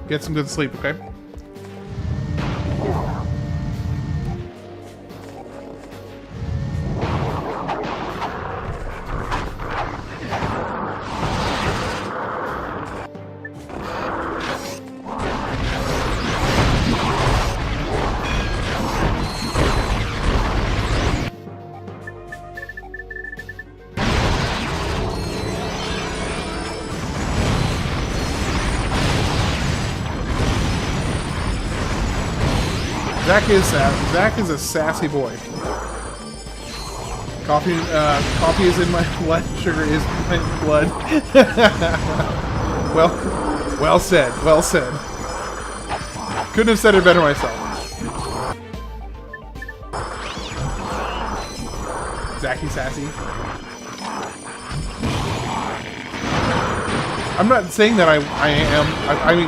Get some good sleep, okay? Zach is a sassy boy. Coffee is in my blood. Sugar is in my blood. well said. Well said. Couldn't have said it better myself. Zachy sassy. I'm not saying that I am. I mean,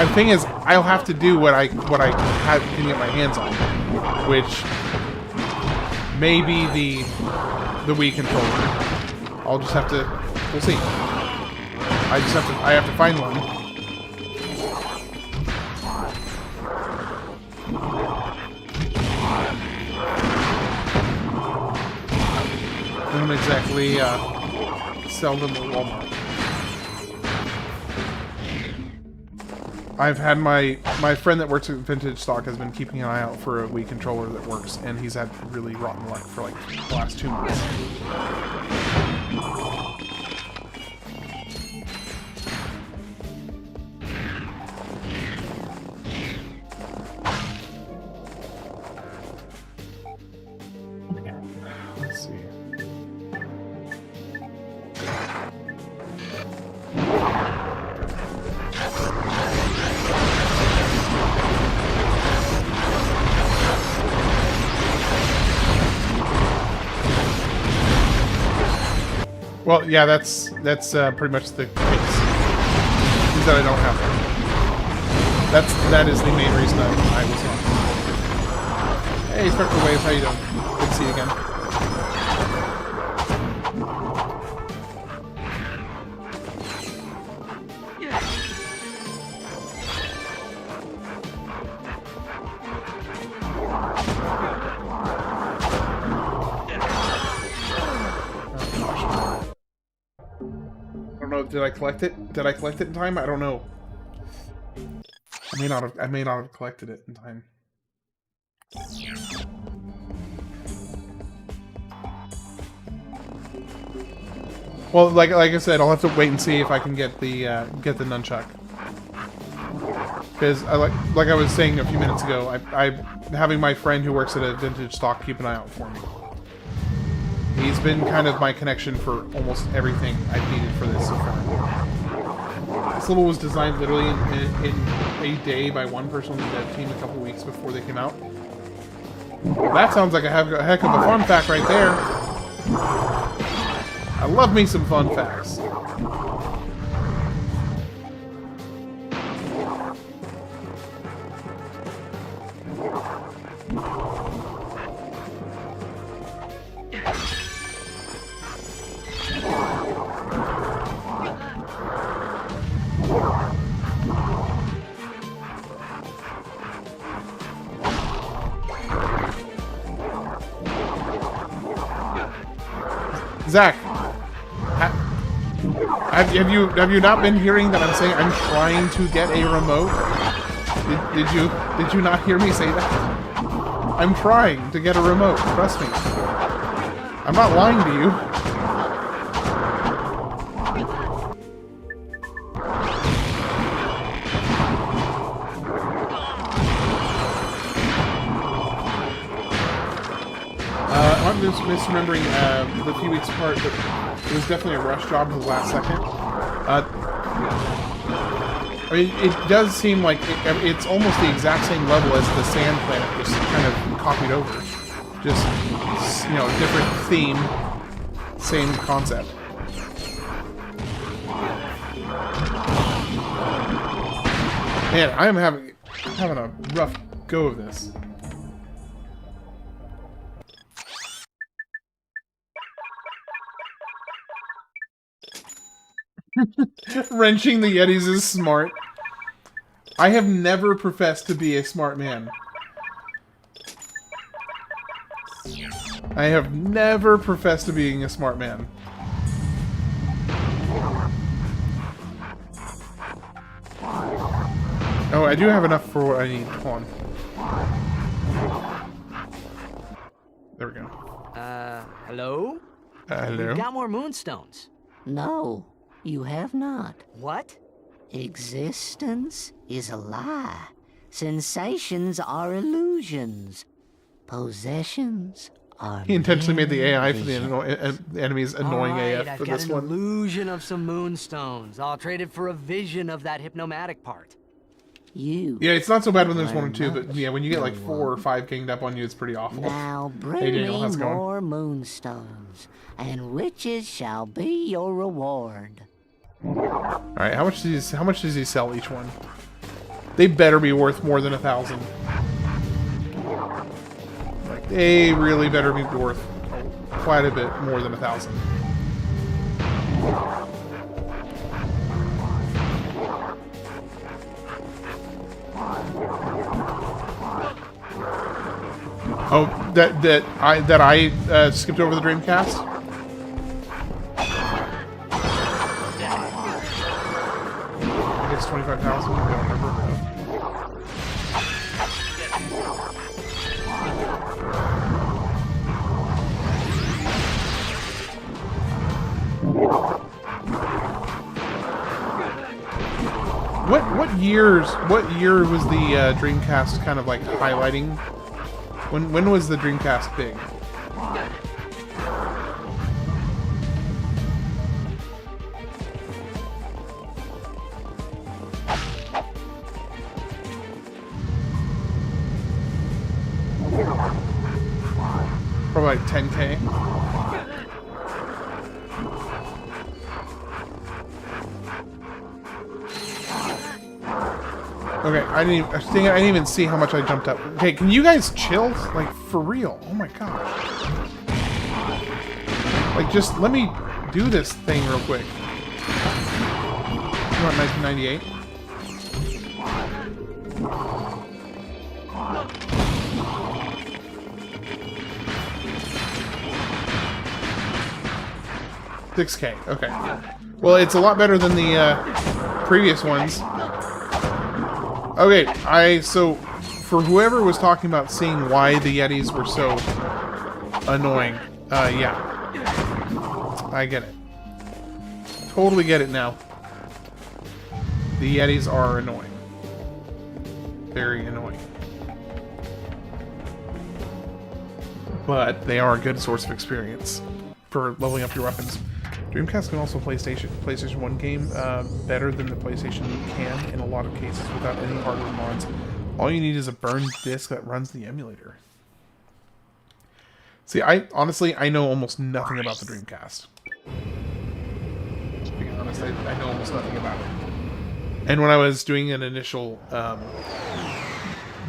the thing is, I'll have to do what I can get my hands on, which may be the Wii controller. I'll just have to. We'll see. I have to find one. I don't exactly sell them at Walmart. I've had my friend that works at Vintage Stock has been keeping an eye out for a Wii controller that works, and he's had really rotten luck for like the last 2 months. Let's see. Well, yeah, that's pretty much the case. Is that I don't have one. That is the main reason I was on. Hey, Spectral Waves, how you doing? Good to see you again. Did I collect it? Did I collect it in time? I don't know. I may not have collected it in time. Well, like I said, I'll have to wait and see if I can get the nunchuck. Because like I was saying a few minutes ago, I'm having my friend who works at a Vintage Stock keep an eye out for me. He's been kind of my connection for almost everything I've needed for this so far. This level was designed literally in a day by one person on the dev team a couple weeks before they came out. Well, that sounds like a heck of a fun fact right there. I love me some fun facts. Zach, have you not been hearing that I'm saying I'm trying to get a remote? Did you not hear me say that? I'm trying to get a remote. Trust me. I'm not lying to you. I'm just misremembering the few weeks apart, but it was definitely a rush job to the last second. I mean, it does seem like it's almost the exact same level as the Sand Planet, just kind of copied over. Just, you know, different theme, same concept. Man, I am having a rough go of this. Wrenching the Yetis is smart. I have never professed to be a smart man. I have never professed to being a smart man. Oh, I do have enough for what I need. Hold on. There we go. Hello? Hello? We've got more moonstones. No, you have not. What? Existence is a lie. Sensations are illusions. Possessions are He intentionally made the AI for the enemies annoying AF for this one. I've got an illusion of some moonstones. I'll trade it for a vision of that hypnomatic part. You. Yeah, it's not so bad when there's 1 or 2, but yeah, when you get like 4 or 5 ganged up on you, it's pretty awful. Now bring Hey, Daniel, me how's it going? more moonstones, and riches shall be your reward. All right, how much does he sell each one? They better be worth more than 1,000. Like, they really better be worth quite a bit more than 1,000. Oh, that I skipped over the Dreamcast. I guess 25,000. I don't remember. What year was the Dreamcast kind of like highlighting? When was the Dreamcast big? Probably like 10K. Okay, I didn't even see how much I jumped up. Okay, can you guys chill? Like, for real. Oh my gosh. Like, just let me do this thing real quick. You want 1998? $6K, okay. Well, it's a lot better than the previous ones. Okay, so for whoever was talking about seeing why the Yetis were so annoying, yeah. I get it. Totally get it now. The Yetis are annoying. Very annoying. But they are a good source of experience for leveling up your weapons. Dreamcast can also play PlayStation 1 game better than the PlayStation can in a lot of cases without any hardware mods. All you need is a burned disk that runs the emulator. See, honestly, I know almost nothing about the Dreamcast. To be honest, I know almost nothing about it. And when I was doing an initial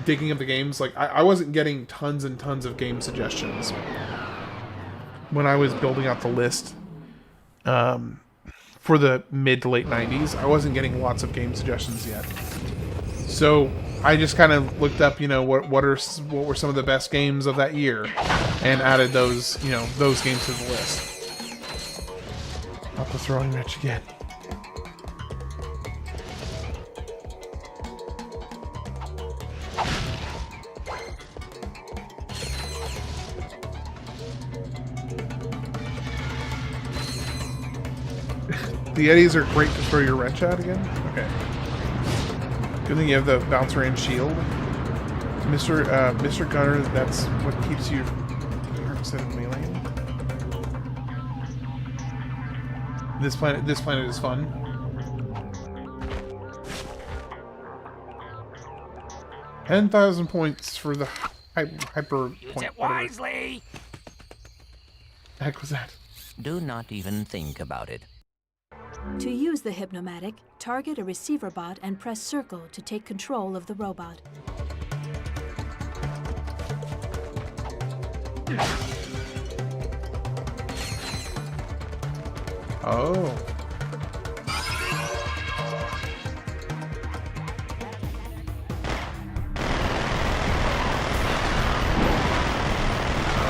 digging of the games, like I wasn't getting tons and tons of game suggestions when I was building out the list. For the mid to late 90s, I wasn't getting lots of game suggestions yet. So I just kind of looked up, you know, what were some of the best games of that year, and added those, you know, those games to the list. Not the throwing match again. The Yetis are great to throw your wrench at again? Okay. Good thing you have the bouncer and shield. Mr. Gunner, that's what keeps you 100% of melee. This planet is fun. $10,000 points for the hyper Use point. it wisely. The heck was that? Do not even think about it. To use the Hypnomatic, target a receiver bot and press circle to take control of the robot. Oh.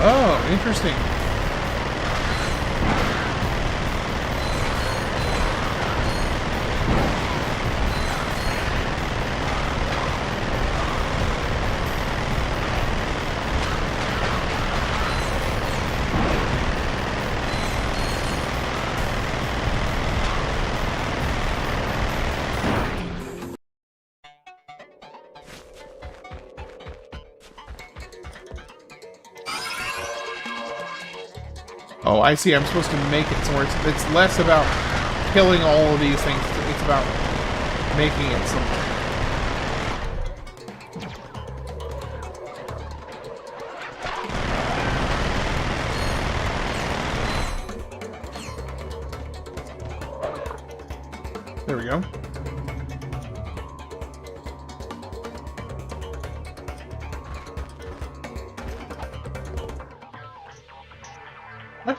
Oh, interesting. Oh, I see. I'm supposed to make it so it's less about killing all of these things. It's about making it something. we go. What?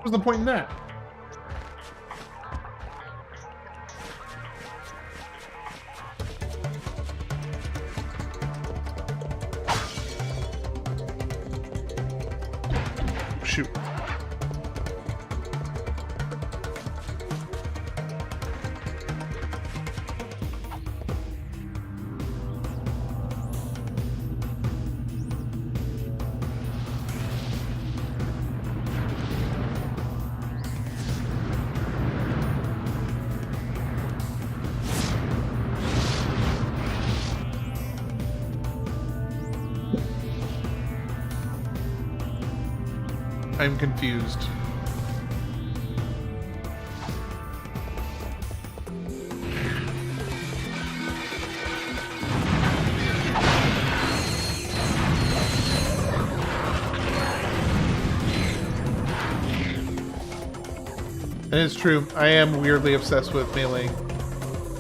What's the point in that? Shoot. I'm confused. That is true. I am weirdly obsessed with melee.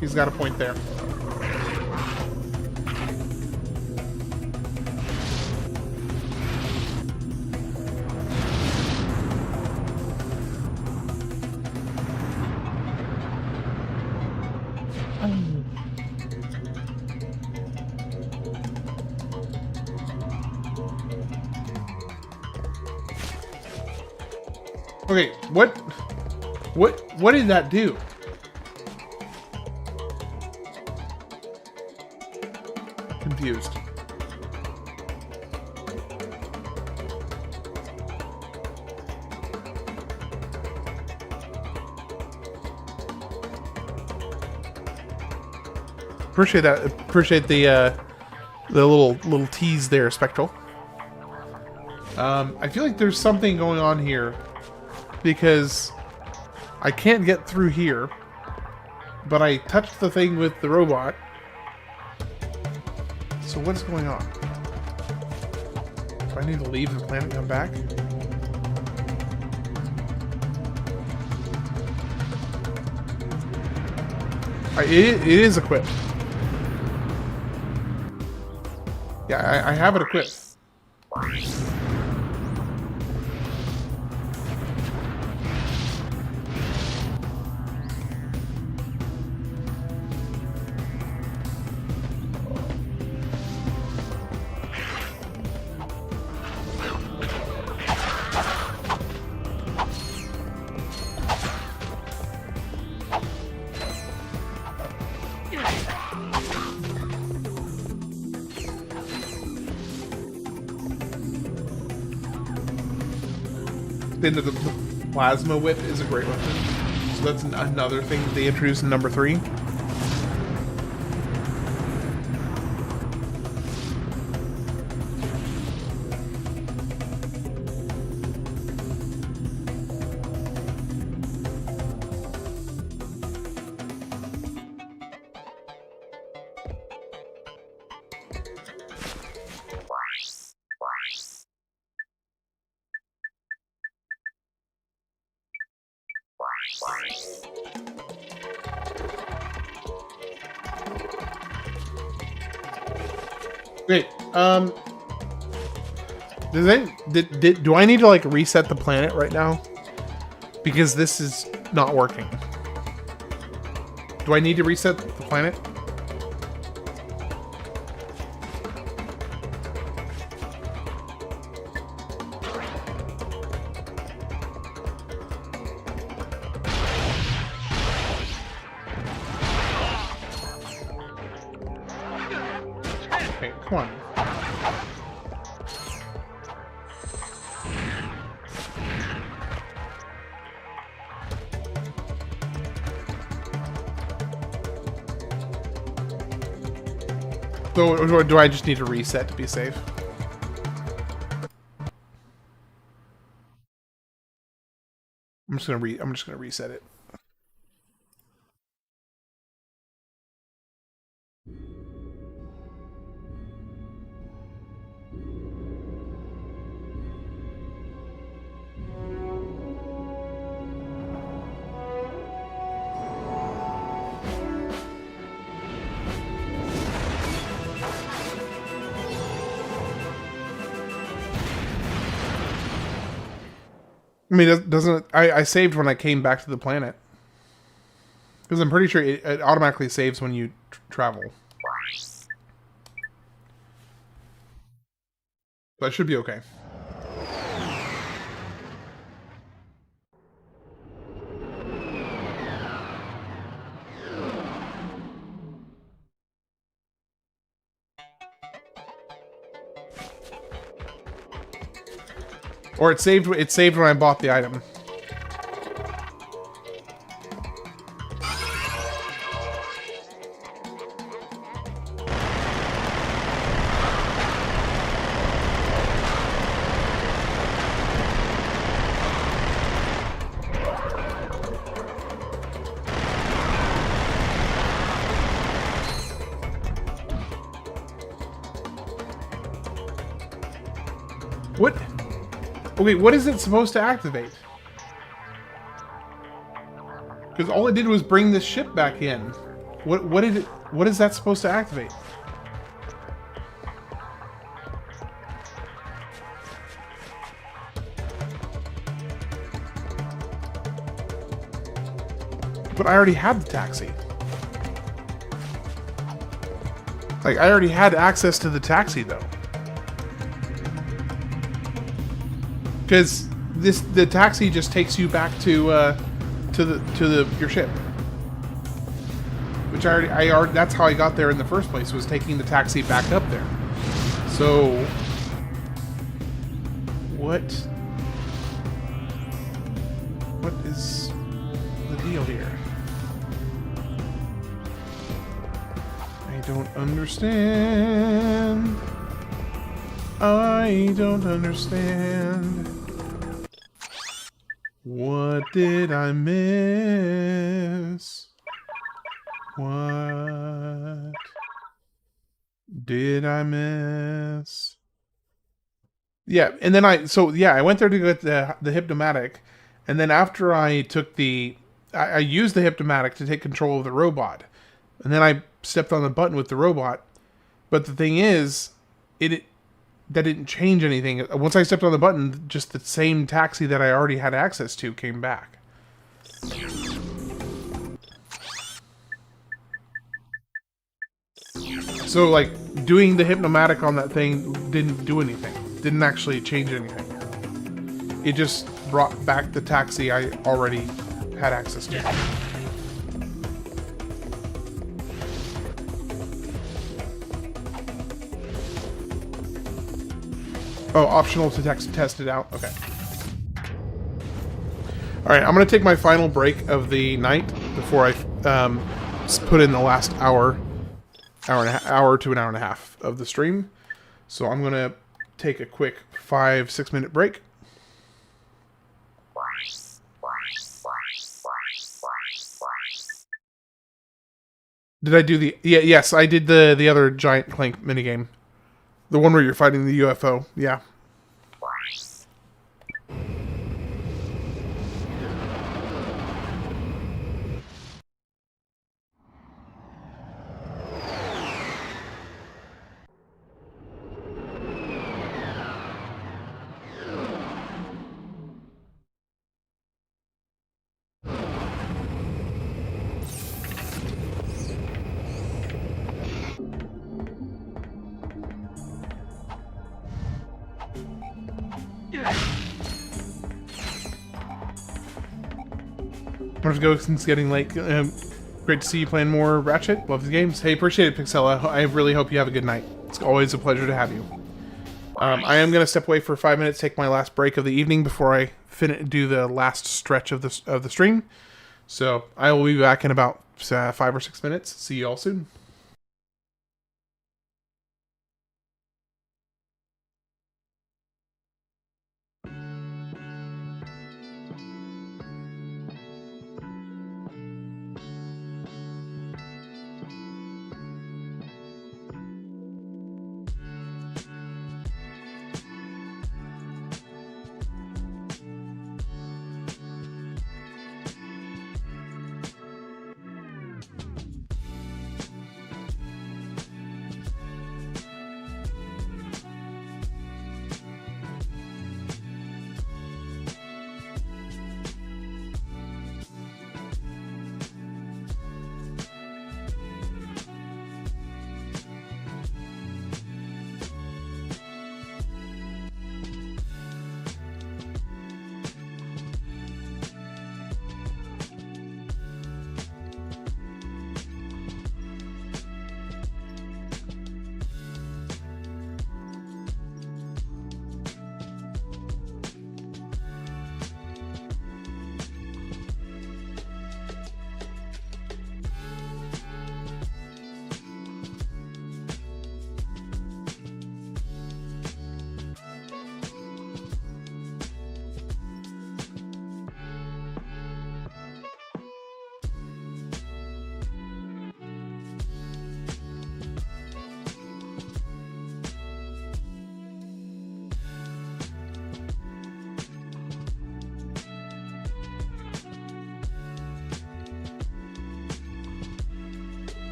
He's got a point there. Okay, what did that do? Confused. Appreciate that. Appreciate the little tease there, Spectral. I feel like there's something going on here because I can't get through here, but I touched the thing with the robot. So what's going on? Do I need to leave the planet and come back? It is equipped. Yeah, I have it equipped. Then the plasma whip is a great weapon. So that's another thing they introduced in number 3. Wait, do I need to like reset the planet right now? Because this is not working. Do I need to reset the planet? Okay, come on. So, or do I just need to reset to be safe? I'm just gonna reset it. I mean, doesn't I saved when I came back to the planet. Because I'm pretty sure it automatically saves when you travel. So I should be okay. Or it saved when I bought the item. What? Okay, what is it supposed to activate? Because all it did was bring this ship back in. What is that supposed to activate? But I already had the taxi. Like, I already had access to the taxi, though. Because the taxi just takes you back to your ship, which I already that's how I got there in the first place, was taking the taxi back up there. So what is the deal here? I don't understand. I don't understand. What did I miss? What did I miss? Yeah, and then I went there to get the Hypnomatic, and then after I took I used the Hypnomatic to take control of the robot, and then I stepped on the button with the robot, but the thing is, that didn't change anything. Once I stepped on the button, just the same taxi that I already had access to came back. So, like, doing the Hypnomatic on that thing didn't do anything. Didn't actually change anything. It just brought back the taxi I already had access to. Oh, optional to test it out? Okay. Alright, I'm going to take my final break of the night before I put in the last hour to an hour and a half of the stream. So I'm going to take a quick 5-6 minute break. Did I do the... yes, I did the other Giant Clank minigame. The one where you're fighting the UFO, yeah. Since getting late. Great to see you playing more Ratchet. Love the games. Hey, appreciate it, Pixella. I really hope you have a good night. It's always a pleasure to have you. I am going to step away for 5 minutes, take my last break of the evening before I do the last stretch of the stream. So I will be back in about 5 or 6 minutes. See you all soon.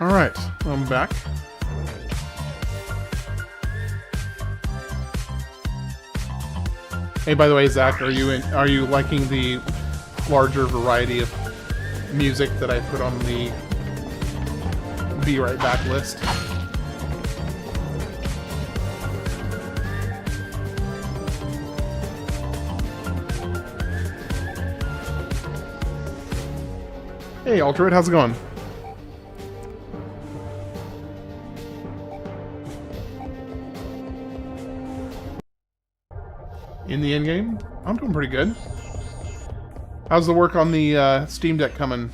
All right, I'm back. Hey, by the way, Zach, are you liking the larger variety of music that I put on the Be Right Back list? Hey, Altered, how's it going? In the endgame? I'm doing pretty good. How's the work on the Steam Deck coming?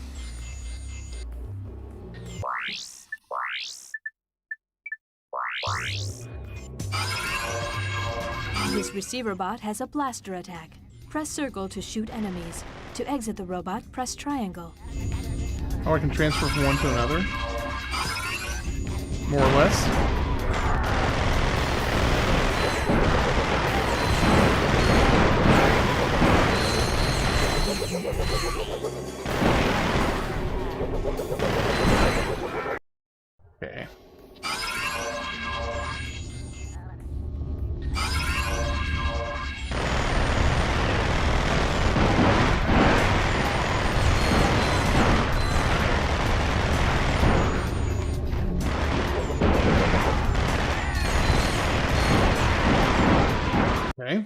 This receiver bot has a blaster attack. Press circle to shoot enemies. To exit the robot, press triangle. Oh, I can transfer from one to another? More or less? Okay. Okay.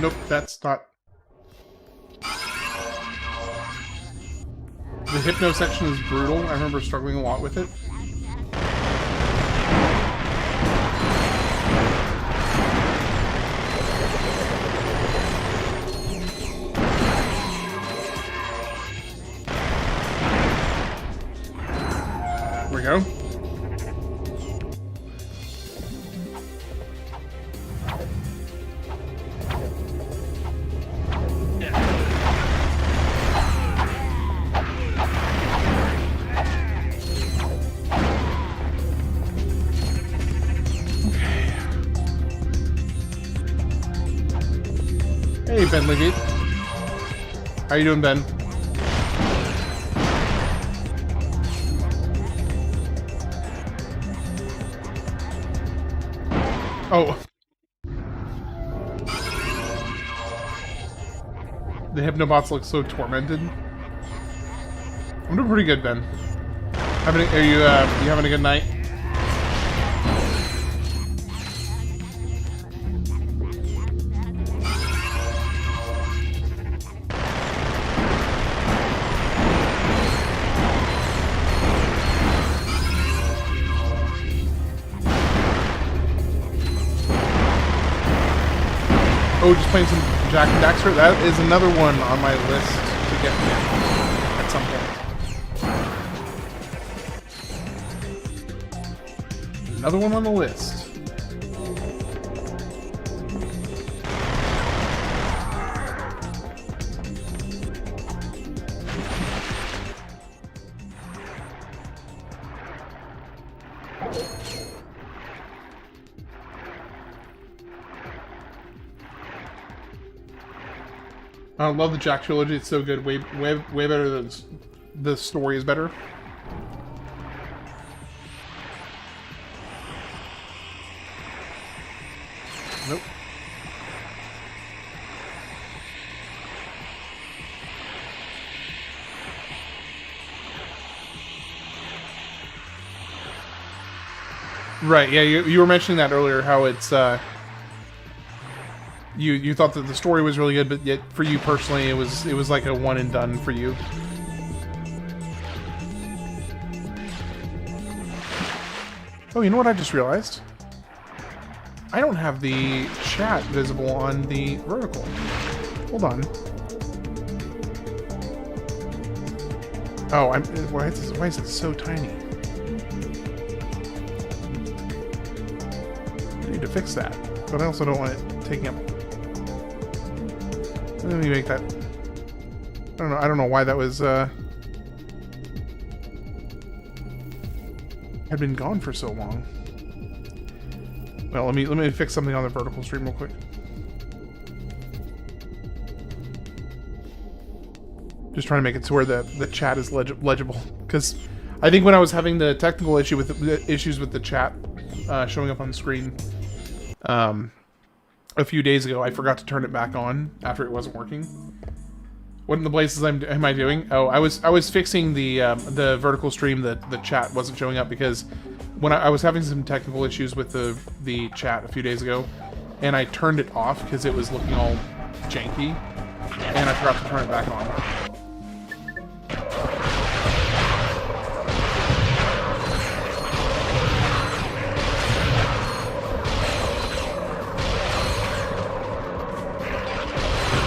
Nope, that's not... The hypno section is brutal. I remember struggling a lot with it. There we go. Hey, Ben Leggett. How you doing, Ben? Oh. The Hypnobots look so tormented. I'm doing pretty good, Ben. Are you having a good night? Oh, just playing some Jack and Daxter? That is another one on my list to get at some point. Another one on the list. I love the Jack trilogy. It's so good. Way better than the story is better. Nope. Right. Yeah. You were mentioning that earlier. How it's You thought that the story was really good, but yet for you personally, it was like a one and done for you. Oh, you know what I just realized? I don't have the chat visible on the vertical. Hold on. Oh, why is it so tiny? I need to fix that, but I also don't want it taking up. Let me make that. I don't know why that was had been gone for so long. Well, let me fix something on the vertical stream real quick. Just trying to make it to where the chat is legible, because I think when I was having the technical issue with the issues with the chat showing up on the screen a few days ago, I forgot to turn it back on after it wasn't working. What in the blazes am I doing? Oh, I was fixing the vertical stream that the chat wasn't showing up, because when I was having some technical issues with the chat a few days ago, and I turned it off because it was looking all janky, and I forgot to turn it back on.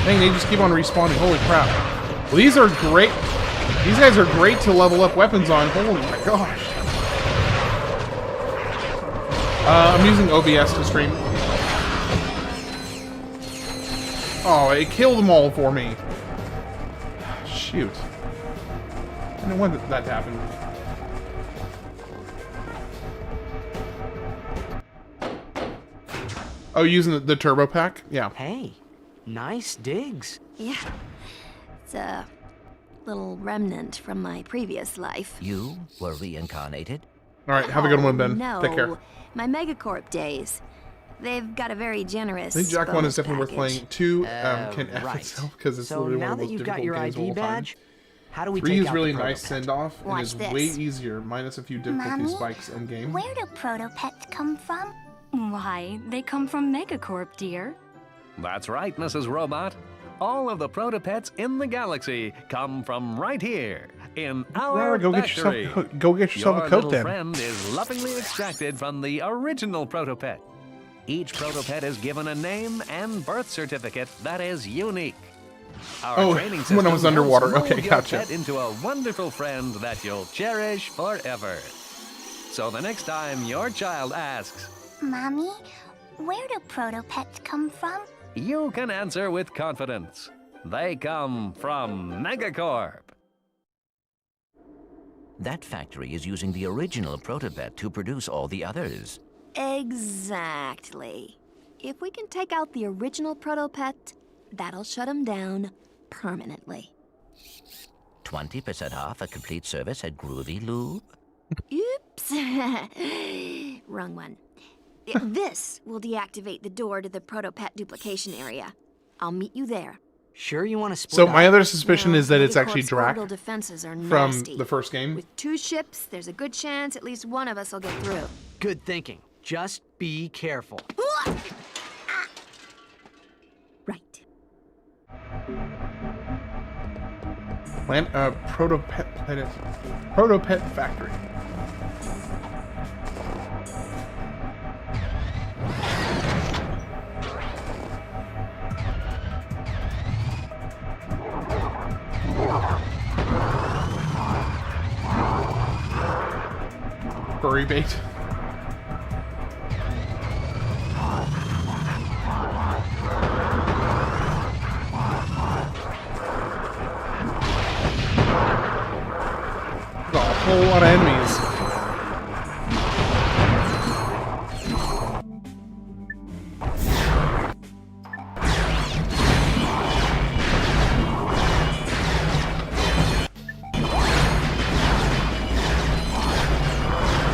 Dang, they just keep on respawning. Holy crap. Well, these are great. These guys are great to level up weapons on. Holy my gosh. I'm using OBS to stream. Oh, it killed them all for me. Shoot. I didn't want that to happen. Oh, using the turbo pack? Yeah. Hey, nice digs. Yeah. It's a little remnant from my previous life. You were reincarnated? Alright, have a good one, Ben. No, Take care. My Megacorp days. They've got a very generous. I think Jack 1 is definitely package. worth playing. 2 can F right. itself because it's So literally now one of the that most you've got difficult your games of ID all time. badge, how do we 3 take is out really the nice prototype? send-off and Watch is this. way easier, minus a few difficulty Mommy? spikes in game. Where do proto-pets come from? Why, they come from Megacorp, dear. That's right, Mrs. Robot. All of the proto-pets in the galaxy come from right here, in our Rara, go get factory. yourself a coat Your then. little friend is lovingly extracted from the original proto-pet. Each proto-pet is given a name and birth certificate that is unique. Our Oh, training when I was system underwater. helps mold Okay, your gotcha. pet into a wonderful friend that you'll cherish forever. So the next time your child asks, Mommy, where do proto-pets come from? you can answer with confidence. They come from Megacorp. That factory is using the original protopet to produce all the others. Exactly. If we can take out the original Protopet, that'll shut him down permanently. 20% off a complete service at Groovy Lube. Oops. Wrong one. This will deactivate the door to the Protopet duplication area. I'll meet you there. Sure you want to split So up? my other suspicion No, is that it's actually Megacorp's Drac orbital defenses are from nasty. the first game. With 2 ships, there's a good chance at least one of us will get through. Good thinking. Just be careful. Right. Protopet planet. Protopet factory. Furry bait. A whole lot of enemies.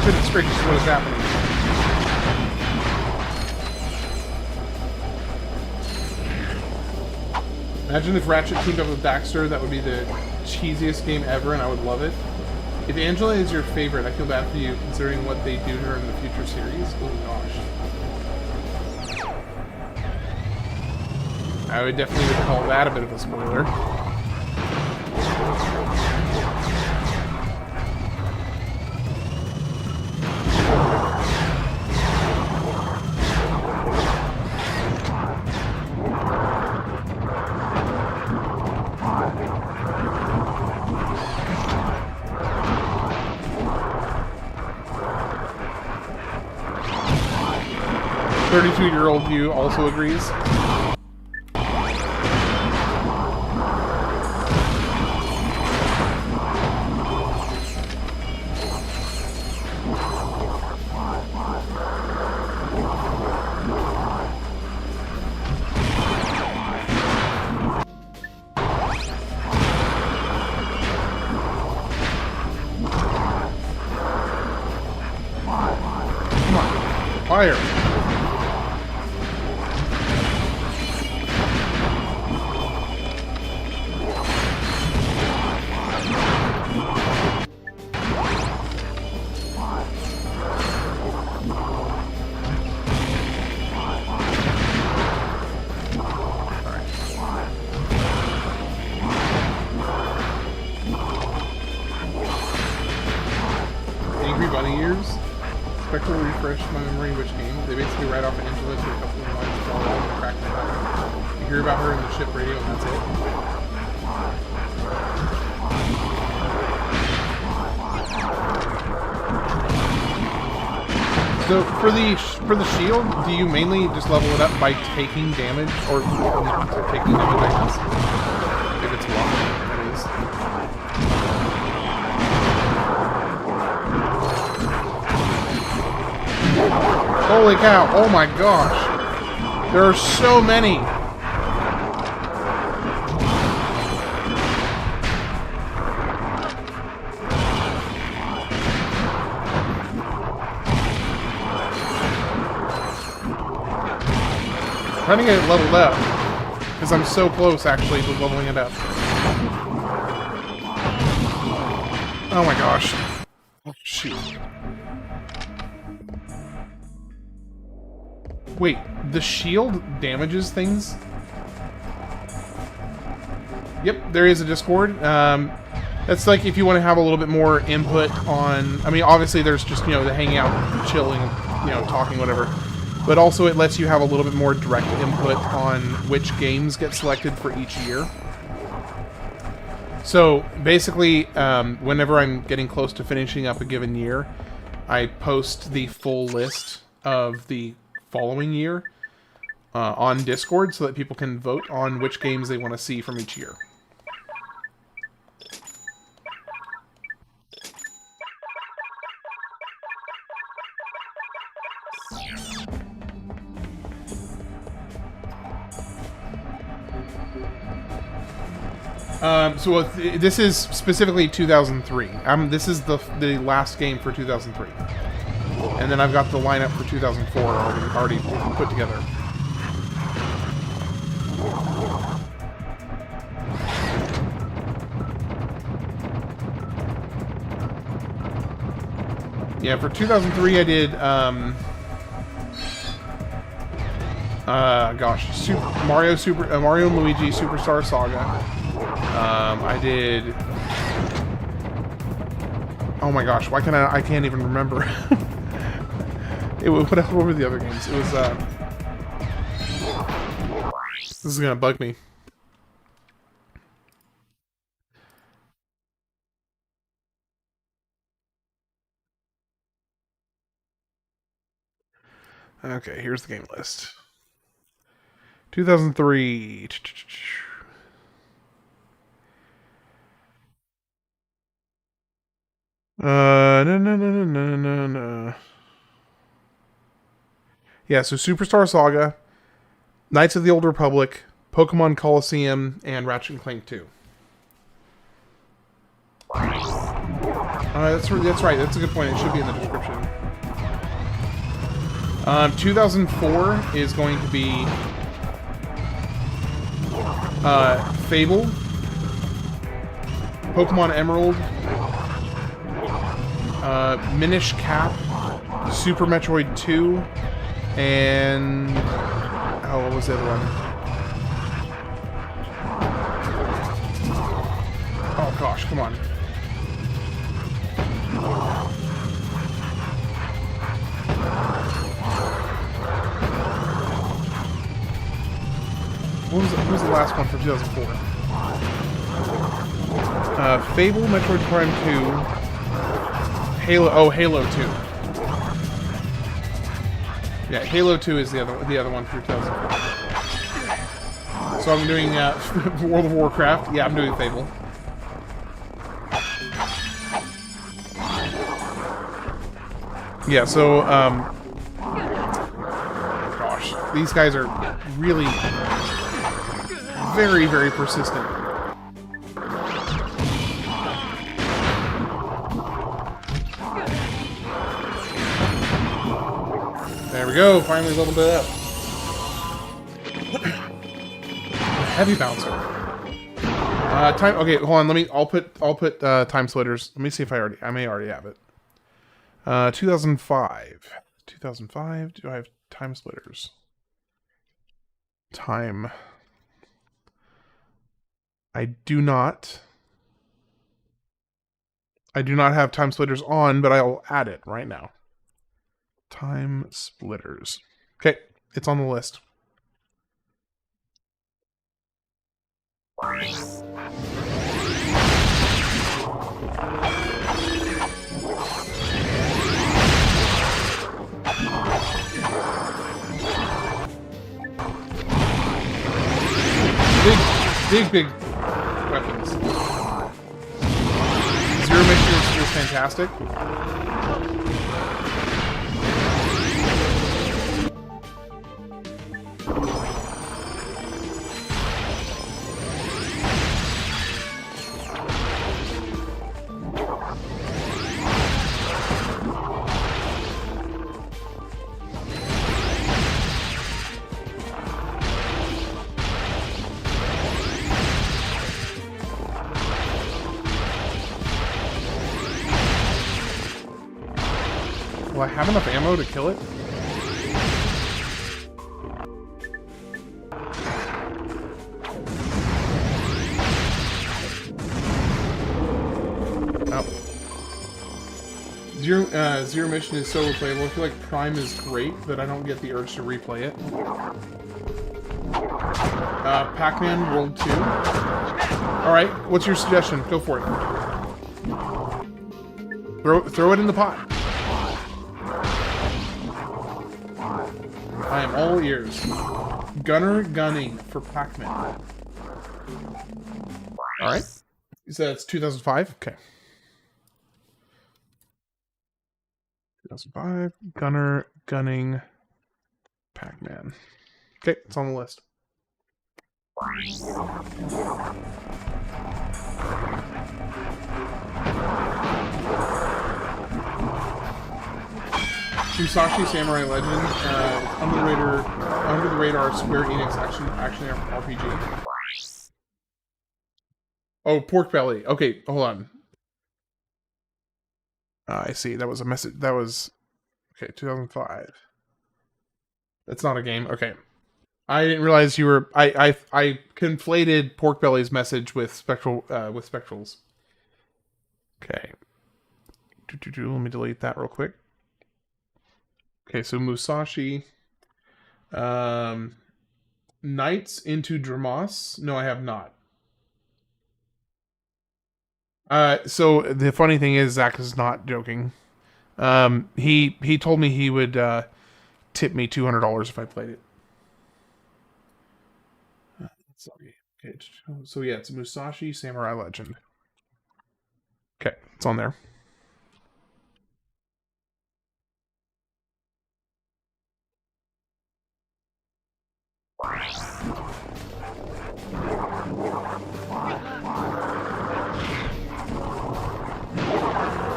Goodness gracious, what is happening? Imagine if Ratchet teamed up with Baxter, that would be the cheesiest game ever and I would love it. If Angela is your favorite, I feel bad for you considering what they do to her in the future series. Oh gosh. I would definitely call that a bit of a spoiler. "32-year-old you also agrees." Come on, fire! Angry Bunny Ears. Spectral refresh my memory which game. They basically write off Angela to a couple of lines fall off and crack the button. You hear about her in the ship radio and that's it. So for the shield, do you mainly just level it up by taking damage, or not taking damage, I guess? If it's blocked, that is. Holy cow! Oh my gosh! There are so many! I'm trying to get it leveled up, because I'm so close, actually, to leveling it up. Oh my gosh. Oh, shoot. Wait, the shield damages things? Yep, there is a Discord. That's like if you want to have a little bit more input on... I mean, obviously there's just, you know, the hanging out, chilling, you know, talking, whatever. But also it lets you have a little bit more direct input on which games get selected for each year. So basically, whenever I'm getting close to finishing up a given year, I post the full list of the following year on Discord so that people can vote on which games they want to see from each year. So this is specifically 2003. This is the last game for 2003. And then I've got the lineup for 2004 already put together. Yeah, for 2003 I did, gosh, Mario and Luigi Superstar Saga. I did... Oh my gosh, why can I can't even remember. What were the other games? It was, this is gonna bug me. Okay, here's the game list. 2003... No. Yeah, so Superstar Saga, Knights of the Old Republic, Pokemon Coliseum, and Ratchet Clank 2. That's right. That's a good point. It should be in the description. 2004 is going to be Fable, Pokemon Emerald, Minish Cap, Super Metroid 2, and... oh, what was the other one? Oh gosh, come on. What was the last one for 2004? Fable, Metroid Prime 2... Halo 2. Yeah, Halo 2 is the other one for 2004. So I'm doing World of Warcraft. Yeah, I'm doing Fable. Yeah, so gosh, these guys are really very, very persistent. There we go, finally leveled it up. Heavy bouncer. Time. Okay, hold on. I'll put time splitters. Let me see if I may already have it. 2005. 2005. Do I have time splitters? Time. I do not. I do not have time splitters on, but I'll add it right now. Time splitters. Okay, it's on the list. big weapons. Zero mission is fantastic. Will I have enough ammo to kill it? Oh. Zero mission is so replayable. I feel like Prime is great, but I don't get the urge to replay it. Pac-Man World 2. Alright, what's your suggestion? Go for it. Throw it in the pot. I am all ears. Gunning for Pac-Man. Alright. You said it's 2005? Okay. 2005. Gunning Pac-Man. Okay, it's on the list. Musashi Samurai Legend, under the radar Square Enix action RPG. Oh, Pork Belly. Okay, hold on. I see. That was a message. That was okay. 2005. That's not a game. Okay, I didn't realize you were. I conflated Pork Belly's message with Spectral's. Okay. Let me delete that real quick. Okay, so Musashi. Knights into Dramos. No, I have not. So the funny thing is, Zach is not joking. He told me he would tip me $200 if I played it. Sorry. Okay, so yeah, it's Musashi Samurai Legend. Okay, it's on there.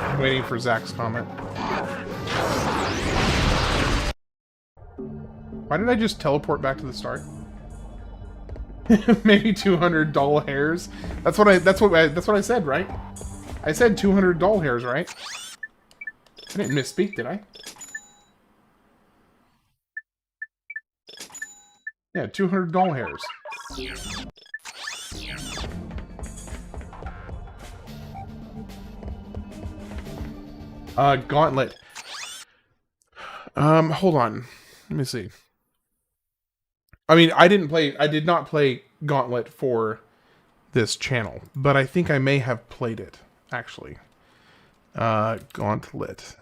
I'm waiting for Zach's comment. Why did I just teleport back to the start? Maybe 200 doll hairs. That's what I said, right? I said 200 doll hairs, right? I didn't misspeak, did I? Yeah, 200 doll hairs. Gauntlet. Hold on. Let me see. I mean, I did not play Gauntlet for this channel, but I think I may have played it, actually. Gauntlet.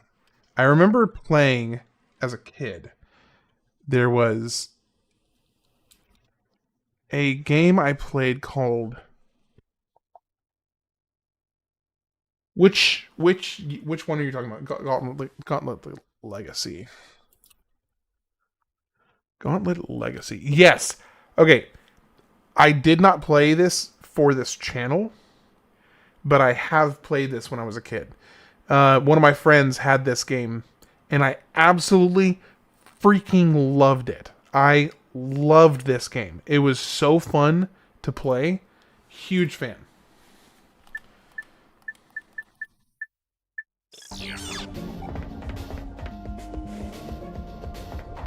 I remember playing as a kid. There was a game I played called which one are you talking about? Gauntlet Legacy. Gauntlet Legacy. Yes. Okay. I did not play this for this channel, but I have played this when I was a kid. One of my friends had this game, and I absolutely freaking loved it. I loved this game. It was so fun to play. Huge fan.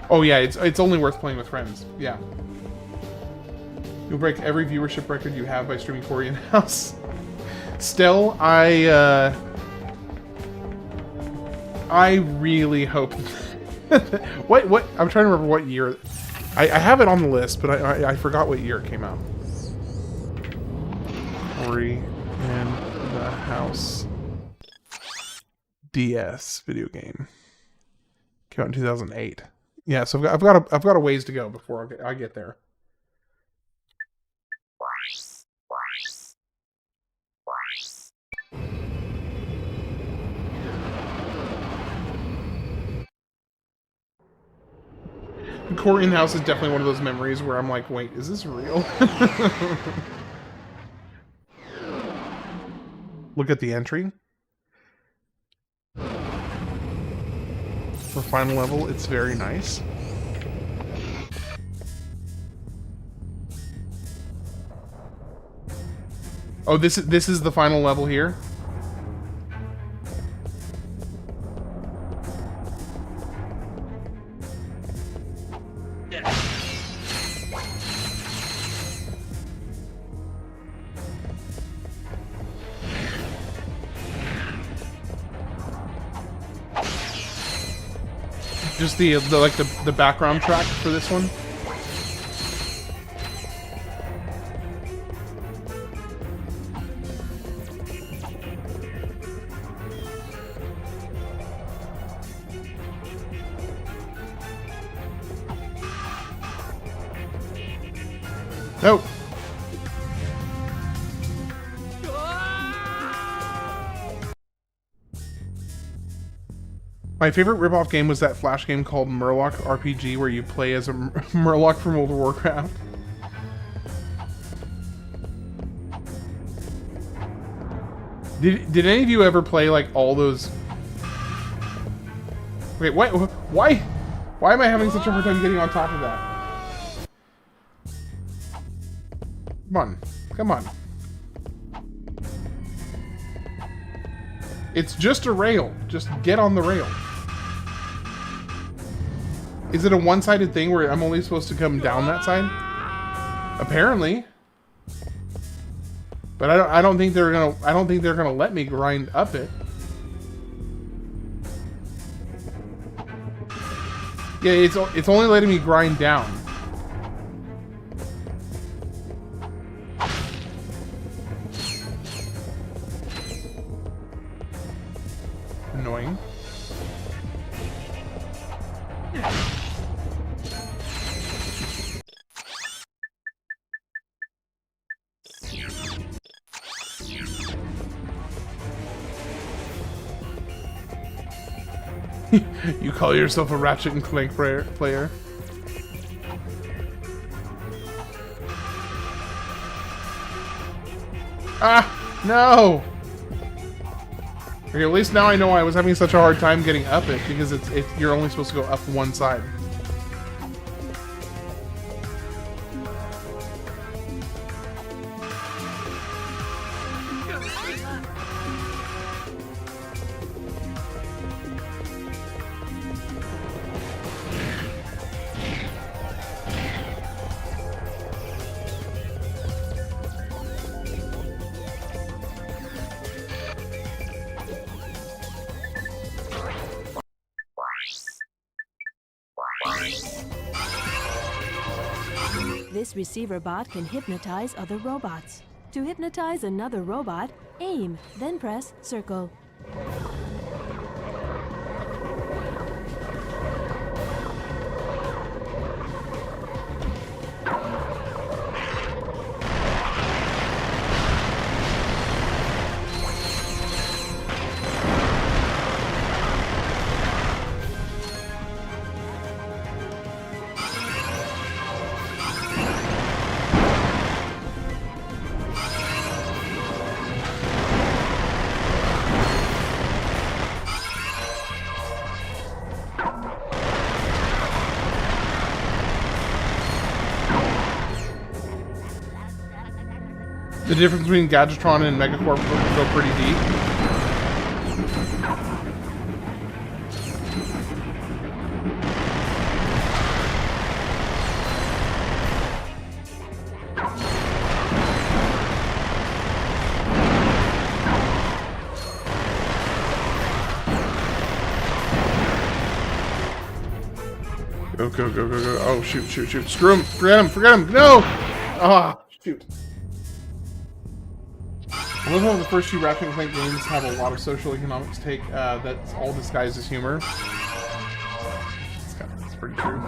Oh yeah, it's only worth playing with friends. Yeah. You'll break every viewership record you have by streaming Tori in-house. Still, I really hope... what? I'm trying to remember what year... I have it on the list, but I forgot what year it came out. Tori in the House. DS video game. Came out in 2008. Yeah, so I've got a ways to go before I get there. courthouse is definitely one of those memories where I'm like, wait, is this real? Look at the entry. For final level, it's very nice. Oh, this is the final level here. Just the background track for this one. Nope. My favorite ripoff game was that Flash game called Murloc RPG, where you play as a Murloc from World of Warcraft. Did any of you ever play like all those? Wait, what? Why am I having such a hard time getting on top of that? Come on, come on. It's just a rail. Just get on the rail. Is it a one-sided thing where I'm only supposed to come down that side? Apparently. But I don't think they're gonna let me grind up it. Yeah, it's only letting me grind down. Annoying. You call yourself a Ratchet and Clank player? Ah, no! Okay, at least now I know I was having such a hard time getting up it, because you're only supposed to go up one side. This receiver bot can hypnotize other robots. To hypnotize another robot, aim, then press circle. The difference between Gadgetron and Megacorp go pretty deep. Go, go, go, go, go. Oh, shoot, shoot, shoot. Screw him. Forget him. Forget him. No! Ah, shoot. I love how the first two Ratchet Clank games have a lot of social economics take that's all disguised as humor. It's pretty true.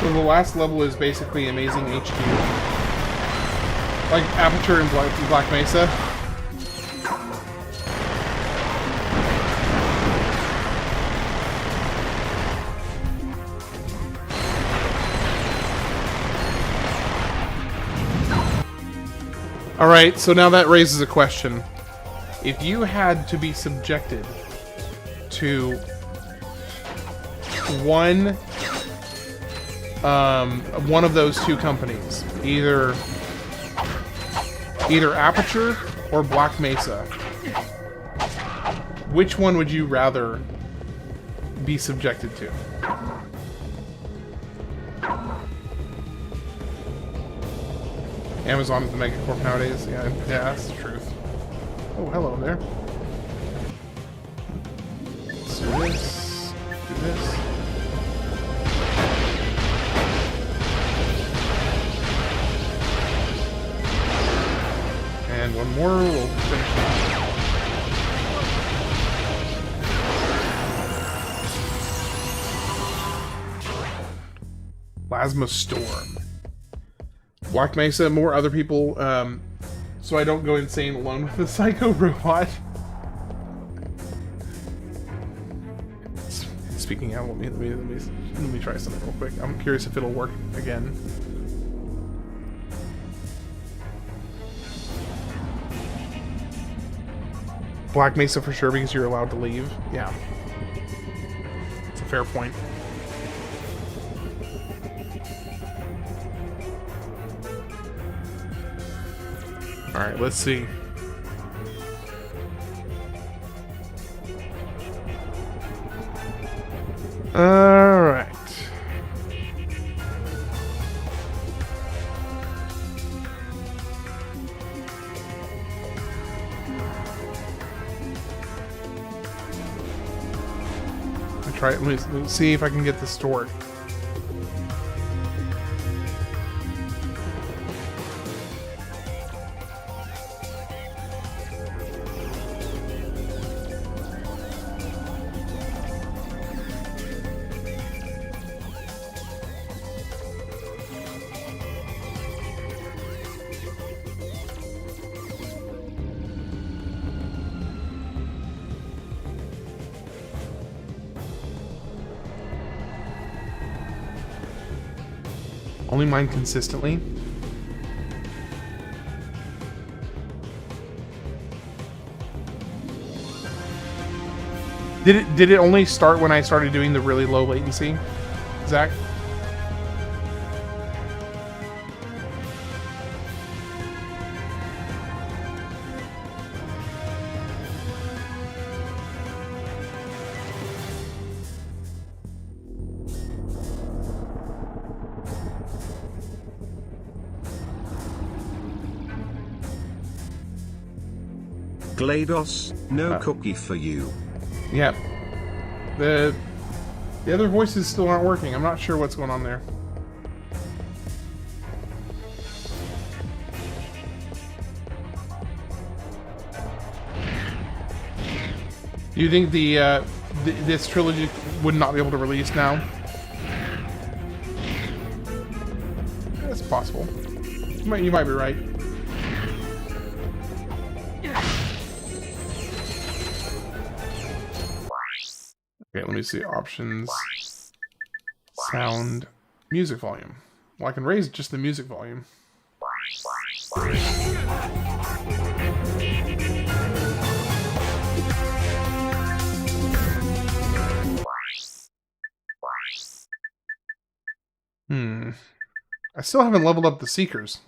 So the last level is basically Amazing HQ. Like Aperture and Black Mesa. Alright, so now that raises a question. If you had to be subjected to one of those two companies, either Aperture or Black Mesa, which one would you rather be subjected to? Amazon is the megacorp nowadays. Yeah, that's the truth. Oh, hello there. Let's do this. Do this. And one more, we'll finish it. Plasma Storm. Black Mesa, more other people, so I don't go insane alone with the Psycho Robot. Speaking out, let me try something real quick. I'm curious if it'll work again. Black Mesa for sure, because you're allowed to leave. Yeah. It's a fair point. Alright, let's see. Alright. Let me see if I can get this to work. Only mine consistently. Did it only start when I started doing the really low latency, Zach? GLaDOS, no cookie for you. Yep. The other voices still aren't working. I'm not sure what's going on there. Do you think this trilogy would not be able to release now? That's possible. You might be right. Okay, let me see. Options. Sound. Music volume. Well, I can raise just the music volume. I still haven't leveled up the Seekers.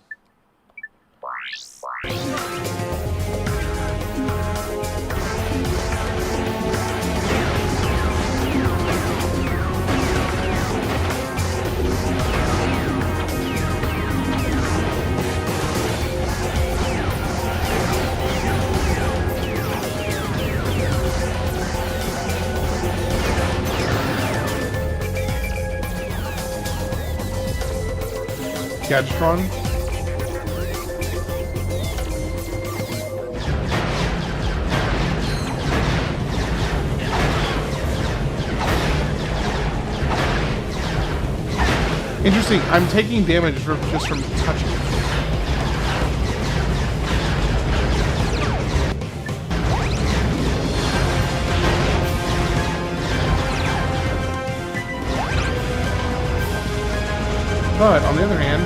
Gadgetron. Interesting. I'm taking damage just from touching it. But on the other hand,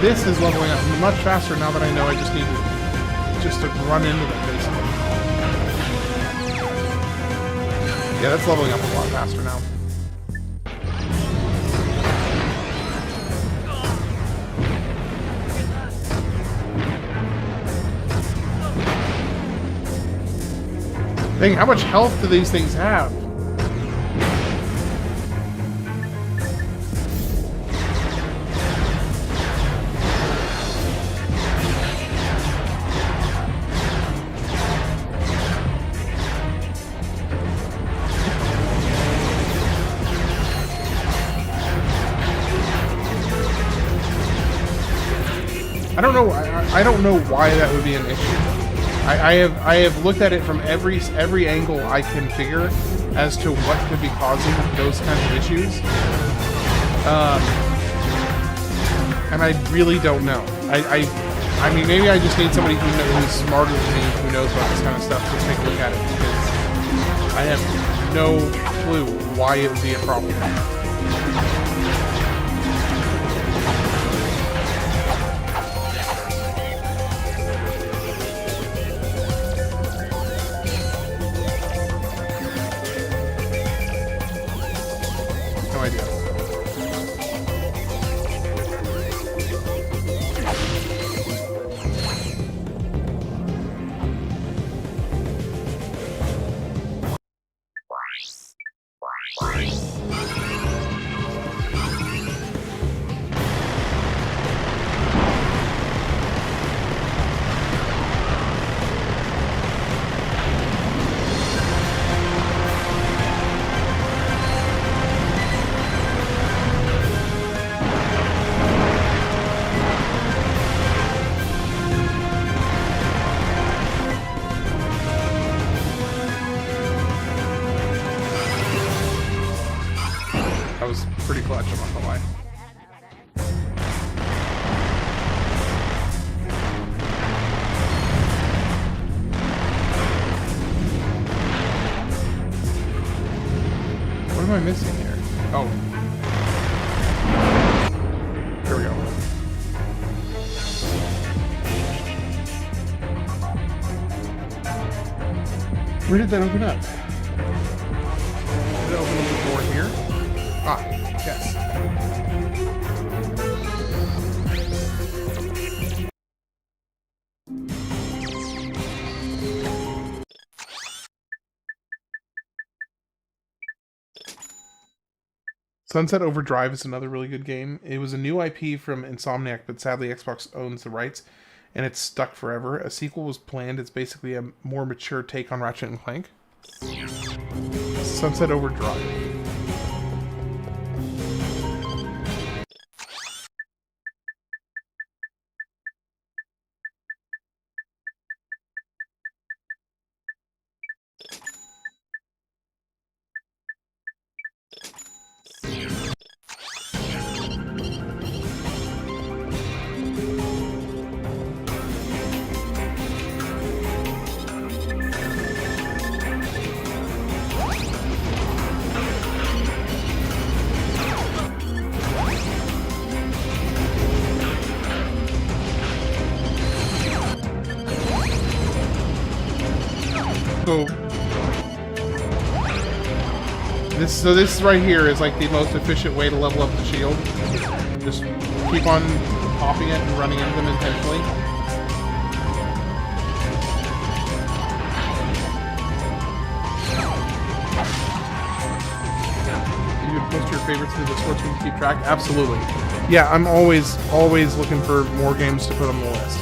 this is leveling up much faster now that I know I just need to run into them basically. Yeah, that's leveling up a lot faster now. Dang, how much health do these things have? I don't know why that would be an issue. I have looked at it from every angle I can figure as to what could be causing those kinds of issues. And I really don't know. I mean, maybe I just need somebody who's smarter than me, who knows about this kind of stuff, to take a look at it, because I have no clue why it would be a problem. No idea. That was pretty clutch, I'm not gonna lie. What am I missing here? Oh. Here we go. Where did that open up? Did it open up the door here? Ah, yes. Sunset Overdrive is another really good game. It was a new IP from Insomniac, but sadly Xbox owns the rights, and it's stuck forever. A sequel was planned. It's basically a more mature take on Ratchet Clank. Sunset Overdrive. So this right here is like the most efficient way to level up the shield. Just keep on popping it and running into them intentionally. You can post your favorites in the Discord so we can keep track? Absolutely. Yeah, I'm always looking for more games to put on the list.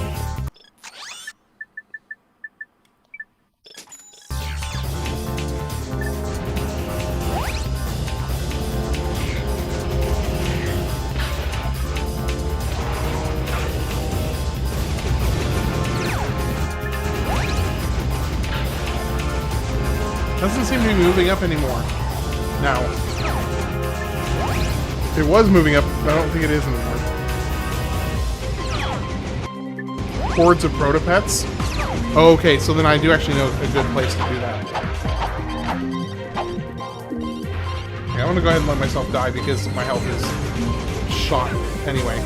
Doesn't seem to be moving up anymore. Now. It was moving up. I don't think it is anymore. Hordes of protopets. Oh, okay, so then I do actually know a good place to do that. Okay, I'm gonna go ahead and let myself die because my health is shot anyway.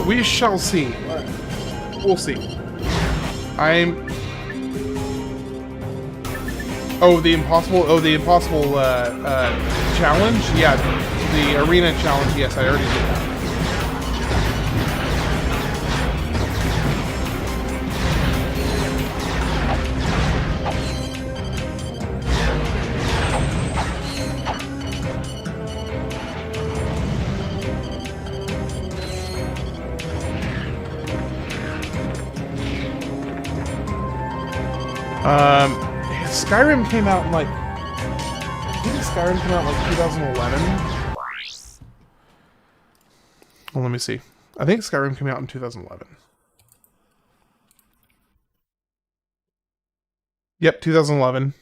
We shall see. We'll see. I'm... Oh, the impossible challenge? Yeah, the arena challenge, yes, I already did that. Skyrim came out in like... Didn't Skyrim come out in like 2011? Well, let me see. I think Skyrim came out in 2011. Yep, 2011.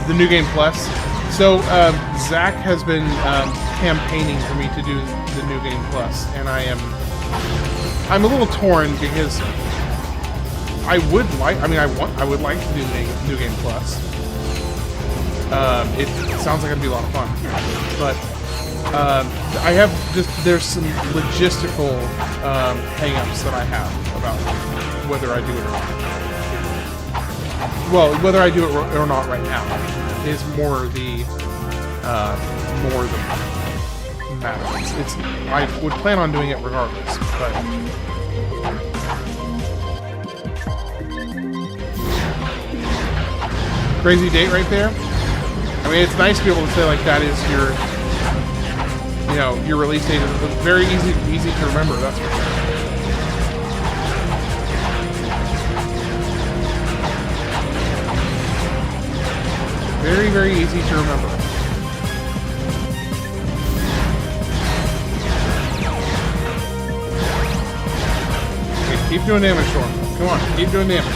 The New Game Plus. So, Zach has been campaigning for me to do the New Game Plus, and I'm a little torn because I would like, I would like to do New Game Plus. It sounds like it'd be a lot of fun, but I have there's some logistical hang-ups that I have about whether I do it or not. Well, whether I do it or not right now is more the matter. I would plan on doing it regardless, but crazy date right there. I mean, it's nice to be able to say like that is your, your release date. It's very easy to remember. That's for sure. Very, very easy to remember. Keep doing damage, Storm. Come on, keep doing damage.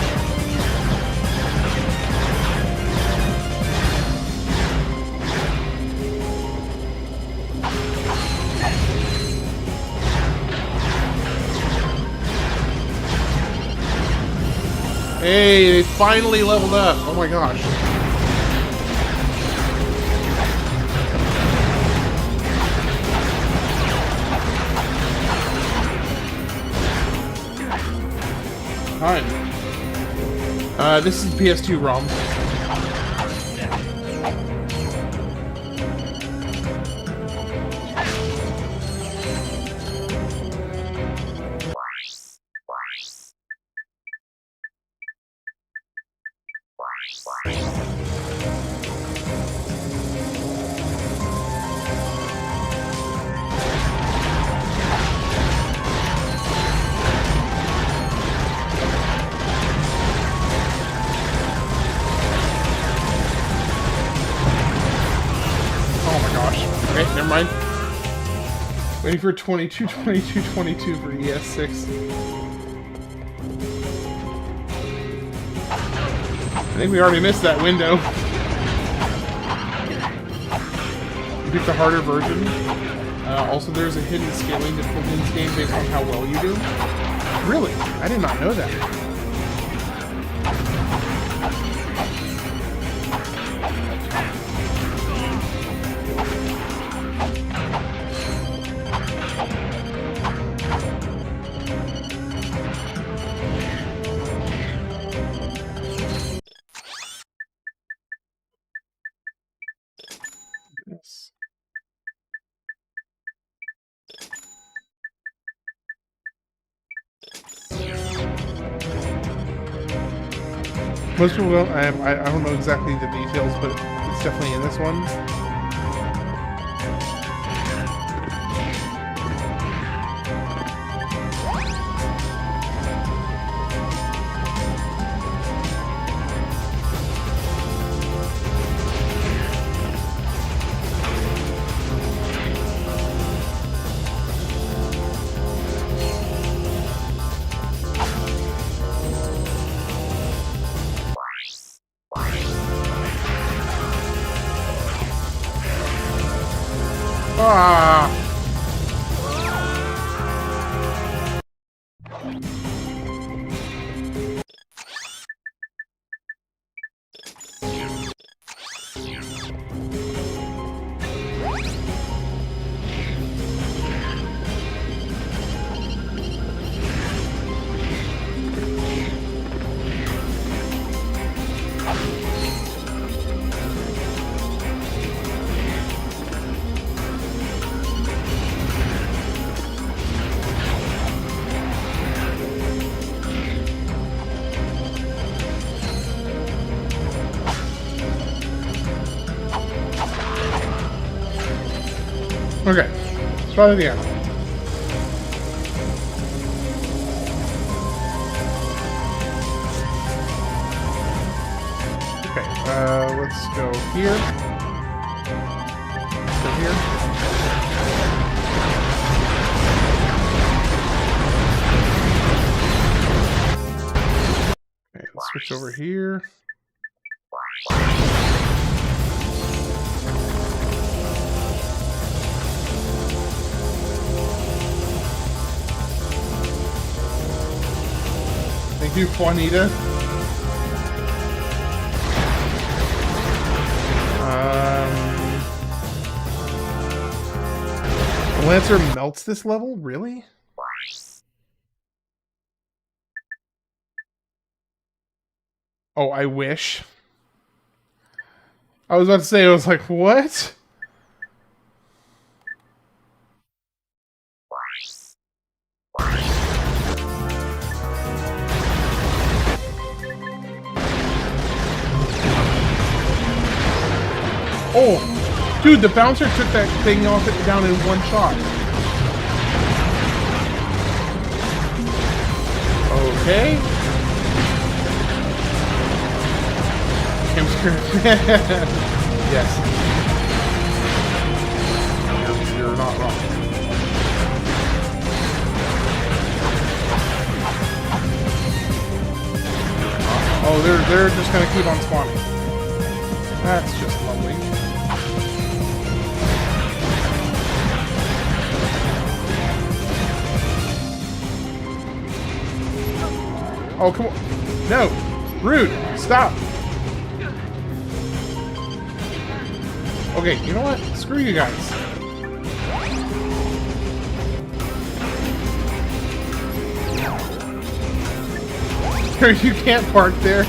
Hey, they finally leveled up. Oh my gosh. Fine. This is PS2 ROM. Waiting for 22, 22, 22 for ES6. I think we already missed that window. You pick the harder version. Also, there's a hidden scaling difficulty in this game based on how well you do. Really? I did not know that. Most people don't. I don't know exactly the details, but it's definitely in this one. Ah! Okay, start at the end. Okay, let's go here. Go here. Okay, let's switch over here. Thank you, Juanita. The Lancer melts this level? Really? Oh, I wish. I was about to say, I was like, what? Oh, dude, the bouncer took that thing off it down in one shot. Okay. I'm scared. Yes. You're not wrong. Oh, they're just gonna keep on spawning. That's just lovely. Oh, come on. No! Rude! Stop! Okay, you know what? Screw you guys. You can't park there.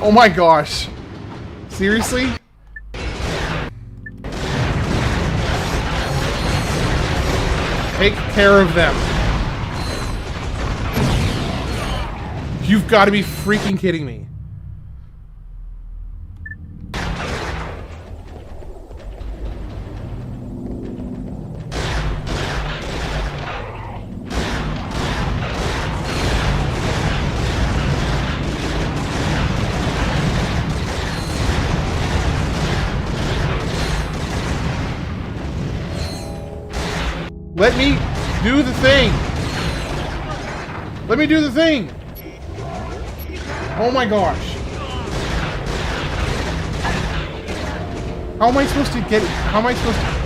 Oh my gosh. Seriously? Take care of them. You've got to be freaking kidding me. Let me do the thing. Let me do the thing. Oh my gosh. How am I supposed to get it? How am I supposed to...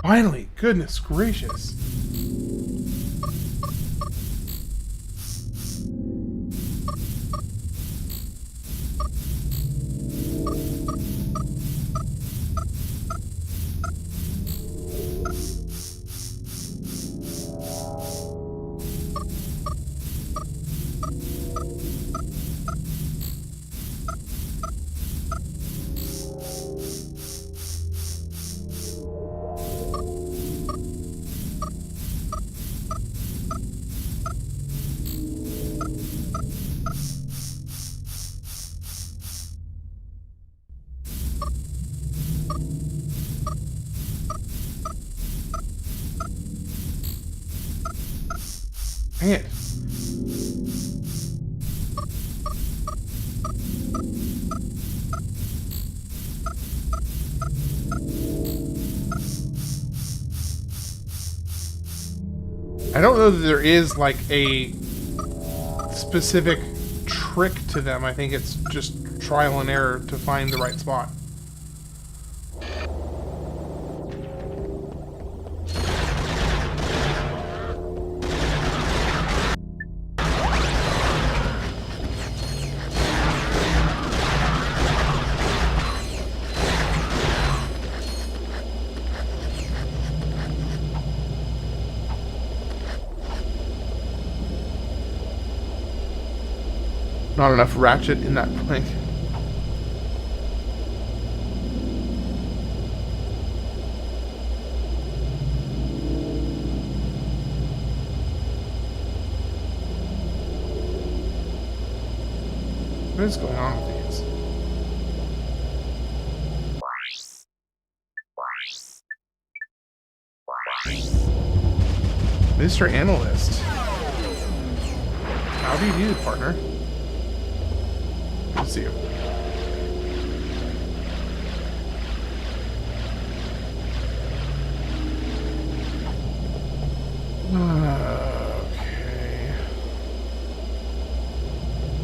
Finally, goodness gracious. Dang it. I don't know that there is like a specific trick to them. I think it's just trial and error to find the right spot. Not enough Ratchet in that plank. What is going on with these? Mr. Analyst. How do you do, partner? Good to see you. Okay.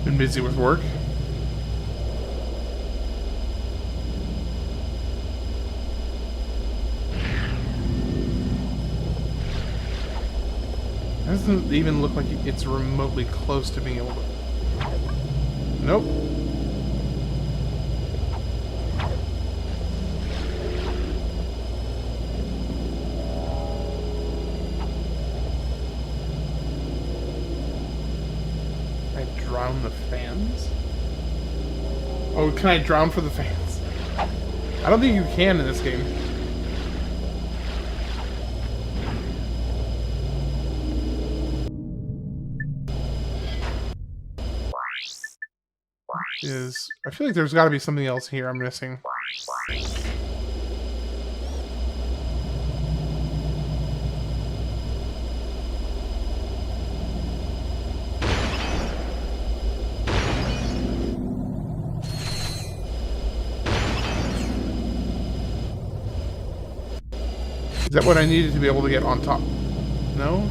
Been busy with work. Doesn't even look like it's remotely close to being able to... Nope. Can I drown the fans? Oh, can I drown for the fans? I don't think you can in this game. I feel like there's got to be something else here I'm missing. Is that what I needed to be able to get on top? No?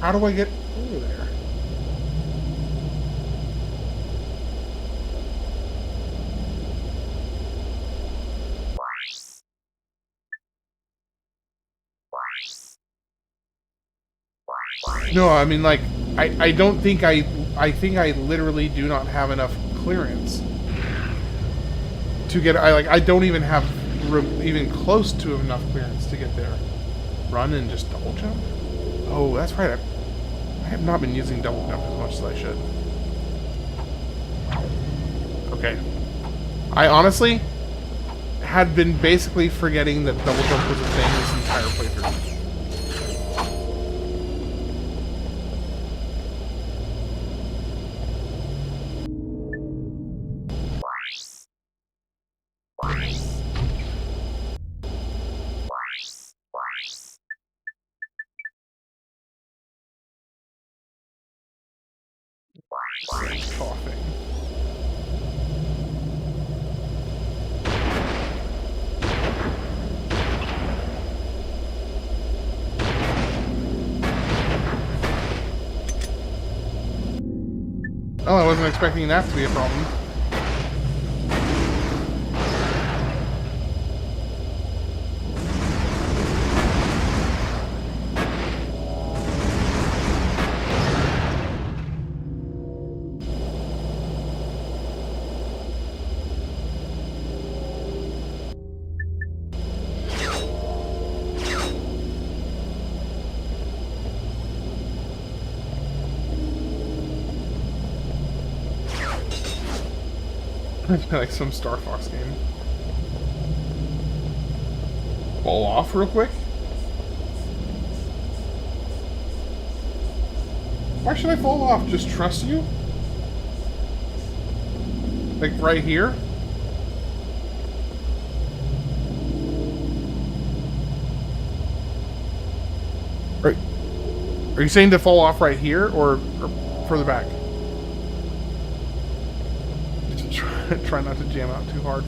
How do I get over there? No, I mean, like, I don't think I think I literally do not have enough clearance to get, I don't even have even close to enough clearance to get there. Run and just double jump? Oh, that's right, I have not been using double jump as much as I should. Okay. I honestly had been basically forgetting that double jump was a thing this entire playthrough. Coughing. Oh, I wasn't expecting that to be a problem. Like some Star Fox game. Fall off real quick. Why should I fall off? Just trust you? Like right here? Are you saying to fall off right here or further back? Try not to jam out too hard.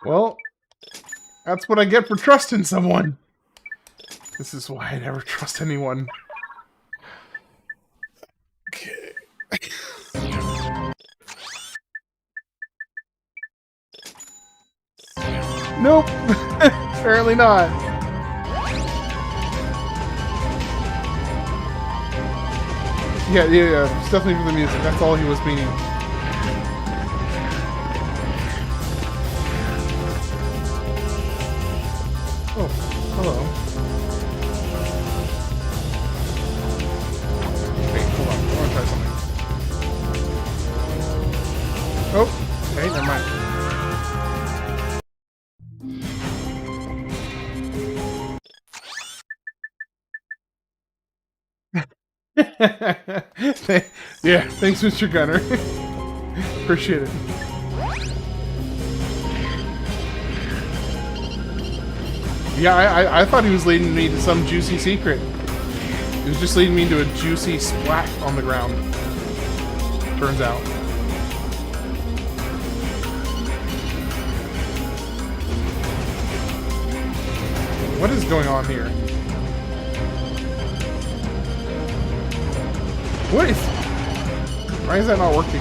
Well, that's what I get for trusting someone. This is why I never trust anyone. Okay. Nope. Apparently not. Yeah. It's definitely for the music. That's all he was meaning. Oh, hello. Wait, hold on. I want to try something. Oh, okay, never mind. Yeah, thanks, Mr. Gunner. Appreciate it. Yeah, I thought he was leading me to some juicy secret. He was just leading me to a juicy splat on the ground. Turns out. What is going on here? What is... Why is that not working?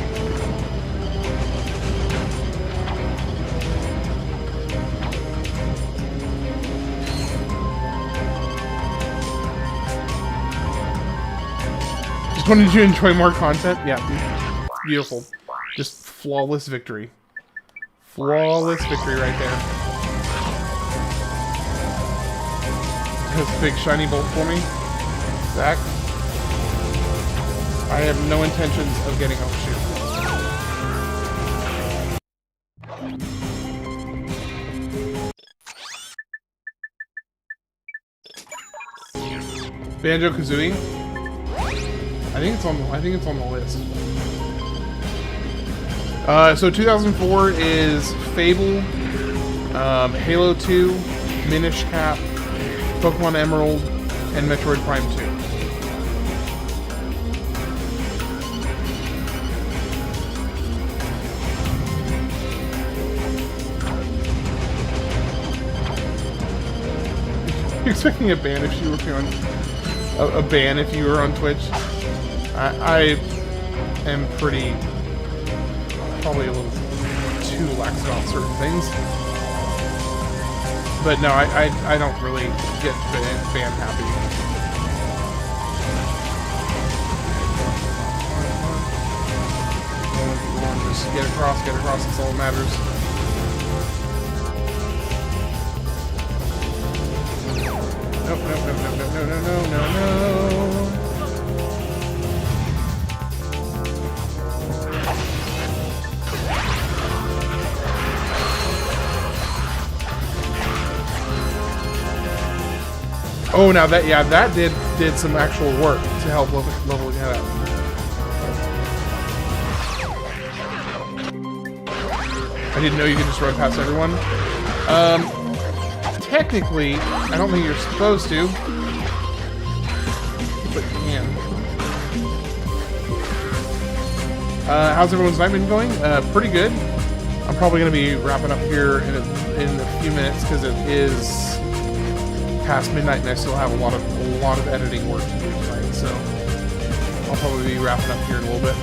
Just wanted you to enjoy more content? Yeah. Beautiful. Just flawless victory. Flawless victory right there. This big shiny bolt for me. Zach. I have no intentions of getting off shoot. Banjo-Kazooie? I think it's on the list. So 2004 is Fable, Halo 2, Minish Cap, Pokemon Emerald, and Metroid Prime 2. You're expecting a ban if you were on a ban if you were on Twitch? I am probably a little too lax about certain things. But no, I don't really get fan happy. Just get across, that's all that matters. Nope, no. Oh, now that, yeah, that did some actual work to help leveling that up. I didn't know you could just run past everyone. Technically, I don't think you're supposed to. but can. How's everyone's night been going? Pretty good. I'm probably going to be wrapping up here in a few minutes because it is past midnight and I still have a lot of editing work to do tonight. So I'll probably be wrapping up here in a little bit.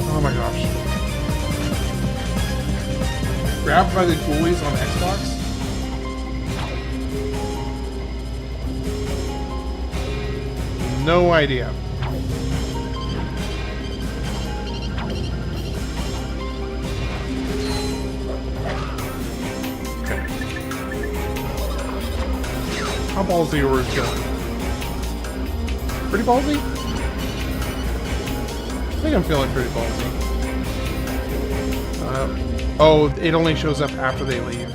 Oh my gosh. Grabbed by the ghoulies on Xbox? No idea. Okay. How ballsy are yours going? Pretty ballsy? I think I'm feeling pretty ballsy. Oh, it only shows up after they leave.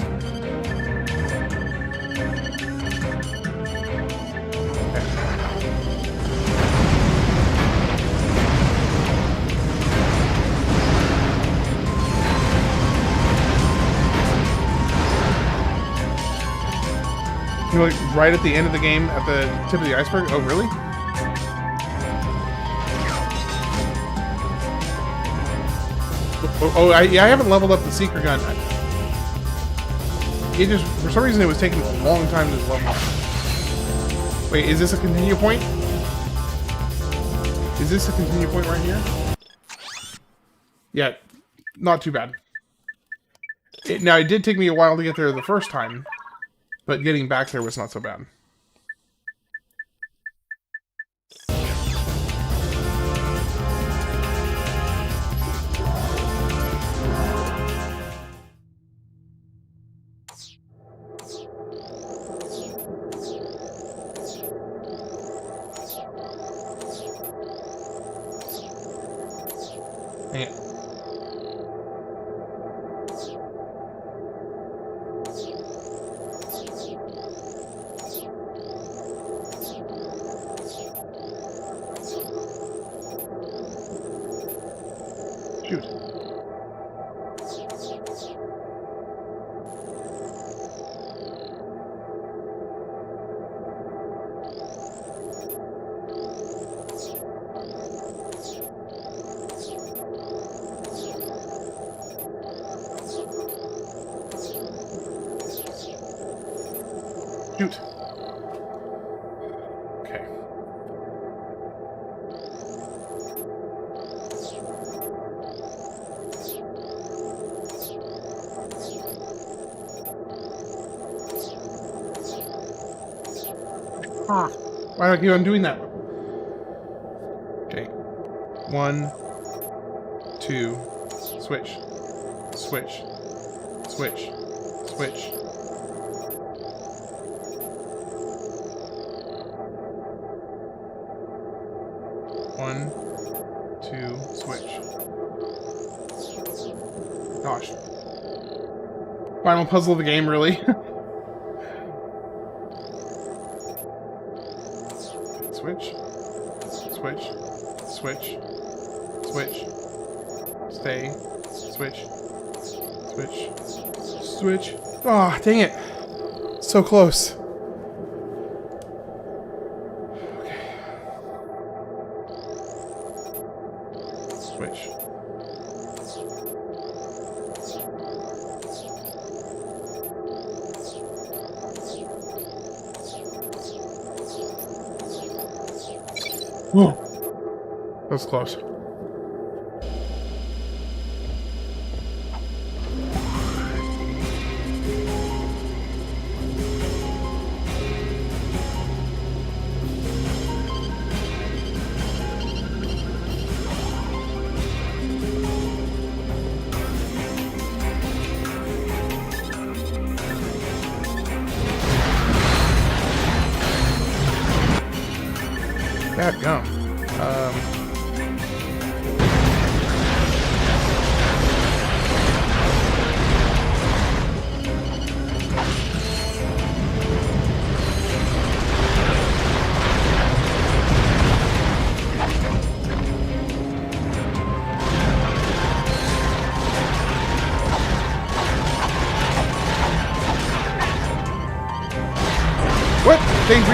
You're like right at the end of the game, at the tip of the iceberg? Oh, really? Yeah, I haven't leveled up the secret gun. It just, for some reason, it was taking a long time to level up. Wait, is this a continue point? Is this a continue point right here? Yeah, not too bad. Now, it did take me a while to get there the first time, but getting back there was not so bad. Dang it. Shoot. Shoot. Okay. Ah, why do I keep on doing that? Okay. 1, 2, switch, switch, switch, switch. One, 2, switch. Gosh. Final puzzle of the game, really? Switch. Switch. Switch. Switch. Stay. Switch. Switch. Switch. Ah, oh, dang it. So close. Switch. Whoa. That was close. Dadgum.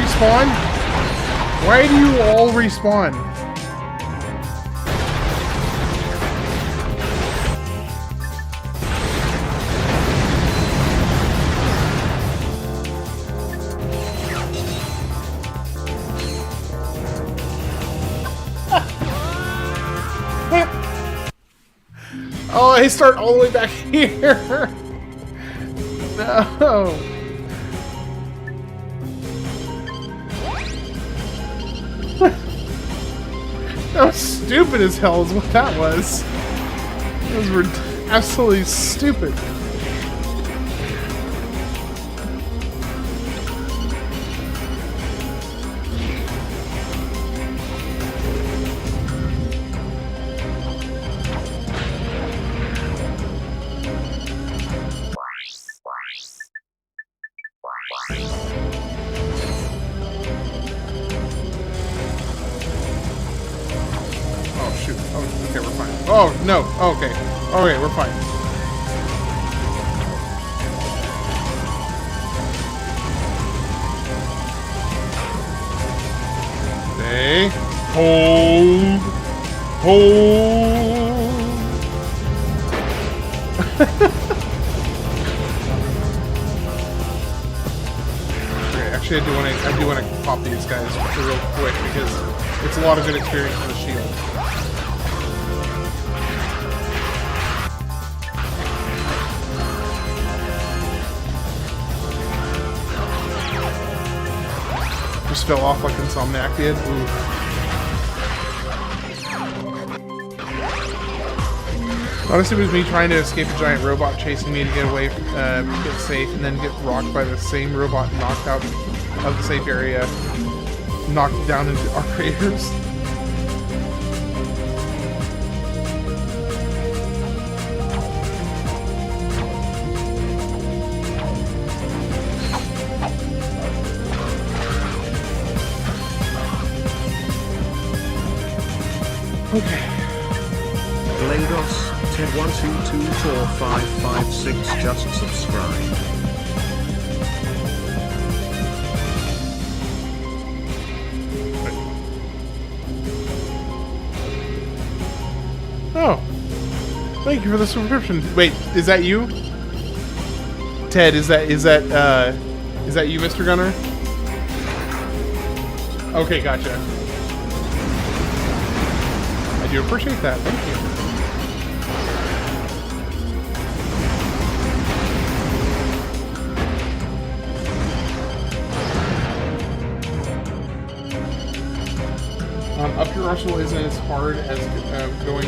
respawn? Why do you all respawn? Oh, I start all the way back here. No. That was stupid as hell is what that was. Those were absolutely stupid. Oh shoot. Oh, okay, we're fine. Oh no. Okay. Okay, we're fine. Stay. Hold. Hold. Okay, actually, I do want to pop these guys real quick because it's a lot of good experience for the shield. Just fell off like Insomniac did. Ooh. Honestly, it was me trying to escape a giant robot chasing me to get away, get safe, and then get rocked by the same robot, knocked out of the safe area, knocked down into our craters. Okay. GLaDOS, Ted 1224556 just subscribe. Oh. Thank you for the subscription. Wait, is that you? Ted, is that you, Mr. Gunner? Okay, gotcha. I do appreciate that. Thank you. Up Your Arsenal isn't as hard as going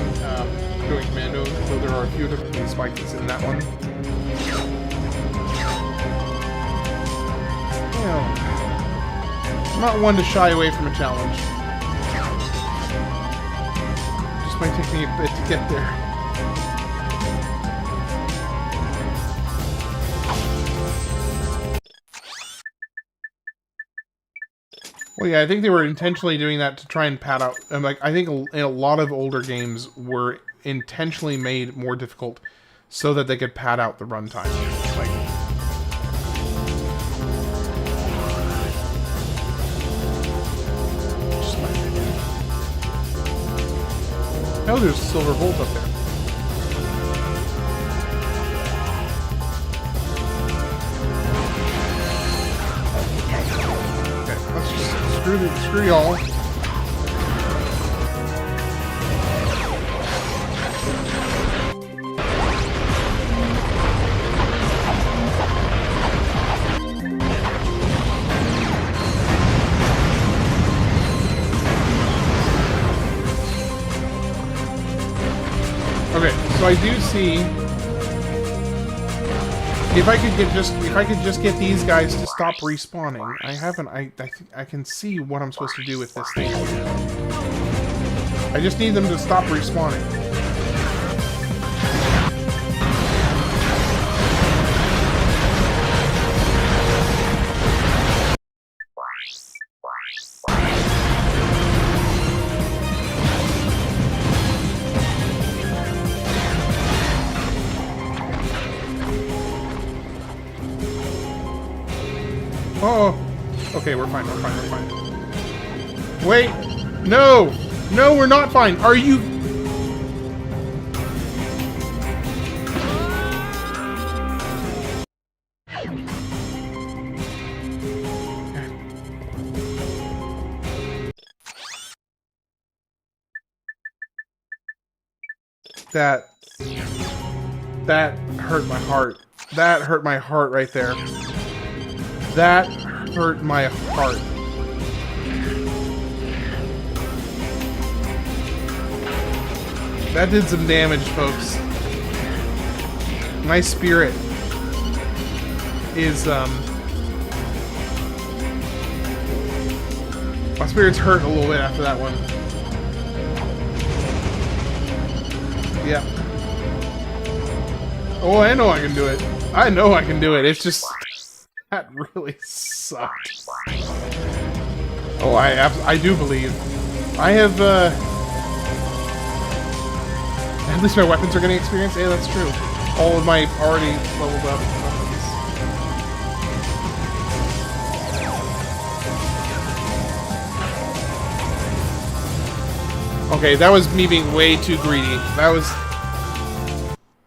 Commando, though there are a few different spikes in that one. Well, I'm not one to shy away from a challenge. Just might take me a bit to get there. Well, yeah, I think they were intentionally doing that to try and pad out. I think a lot of older games were intentionally made more difficult so that they could pad out the runtime. Like, just my opinion. Oh, there's a silver bolt up there. Screw y'all. Okay, so I do see if I could just get these guys to stop respawning. I can see what I'm supposed to do with this thing. I just need them to stop respawning. Oh, Okay, we're fine, we're fine, we're fine. Wait! No! No, we're not fine! Are you... That hurt my heart. That hurt my heart right there. That hurt my heart. That did some damage, folks. My spirit is, my spirit's hurt a little bit after that one. Yeah. Oh, I know I can do it. I know I can do it. It's just... That really sucked. Oh, I do believe. I have, at least my weapons are getting experience. Yeah, that's true. All of my already leveled up weapons. Okay, that was me being way too greedy. That was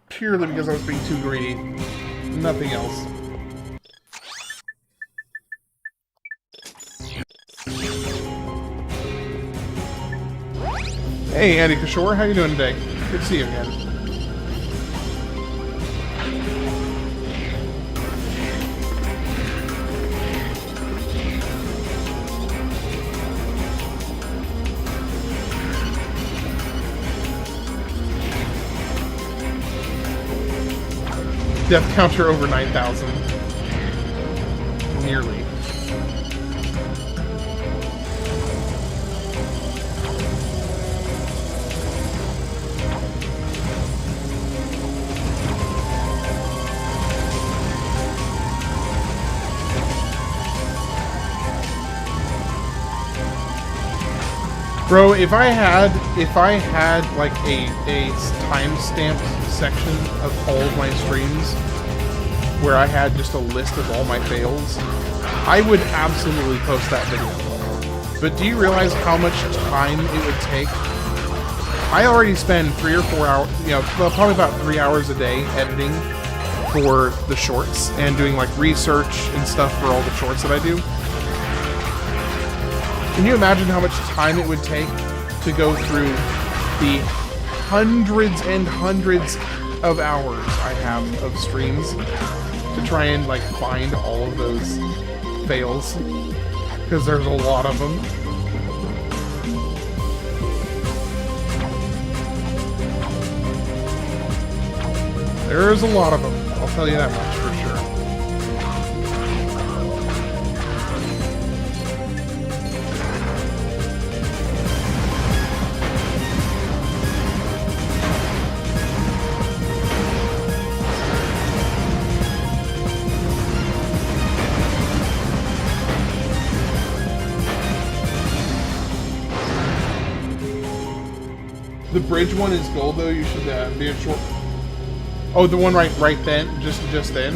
purely because I was being too greedy. Nothing else. Hey, Andy Kishore, how you doing today? Good to see you again. Death counter over 9,000. Nearly. Bro, if I had like a timestamped section of all of my streams where I had just a list of all my fails, I would absolutely post that video. But do you realize how much time it would take? I already spend 3 or 4 hours, you know, well, probably about 3 hours a day editing for the shorts and doing like research and stuff for all the shorts that I do. Can you imagine how much time it would take to go through the hundreds and hundreds of hours I have of streams to try and like find all of those fails? Because there's a lot of them. There's a lot of them, I'll tell you that much for sure. The bridge one is gold though. You should be a short. Oh, the one right then, just then.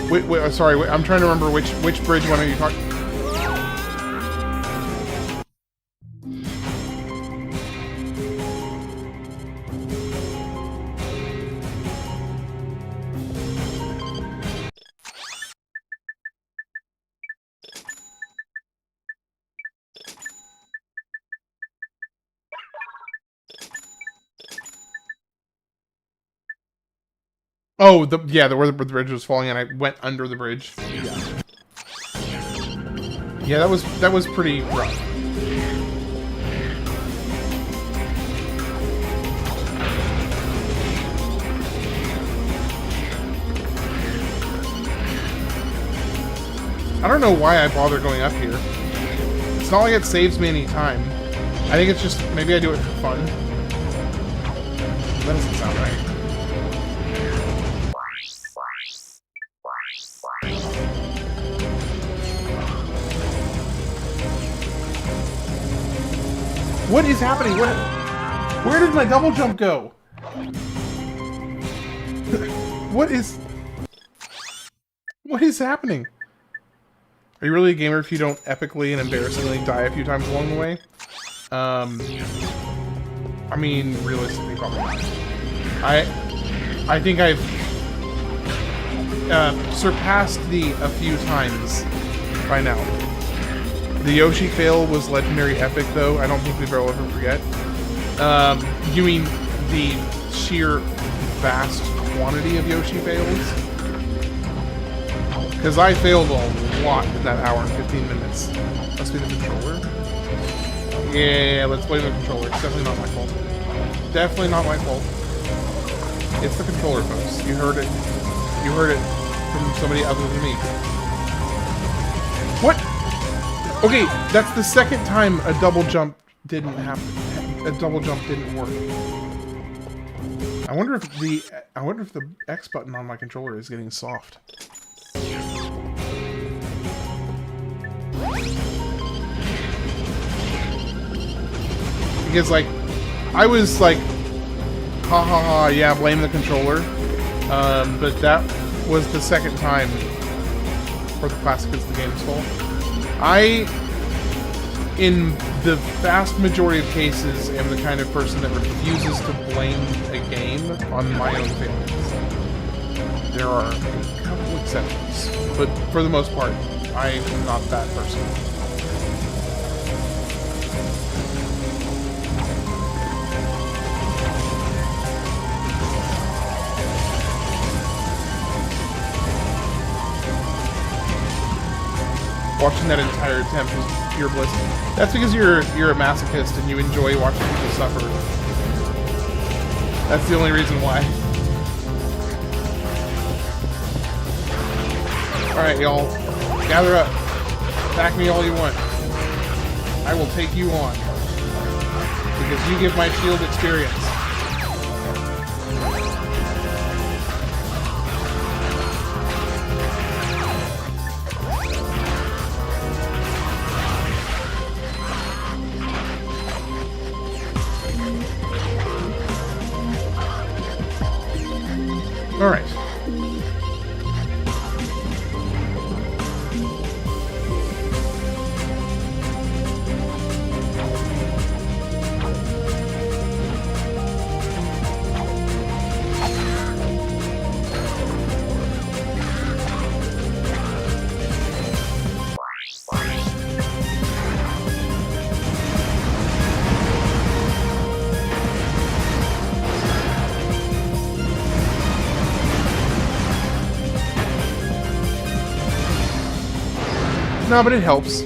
Wait, sorry. Wait, I'm trying to remember which bridge one are you talking? Oh, where the bridge was falling and I went under the bridge. Yeah. Yeah, that was pretty rough. I don't know why I bother going up here. It's not like it saves me any time. I think it's just, maybe I do it for fun. That doesn't sound right. What is happening? Where did my double jump go? What is... What is happening? Are you really a gamer if you don't epically and embarrassingly die a few times along the way? I mean, realistically, probably not. I think I've surpassed a few times by now. The Yoshi fail was legendary epic, though. I don't think we've ever forget. You mean the sheer vast quantity of Yoshi fails? Because I failed a lot in that hour and 15 minutes. Must be the controller. Yeah, let's blame the controller. It's definitely not my fault. Definitely not my fault. It's the controller, folks. You heard it. You heard it from somebody other than me. What? Okay, that's the second time a double jump didn't happen. A double jump didn't work. I wonder if the X button on my controller is getting soft. Because, like, I was like, ha ha ha, yeah, blame the controller. But that was the second time for the classic it's the game's fault. I, in the vast majority of cases, am the kind of person that refuses to blame a game on my own failings. There are a couple exceptions, but for the most part, I'm not that person. Watching that entire attempt was pure bliss. That's because you're a masochist and you enjoy watching people suffer. That's the only reason why. Alright, y'all. Gather up. Attack me all you want. I will take you on. Because you give my shield experience. Alright. No, but it helps.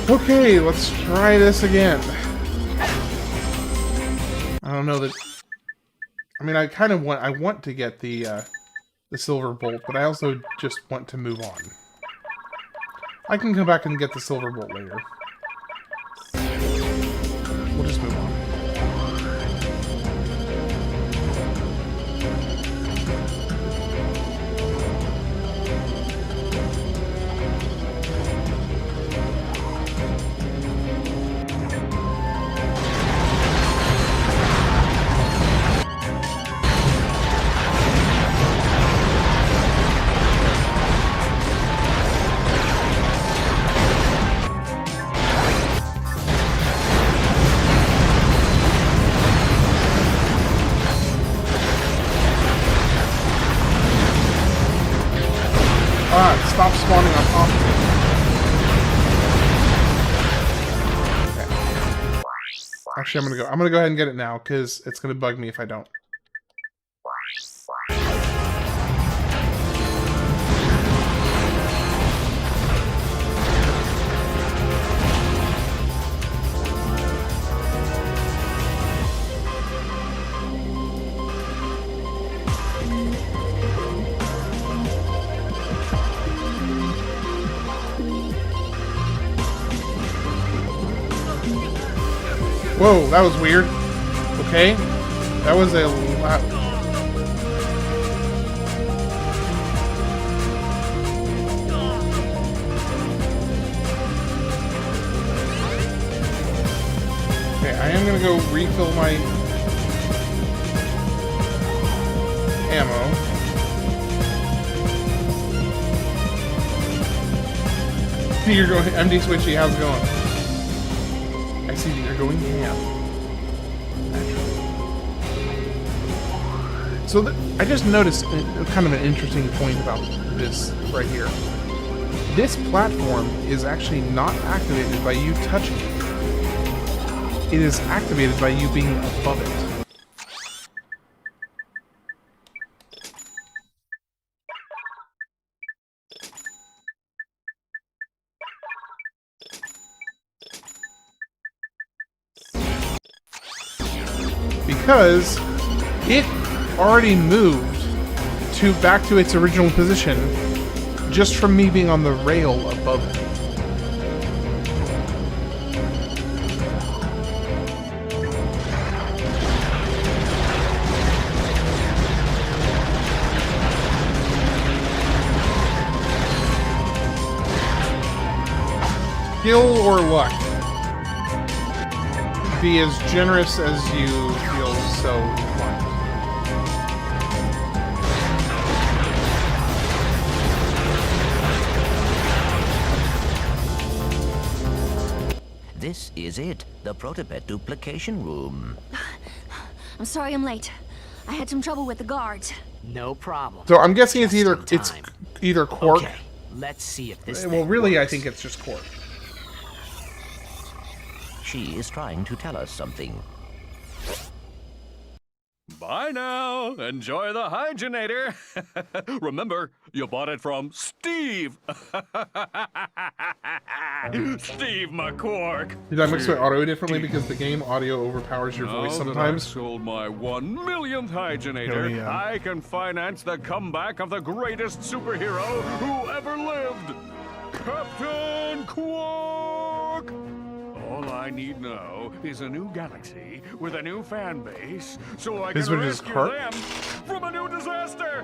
Okay, let's try this again. I don't know that... I mean, I kind of want to get the silver bolt, but I also just want to move on. I can come back and get the silver bolt later. We'll just move on. Stop spawning on top of me. Okay. Actually, I'm gonna go ahead and get it now because it's gonna bug me if I don't. Whoa, that was weird. Okay. That was a lot. I am gonna go refill my ammo. You're going MD Switchy, how's it going? I see that you're going ham. So I just noticed kind of an interesting point about this right here. This platform is actually not activated by you touching it. It is activated by you being above it. Because it already moved back to its original position just from me being on the rail above it. Skill or luck? Be as generous as you feel so inclined. This is it, the Protopet duplication room. I'm sorry I'm late. I had some trouble with the guards. No problem. So I'm guessing it's either Quark. Okay, let's see if this. Well, really, I think it's just Quark. She is trying to tell us something. Bye now. Enjoy the hygienator. Remember, you bought it from Steve. Steve McQuark. Did I mix my audio differently because the game audio overpowers your voice sometimes? That I've sold my 1 millionth hygienator, Oh, yeah. I can finance the comeback of the greatest superhero who ever lived, Captain Quark. All I need now is a new galaxy with a new fan base, so I can rescue them from a new disaster.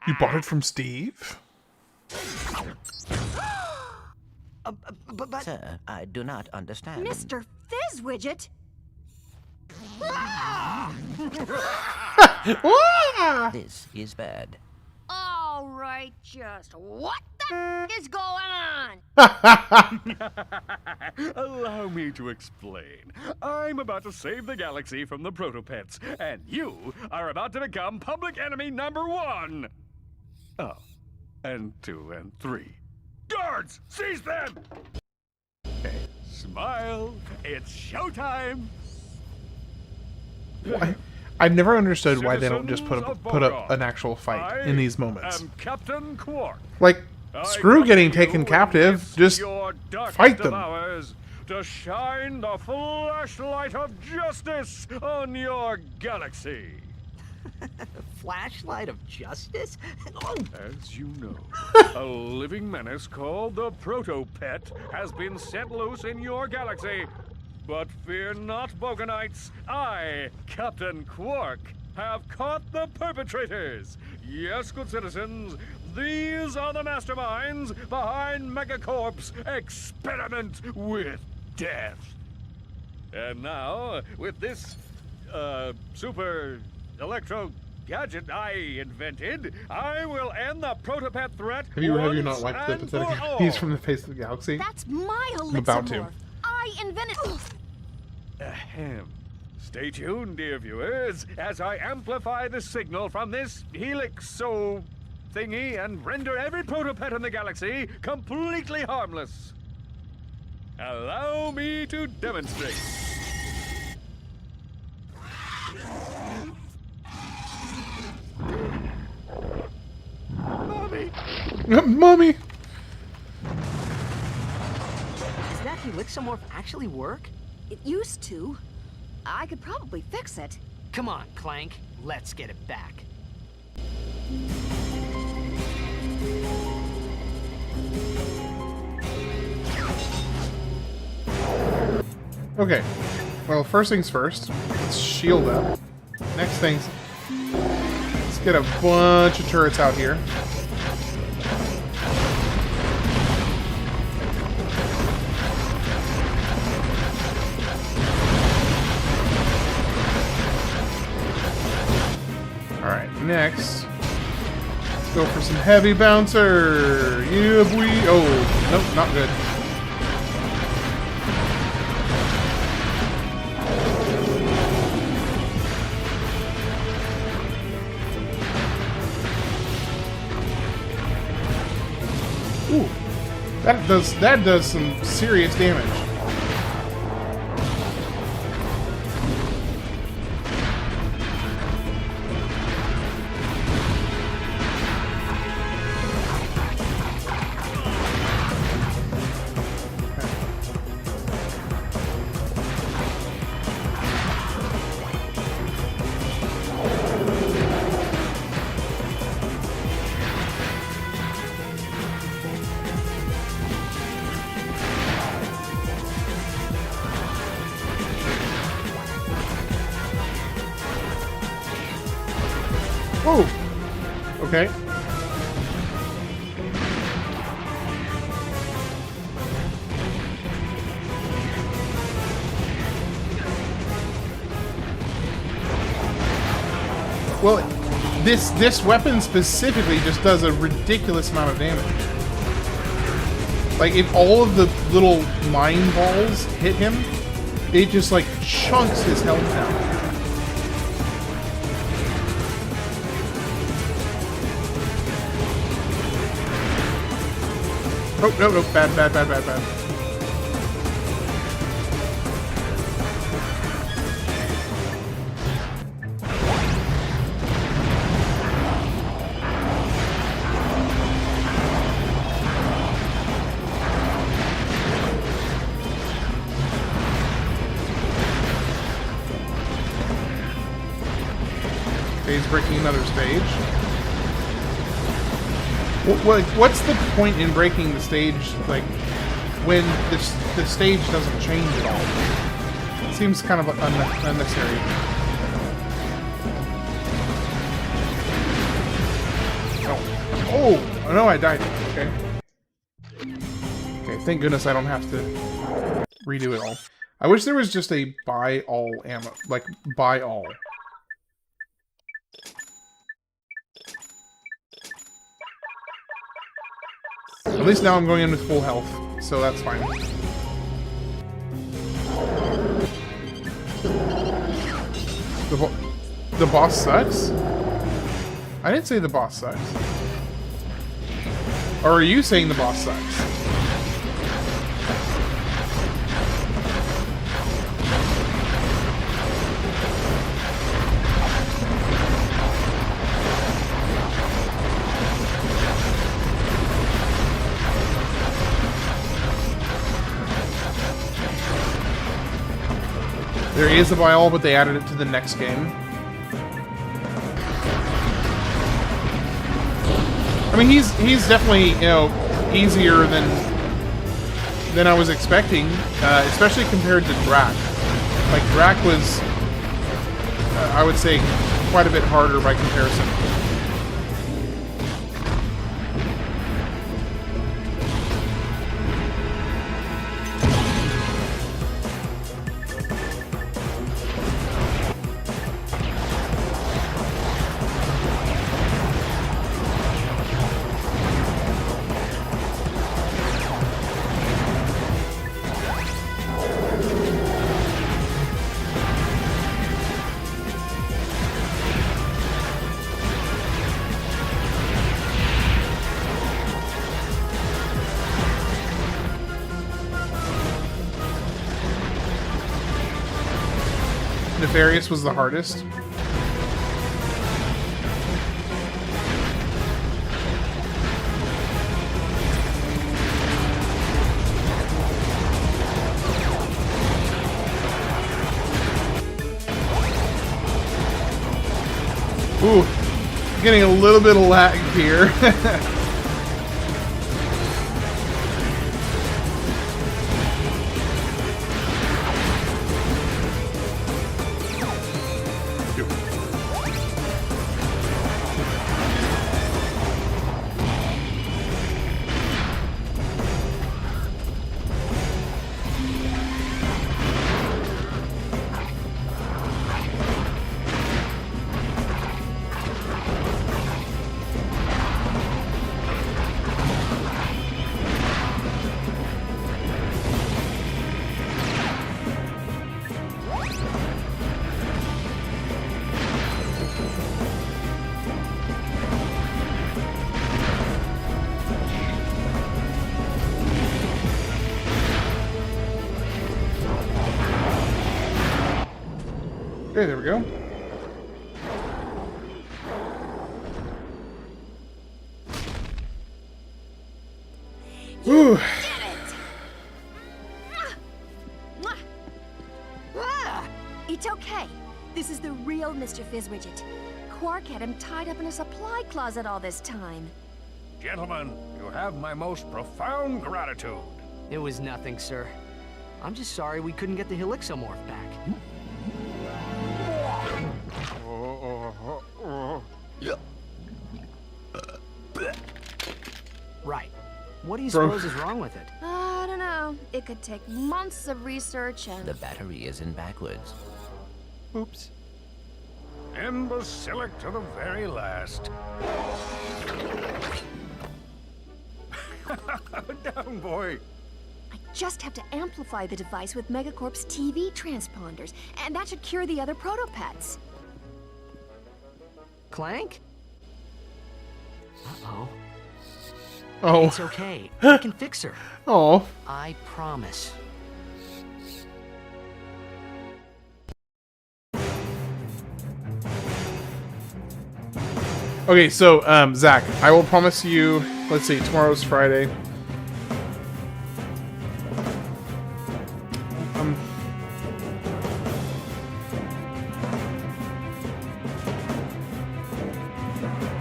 You bought it from Steve? But Sir, I do not understand. Mr. Fizzwidget? This is bad. All right, just what the is going on? Allow me to explain. I'm about to save the galaxy from the Protopets, and you are about to become public enemy #1. Oh, and 2 and 3. Guards, seize them! Okay. Smile, it's showtime! Why? I've never understood why they don't just put up an actual fight in these moments. I'm Captain Quark. Like, screw getting taken captive, just fight them. Hours to shine the flashlight of justice on your galaxy. Flashlight of justice? As you know, a living menace called the Protopet has been set loose in your galaxy. But fear not, Bogonites. I, Captain Quark, have caught the perpetrators. Yes, good citizens, these are the masterminds behind Megacorp's experiment with death. And now, with this, super electro gadget I invented, I will end the Protopet threat. Have you not liked the pathetic piece from the face of the galaxy? That's my I'm about to. Elixir. I invented. Ahem. Stay tuned, dear viewers, as I amplify the signal from this helixo thingy and render every protopet in the galaxy completely harmless. Allow me to demonstrate. Mommy! Mommy! Does that helixomorph actually work? It used to. I could probably fix it. Come on, Clank. Let's get it back. Okay. Well, first things first. Let's shield up. Next things. Let's get a bunch of turrets out here. next, let's go for some heavy bouncer. Yeah, boy. Oh, nope, not good. Ooh, that does some serious damage. Oh, okay. Well, this weapon specifically just does a ridiculous amount of damage. Like, if all of the little mine balls hit him, it just like chunks his health down. Oh, no, no, bad. Okay, he's breaking another stage. What's the point in breaking the stage, like, when the stage doesn't change at all? It seems kind of unnecessary. Oh, no, I died. Okay. Okay, thank goodness I don't have to redo it all. I wish there was just a buy all ammo, like, buy all. At least now I'm going in with full health, so that's fine. The boss sucks? I didn't say the boss sucks. Or are you saying the boss sucks? There is a buy all, but they added it to the next game. I mean, he's definitely, you know, easier than I was expecting, especially compared to Drac. Like, Drac was, I would say, quite a bit harder by comparison. Nefarious was the hardest. Ooh, getting a little bit of lag here. Okay, there we go. Whew. It's okay. This is the real Mr. Fizzwidget. Quark had him tied up in a supply closet all this time. Gentlemen, you have my most profound gratitude. It was nothing, sir. I'm just sorry we couldn't get the Helixomorph back. Right. What do you suppose is wrong with it? I don't know. It could take months of research and... The battery isn't backwards. Oops. Imbecilic to the very last. Down, boy. I just have to amplify the device with Megacorp's TV transponders, and that should cure the other protopets. Clank? Uh-oh. Oh. It's okay. I can fix her. Oh. I promise. Okay, so, Zach, I will promise you, let's see, tomorrow's Friday.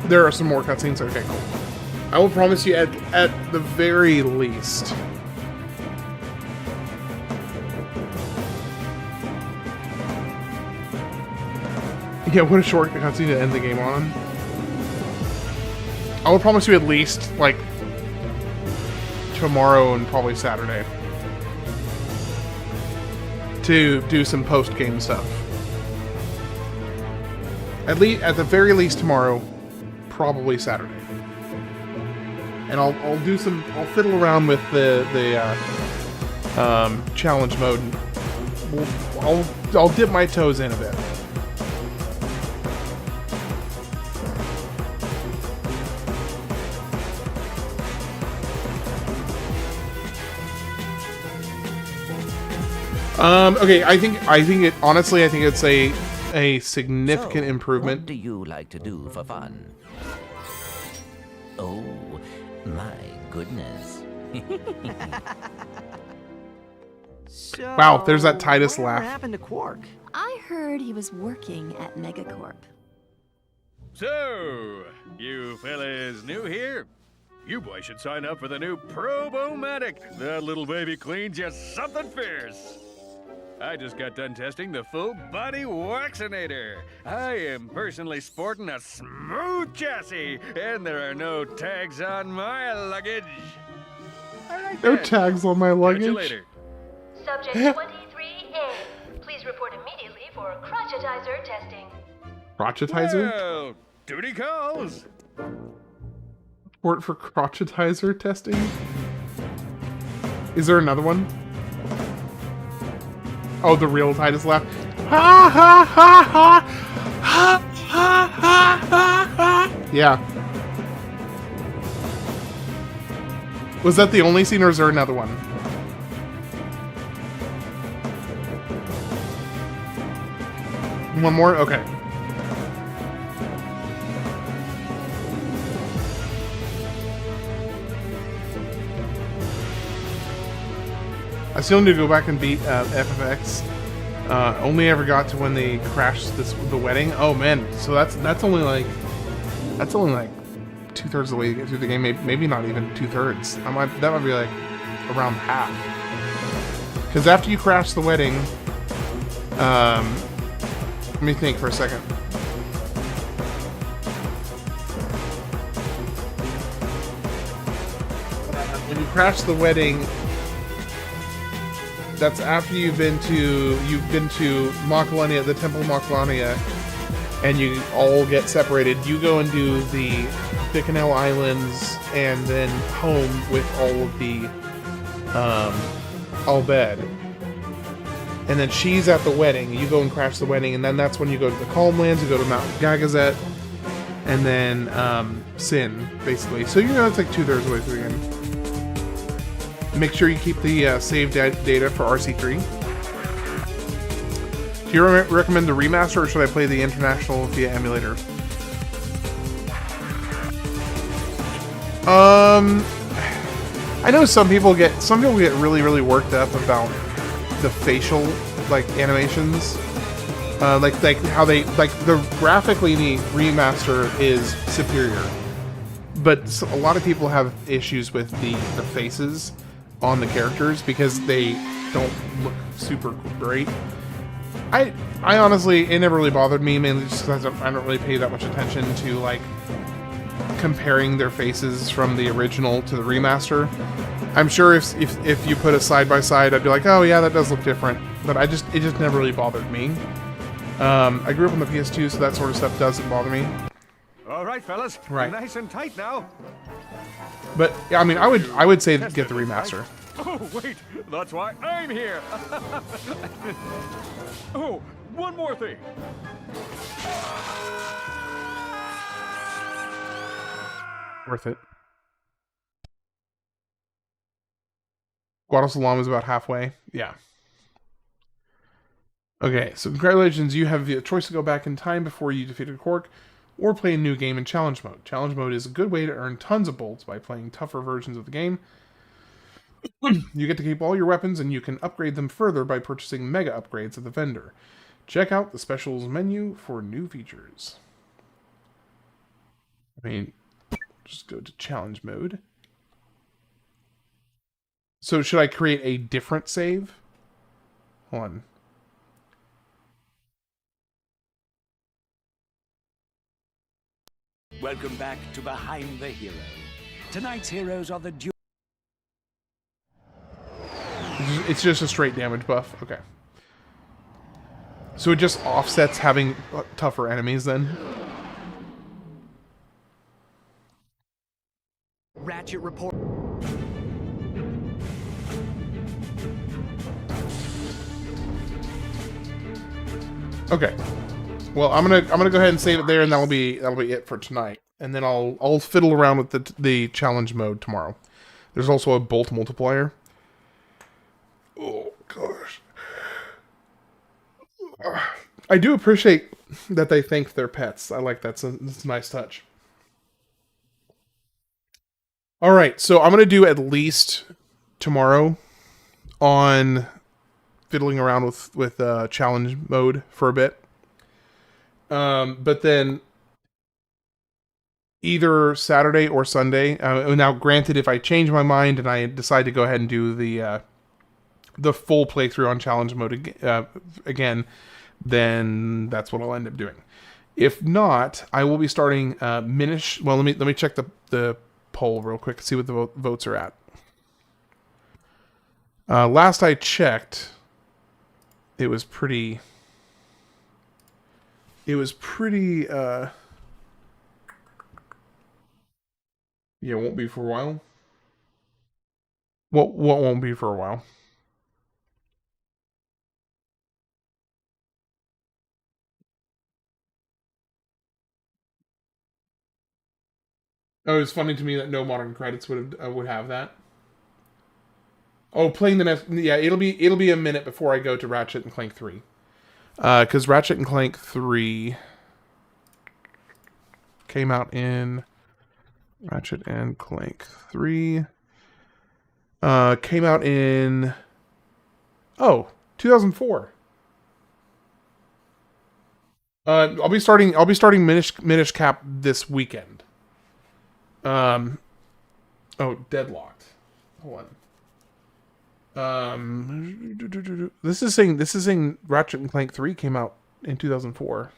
There are some more cutscenes. Okay, cool. I will promise you at the very least. Yeah, what a short cutscene to end the game on. I will promise you at least, like, tomorrow and probably Saturday to do some post-game stuff. At the very least tomorrow, probably Saturday. And I'll do some, I'll fiddle around with the challenge mode. I'll dip my toes in a bit. Okay, I think it, honestly, I think it's a significant improvement. What do you like to do for fun? Oh, my goodness. So, wow, there's that Titus laugh. What happened to Quark? I heard he was working at Megacorp. So, you fellas new here? You boys should sign up for the new Probomatic. That little baby cleans you something fierce. I just got done testing the full body Waxinator. I am personally sporting a smooth chassis, and there are no tags on my luggage. No tags on my luggage. Catch you later. Subject 23A, please report immediately for crotchetizer testing. Crotchetizer? Well, duty calls. Report for crotchetizer testing? Is there another one? Oh, the real Titus laugh. Ha ha ha ha! Ha ha ha ha ha! Yeah. Was that the only scene, or is there another one? One more? Okay. I still need to go back and beat FFX. Only ever got to when they crashed the wedding. Oh man, so that's only like 2/3 of the way through the game. Maybe not even 2/3. That might be like around half. Because after you crash the wedding, let me think for a second. When you crash the wedding, that's after you've been to Macalania, the Temple of Macalania, and you all get separated. You go and do the Bicanel Islands and then home with all of the Albed. And then she's at the wedding. You go and crash the wedding, and then that's when you go to the Calm Lands, you go to Mount Gagazet, and then Sin, basically. So it's like 2/3 of the way through the game. Make sure you keep the save data for RC3. Do you recommend the remaster, or should I play the international via emulator? I know some people get really worked up about the facial animations, like how they the graphically the remaster is superior, but a lot of people have issues with the faces on the characters because they don't look super great. I honestly, it never really bothered me, mainly just because I don't really pay that much attention to comparing their faces from the original to the remaster. I'm sure if you put it side by side, I'd be like, oh yeah, that does look different. But it just never really bothered me. I grew up on the PS2, so that sort of stuff doesn't bother me. All right, fellas. Right. Nice and tight now. But yeah, I mean, I would say get the remaster. Oh wait, that's why I'm here. Oh, one more thing. Worth it. Guadalsalam is about halfway. Yeah. Okay, so congratulations, you have the choice to go back in time before you defeated Cork, or play a new game in Challenge Mode. Challenge Mode is a good way to earn tons of bolts by playing tougher versions of the game. You get to keep all your weapons, and you can upgrade them further by purchasing mega upgrades at the vendor. Check out the specials menu for new features. I mean, just go to Challenge Mode. So should I create a different save? Hold on. Welcome back to Behind the Hero. Tonight's heroes are the It's just a straight damage buff. Okay. So it just offsets having tougher enemies then? Ratchet report. Okay. Well, I'm gonna go ahead and save it there, and that'll be it for tonight. And then I'll fiddle around with the challenge mode tomorrow. There's also a bolt multiplier. Oh gosh. I do appreciate that they thank their pets. I like that. It's a nice touch. All right, so I'm gonna do at least tomorrow on fiddling around with challenge mode for a bit. But then either Saturday or Sunday. Now, granted, if I change my mind and I decide to go ahead and do the full playthrough on challenge mode again, then that's what I'll end up doing. If not, I will be starting Minish. Well, let me check the poll real quick and see what the votes are at. Last I checked, it was pretty. Yeah, won't be for a while. What won't be for a while? Oh, it's funny to me that no modern credits would have that. Oh, playing the next, yeah, it'll be a minute before I go to Ratchet and Clank 3. Because Ratchet and Clank 3 came out in Ratchet and Clank 3 came out in 2004. I'll be starting Minish Cap this weekend. Deadlocked. Hold on. This is saying Ratchet and Clank 3 came out in 2004.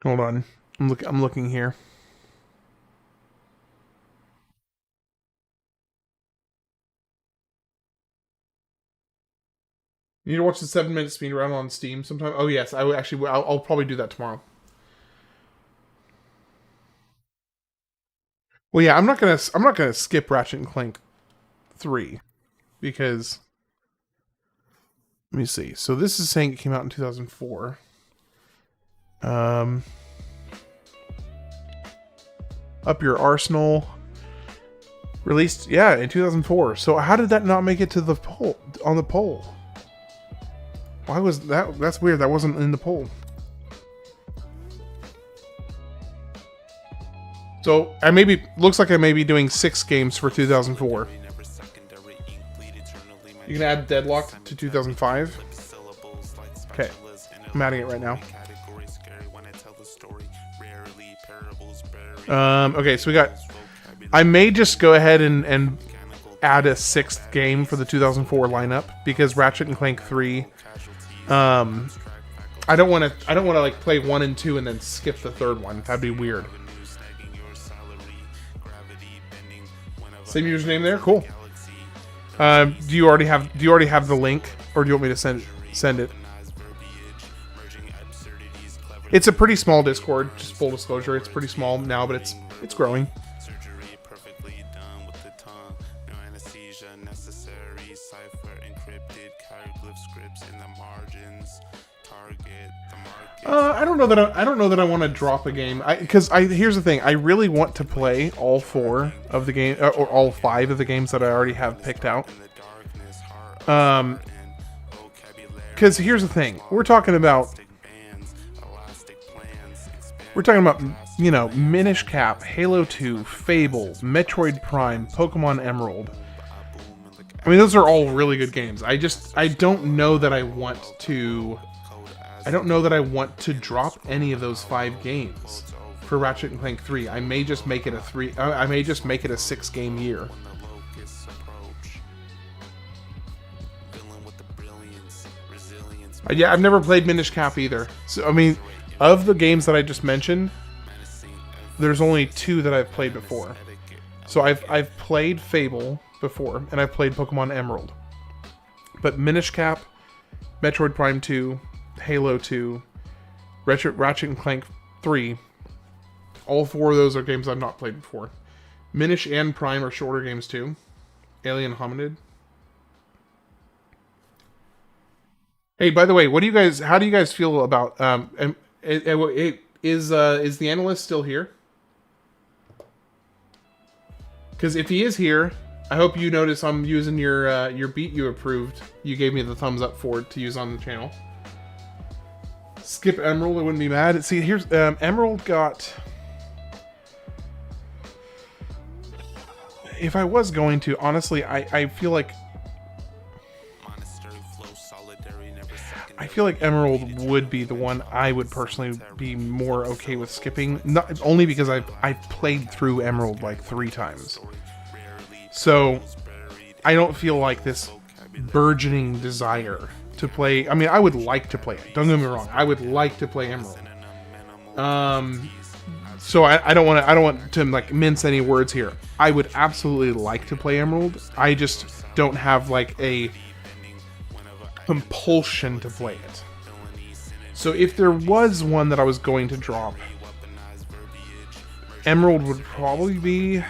Hold on. I'm looking here. You need to watch the 7-minute speed run on Steam sometime. Oh yes, I'll probably do that tomorrow. Well, yeah, I'm not gonna skip Ratchet and Clank 3 because let me see. So this is saying it came out in 2004. Up Your Arsenal, Released, yeah, in 2004. So how did that not make it to the poll, on the poll? Why was that? That's weird. That wasn't in the poll. So I maybe looks like I may be doing 6 games for 2004. You can add Deadlocked to 2005. Okay, I'm adding it right now. Okay, so we got... I may just go ahead and add a 6th game for the 2004 lineup, because Ratchet and Clank 3... I don't want to like play 1 and 2 and then skip the 3rd one. That'd be weird. Same username there? Cool. Do you already have the link, or do you want me to send it? It's a pretty small Discord, just full disclosure. It's pretty small now, but it's growing. I don't know that I want to drop a game, because here's the thing. I really want to play all 4 of the game, or all 5 of the games that I already have picked out. Because here's the thing. We're talking about, you know, Minish Cap, Halo 2, Fable, Metroid Prime, Pokemon Emerald. I mean, those are all really good games. I don't know that I want to... I don't know that I want to drop any of those 5 games for Ratchet and Clank 3. I may just make it a 6-game year. Yeah, I've never played Minish Cap either. So I mean, of the games that I just mentioned, there's only 2 that I've played before. So I've played Fable before, and I've played Pokemon Emerald. But Minish Cap, Metroid Prime 2, Halo 2, Ratchet and Clank 3, all 4 of those are games I've not played before. Minish and Prime are shorter games too. Alien Hominid. Hey, by the way, how do you guys feel about is the analyst still here? Because if he is here, I hope you notice I'm using your beat you approved. You gave me the thumbs up for it to use on the channel. Skip Emerald, I wouldn't be mad. See, here's Emerald got... If I was going to, honestly, I feel like... I feel like Emerald would be the one I would personally be more okay with skipping. Not only because I've played through Emerald like 3 times. So, I don't feel like this burgeoning desire to play. I mean, I would like to play it. Don't get me wrong. I would like to play Emerald. So I don't want to like mince any words here. I would absolutely like to play Emerald. I just don't have like a compulsion to play it. So if there was one that I was going to drop, Emerald would probably be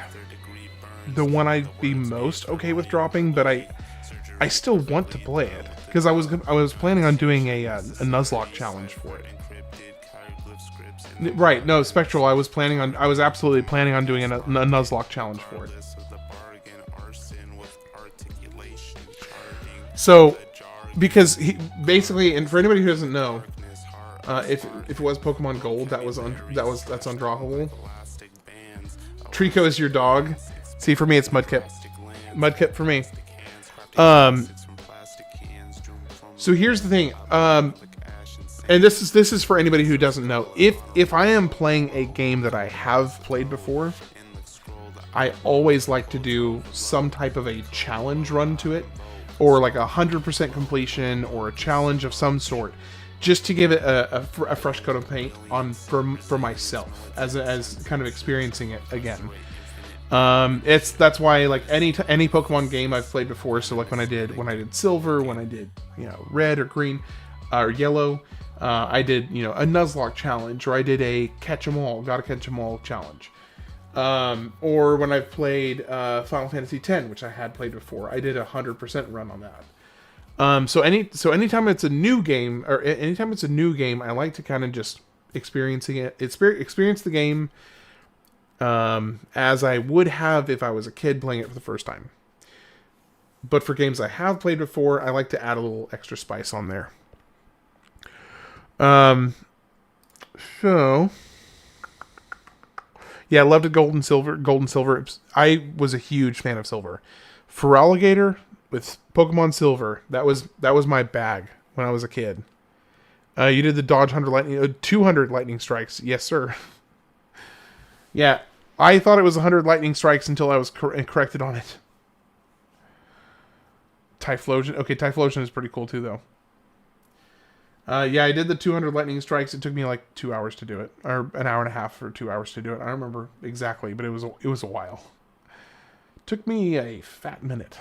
the one I'd be most okay with dropping, but I still want to play it. Because I was planning on doing a Nuzlocke challenge for it. Right, no, Spectral, I was absolutely planning on doing a Nuzlocke challenge for it. So, because basically, and for anybody who doesn't know, if it was Pokemon Gold, that's undroppable. Trico is your dog. See, for me, it's Mudkip. Mudkip for me. So here's the thing, and this is for anybody who doesn't know. If I am playing a game that I have played before, I always like to do some type of a challenge run to it, or like 100% completion, or a challenge of some sort, just to give it a fresh coat of paint on for myself as kind of experiencing it again. That's why like any Pokemon game I've played before. So like when I did Silver, when I did Red or Green or Yellow, I did a Nuzlocke challenge, or I did a gotta catch 'em all challenge. Or when I played Final Fantasy X, which I had played before, I did a 100% run on that. So anytime it's a new game, I like to kind of just experience the game. as I would have if I was a kid playing it for the first time. But for games I have played before, I like to add a little extra spice on there. So yeah, I loved it. Gold and silver. I was a huge fan of silver. Feraligatr with Pokemon Silver. That was my bag when I was a kid. You did the dodge 200 lightning strikes. Yes, sir. Yeah, I thought it was 100 lightning strikes until I was corrected on it. Typhlosion. Okay, Typhlosion is pretty cool too, though. Yeah, I did the 200 lightning strikes. It took me like 2 hours to do it, or an hour and a half or 2 hours to do it. I don't remember exactly, but it was a while. Took me a fat minute.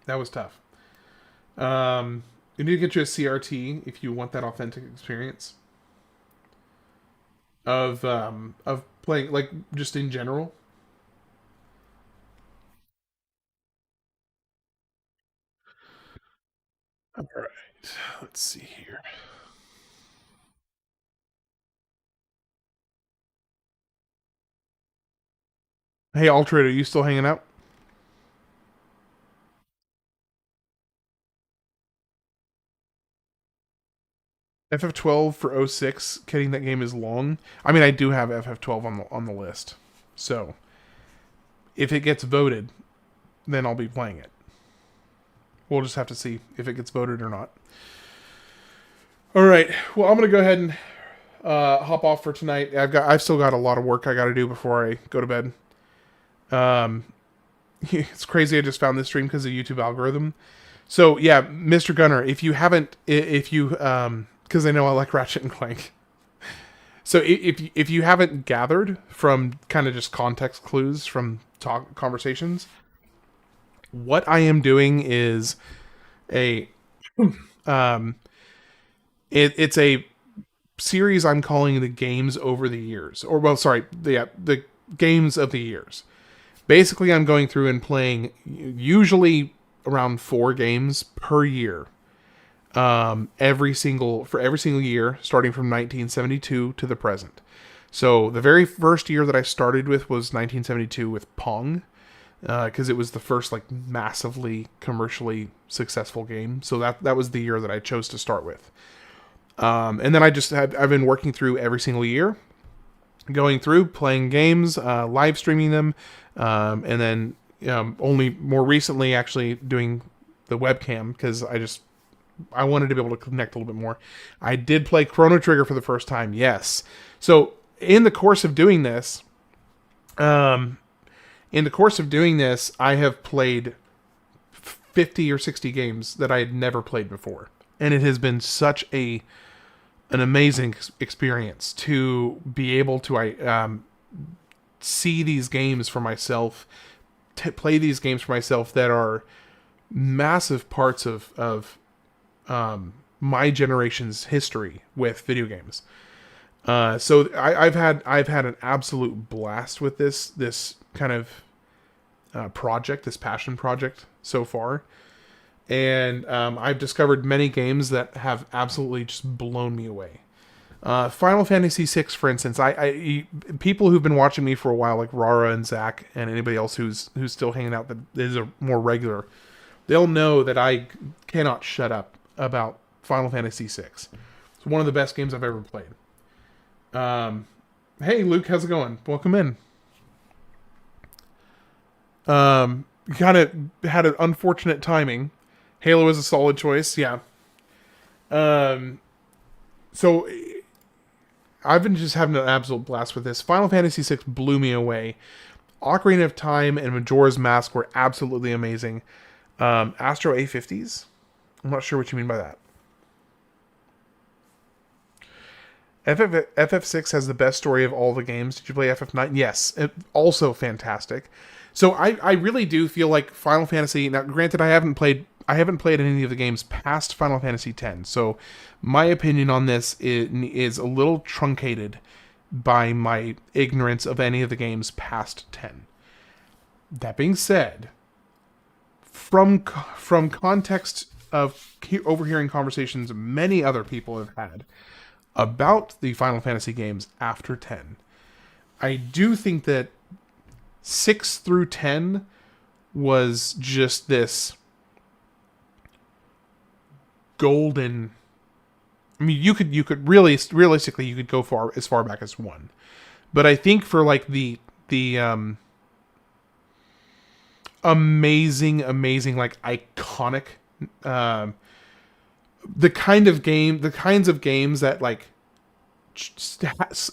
That was tough. You need to get you a CRT if you want that authentic experience of playing, like, just in general. All right, let's see here. Hey, Altered, are you still hanging out? FF12 for 06, kidding, that game is long. I mean, I do have FF12 on the list. So, if it gets voted, then I'll be playing it. We'll just have to see if it gets voted or not. All right. Well, I'm going to go ahead and hop off for tonight. I've still got a lot of work I got to do before I go to bed. It's crazy. I just found this stream because of YouTube algorithm. So yeah, Mr. Gunner, if you haven't, because I know I like Ratchet and Clank. So if you haven't gathered from kind of just context clues from conversations, what I am doing is it's a series I'm calling the games over the years, or well, sorry, the games of the years. Basically, I'm going through and playing usually around 4 games per year. Every single year, starting from 1972 to the present. So the very first year that I started with was 1972 with Pong, because it was the first like massively commercially successful game. So that was the year that I chose to start with. And then I've been working through every single year, going through playing games, live streaming them, and then only more recently actually doing the webcam because I wanted to be able to connect a little bit more. I did play Chrono Trigger for the first time, yes. So in the course of doing this, I have played 50 or 60 games that I had never played before, and it has been such an amazing experience to be able to see these games for myself, play these games for myself that are massive parts of my generation's history with video games. So I've had an absolute blast with this kind of project, this passion project so far. And I've discovered many games that have absolutely just blown me away. Final Fantasy VI, for instance, people who've been watching me for a while, like Rara and Zach, and anybody else who's still hanging out that is a more regular, they'll know that I cannot shut up about Final Fantasy VI. It's one of the best games I've ever played. Hey, Luke, how's it going? Welcome in. Kind of had an unfortunate timing. Halo is a solid choice, yeah. So I've been just having an absolute blast with this. Final Fantasy VI blew me away. Ocarina of Time and Majora's Mask were absolutely amazing. Astro A50s? I'm not sure what you mean by that. FF6 has the best story of all the games. Did you play FF9? Yes. Also fantastic. So I really do feel like Final Fantasy... Now, granted, I haven't played any of the games past Final Fantasy X. So my opinion on this is a little truncated by my ignorance of any of the games past 10. That being said, from context of overhearing conversations many other people have had about the Final Fantasy games after 10, I do think that 6 through 10 was just this golden. I mean, you could really realistically you could go as far back as 1, but I think for like the amazing like iconic the kinds of games that like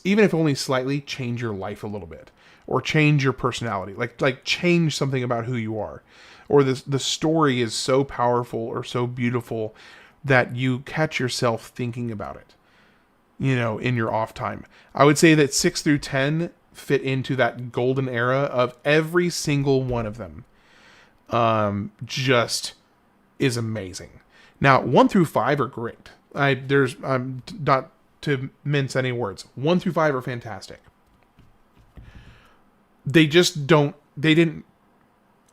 even if only slightly change your life a little bit or change your personality, like change something about who you are, or the story is so powerful or so beautiful that you catch yourself thinking about it, in your off time. I would say that 6 through 10 fit into that golden era of every single one of them. Just is amazing. Now 1 through 5 are great. I'm not to mince any words. 1 through 5 are fantastic. They didn't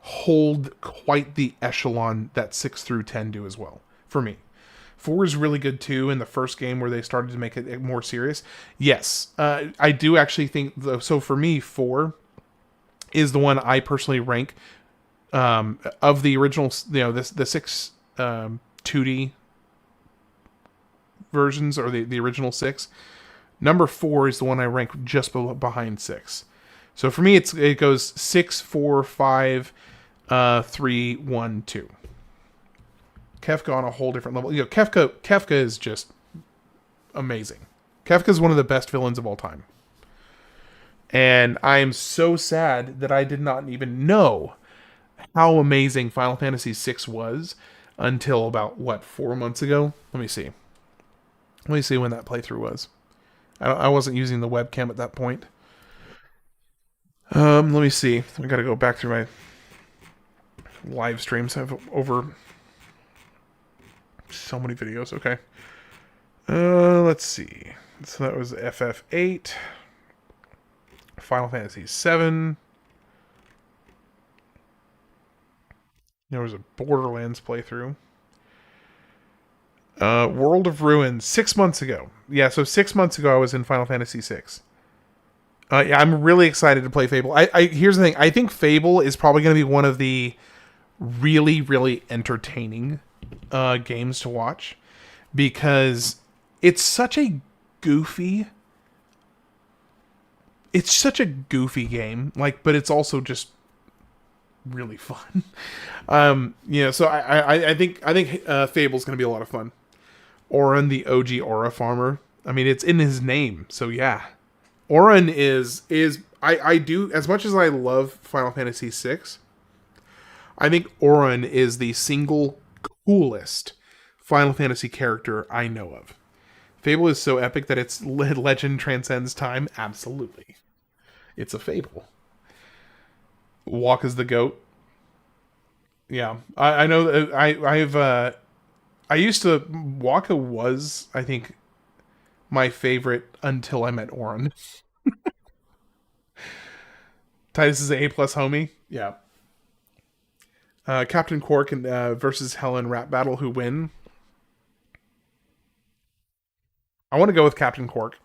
hold quite the echelon that 6 through 10 do as well, for me. 4 is really good too, in the first game where they started to make it more serious. Yes, I do actually think, so for me, 4 is the one I personally rank of the original, the 6 2D versions, or the original 6. Number 4 is the one I rank just behind 6. So for me, it goes 6, 4, 5, 3, 1, 2. Kefka on a whole different level. Kefka is just amazing. Kefka is one of the best villains of all time. And I am so sad that I did not even know how amazing Final Fantasy VI was until about, 4 months ago? Let me see. Let me see when that playthrough was. I wasn't using the webcam at that point. Let me see. I gotta go back through my live streams. I have over so many videos. Okay. Let's see. So that was FF8. Final Fantasy VII. There was a Borderlands playthrough. World of Ruins, 6 months ago. Yeah, so 6 months ago I was in Final Fantasy VI. Yeah, I'm really excited to play Fable. Here's the thing. I think Fable is probably going to be one of the really, really entertaining games to watch, because it's such a goofy game, but it's also just really fun. So I think Fable's going to be a lot of fun. Auron, the OG Aura farmer. I mean, it's in his name, so yeah. Auron is I do, as much as I love Final Fantasy VI, I think Auron is the single coolest Final Fantasy character I know of. Fable is so epic that its legend transcends time. Absolutely. It's a Fable. Walk as the goat. Yeah. I know that I used to, Waka was, I think, my favorite until I met Auron. Titus is an A+ homie. Yeah. Captain Quark and versus Helen rap battle. Who win? I want to go with Captain Quark,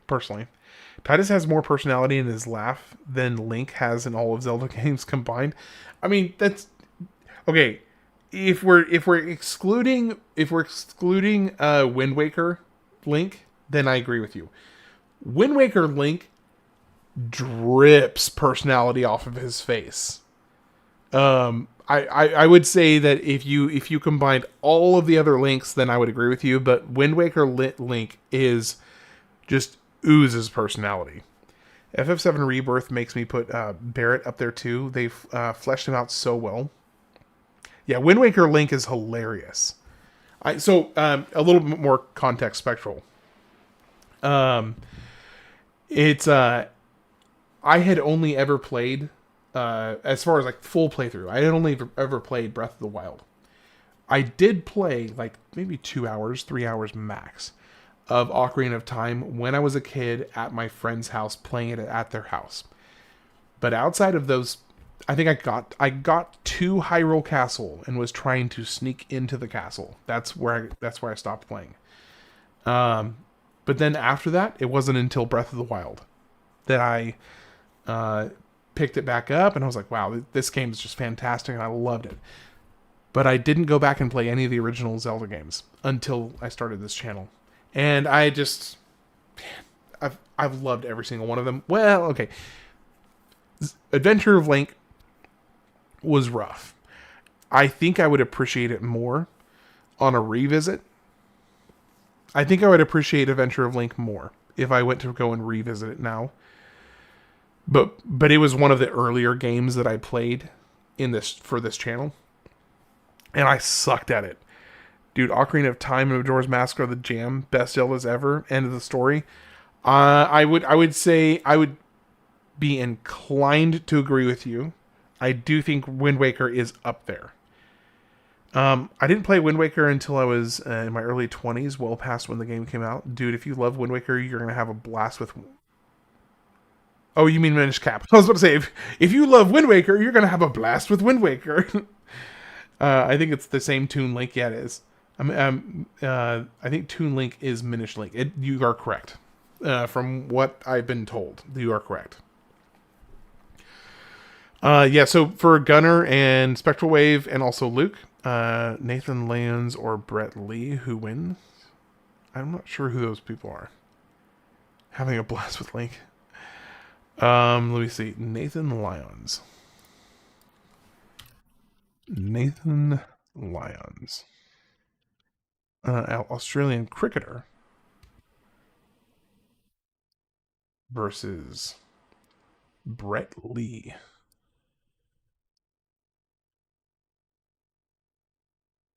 personally. Titus has more personality in his laugh than Link has in all of Zelda games combined. I mean, that's okay. If we're excluding Wind Waker Link, then I agree with you. Wind Waker Link drips personality off of his face. I would say that if you combined all of the other Links, then I would agree with you. But Wind Waker Link is just oozes personality. FF7 Rebirth makes me put Barrett up there too. They've fleshed him out so well. Yeah, Wind Waker Link is hilarious. A little bit more context spectral. It's I had only ever played, as far as like full playthrough, I had only ever played Breath of the Wild. I did play like maybe 2 hours, 3 hours max of Ocarina of Time when I was a kid at my friend's house, playing it at their house. But outside of those, I think I got to Hyrule Castle and was trying to sneak into the castle. That's where I stopped playing. But then after that, it wasn't until Breath of the Wild. that I picked it back up, and I was like, wow, this game is just fantastic, and I loved it. But I didn't go back and play any of the original Zelda games until I started this channel. And I just... I've loved every single one of them. Well, okay. Adventure of Link was rough. I think I would appreciate it more on a revisit. I think I would appreciate Adventure of Link more if I went to go and revisit it now. But it was one of the earlier games that I played for this channel. And I sucked at it. Dude, Ocarina of Time and Majora's Mask are the jam. Best Zeldas ever. End of the story. I would say I would be inclined to agree with you. I do think Wind Waker is up there. I didn't play Wind Waker until I was in my early 20s, well past when the game came out. Dude, if you love Wind Waker, you're going to have a blast with... Oh, you mean Minish Cap. I was about to say, if you love Wind Waker, you're going to have a blast with Wind Waker. I think it's the same Toon Link. Yeah, it is. I think Toon Link is Minish Link. You are correct. From what I've been told, you are correct. Yeah, so for Gunner and Spectral Wave and also Luke, Nathan Lyons or Brett Lee, who wins? I'm not sure who those people are. Having a blast with Link. Let me see. Nathan Lyons. Nathan Lyons. Australian cricketer. Versus Brett Lee.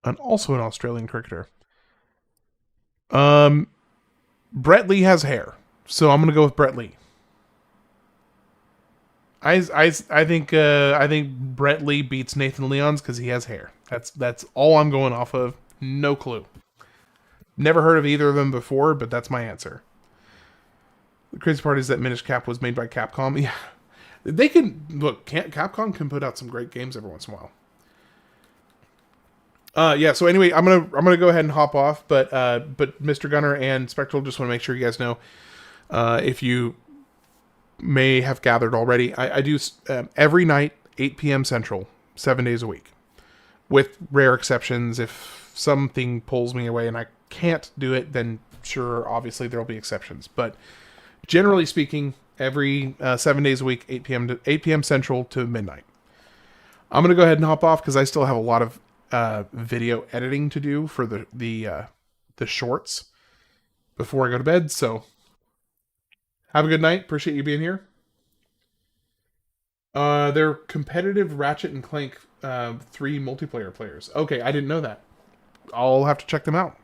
And also an Australian cricketer. Brett Lee has hair, so I'm gonna go with Brett Lee. I think Brett Lee beats Nathan Lyons because he has hair. That's all I'm going off of. No clue. Never heard of either of them before, but that's my answer. The crazy part is that Minish Cap was made by Capcom. Yeah, they can look. Capcom can put out some great games every once in a while. Yeah. So anyway, I'm gonna go ahead and hop off. But Mr. Gunner and Spectral, just want to make sure you guys know, if you may have gathered already, I do every night 8 p.m. Central, 7 days a week, with rare exceptions. If something pulls me away and I can't do it, then sure, obviously there'll be exceptions, but. Generally speaking, every 7 days a week, 8 p.m. Central to midnight. I'm going to go ahead and hop off because I still have a lot of video editing to do for the shorts before I go to bed. So have a good night. Appreciate you being here. They're competitive Ratchet and Clank 3 multiplayer players. Okay, I didn't know that. I'll have to check them out.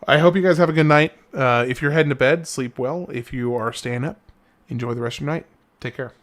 I hope you guys have a good night. If you're heading to bed, sleep well. If you are staying up, enjoy the rest of your night. Take care.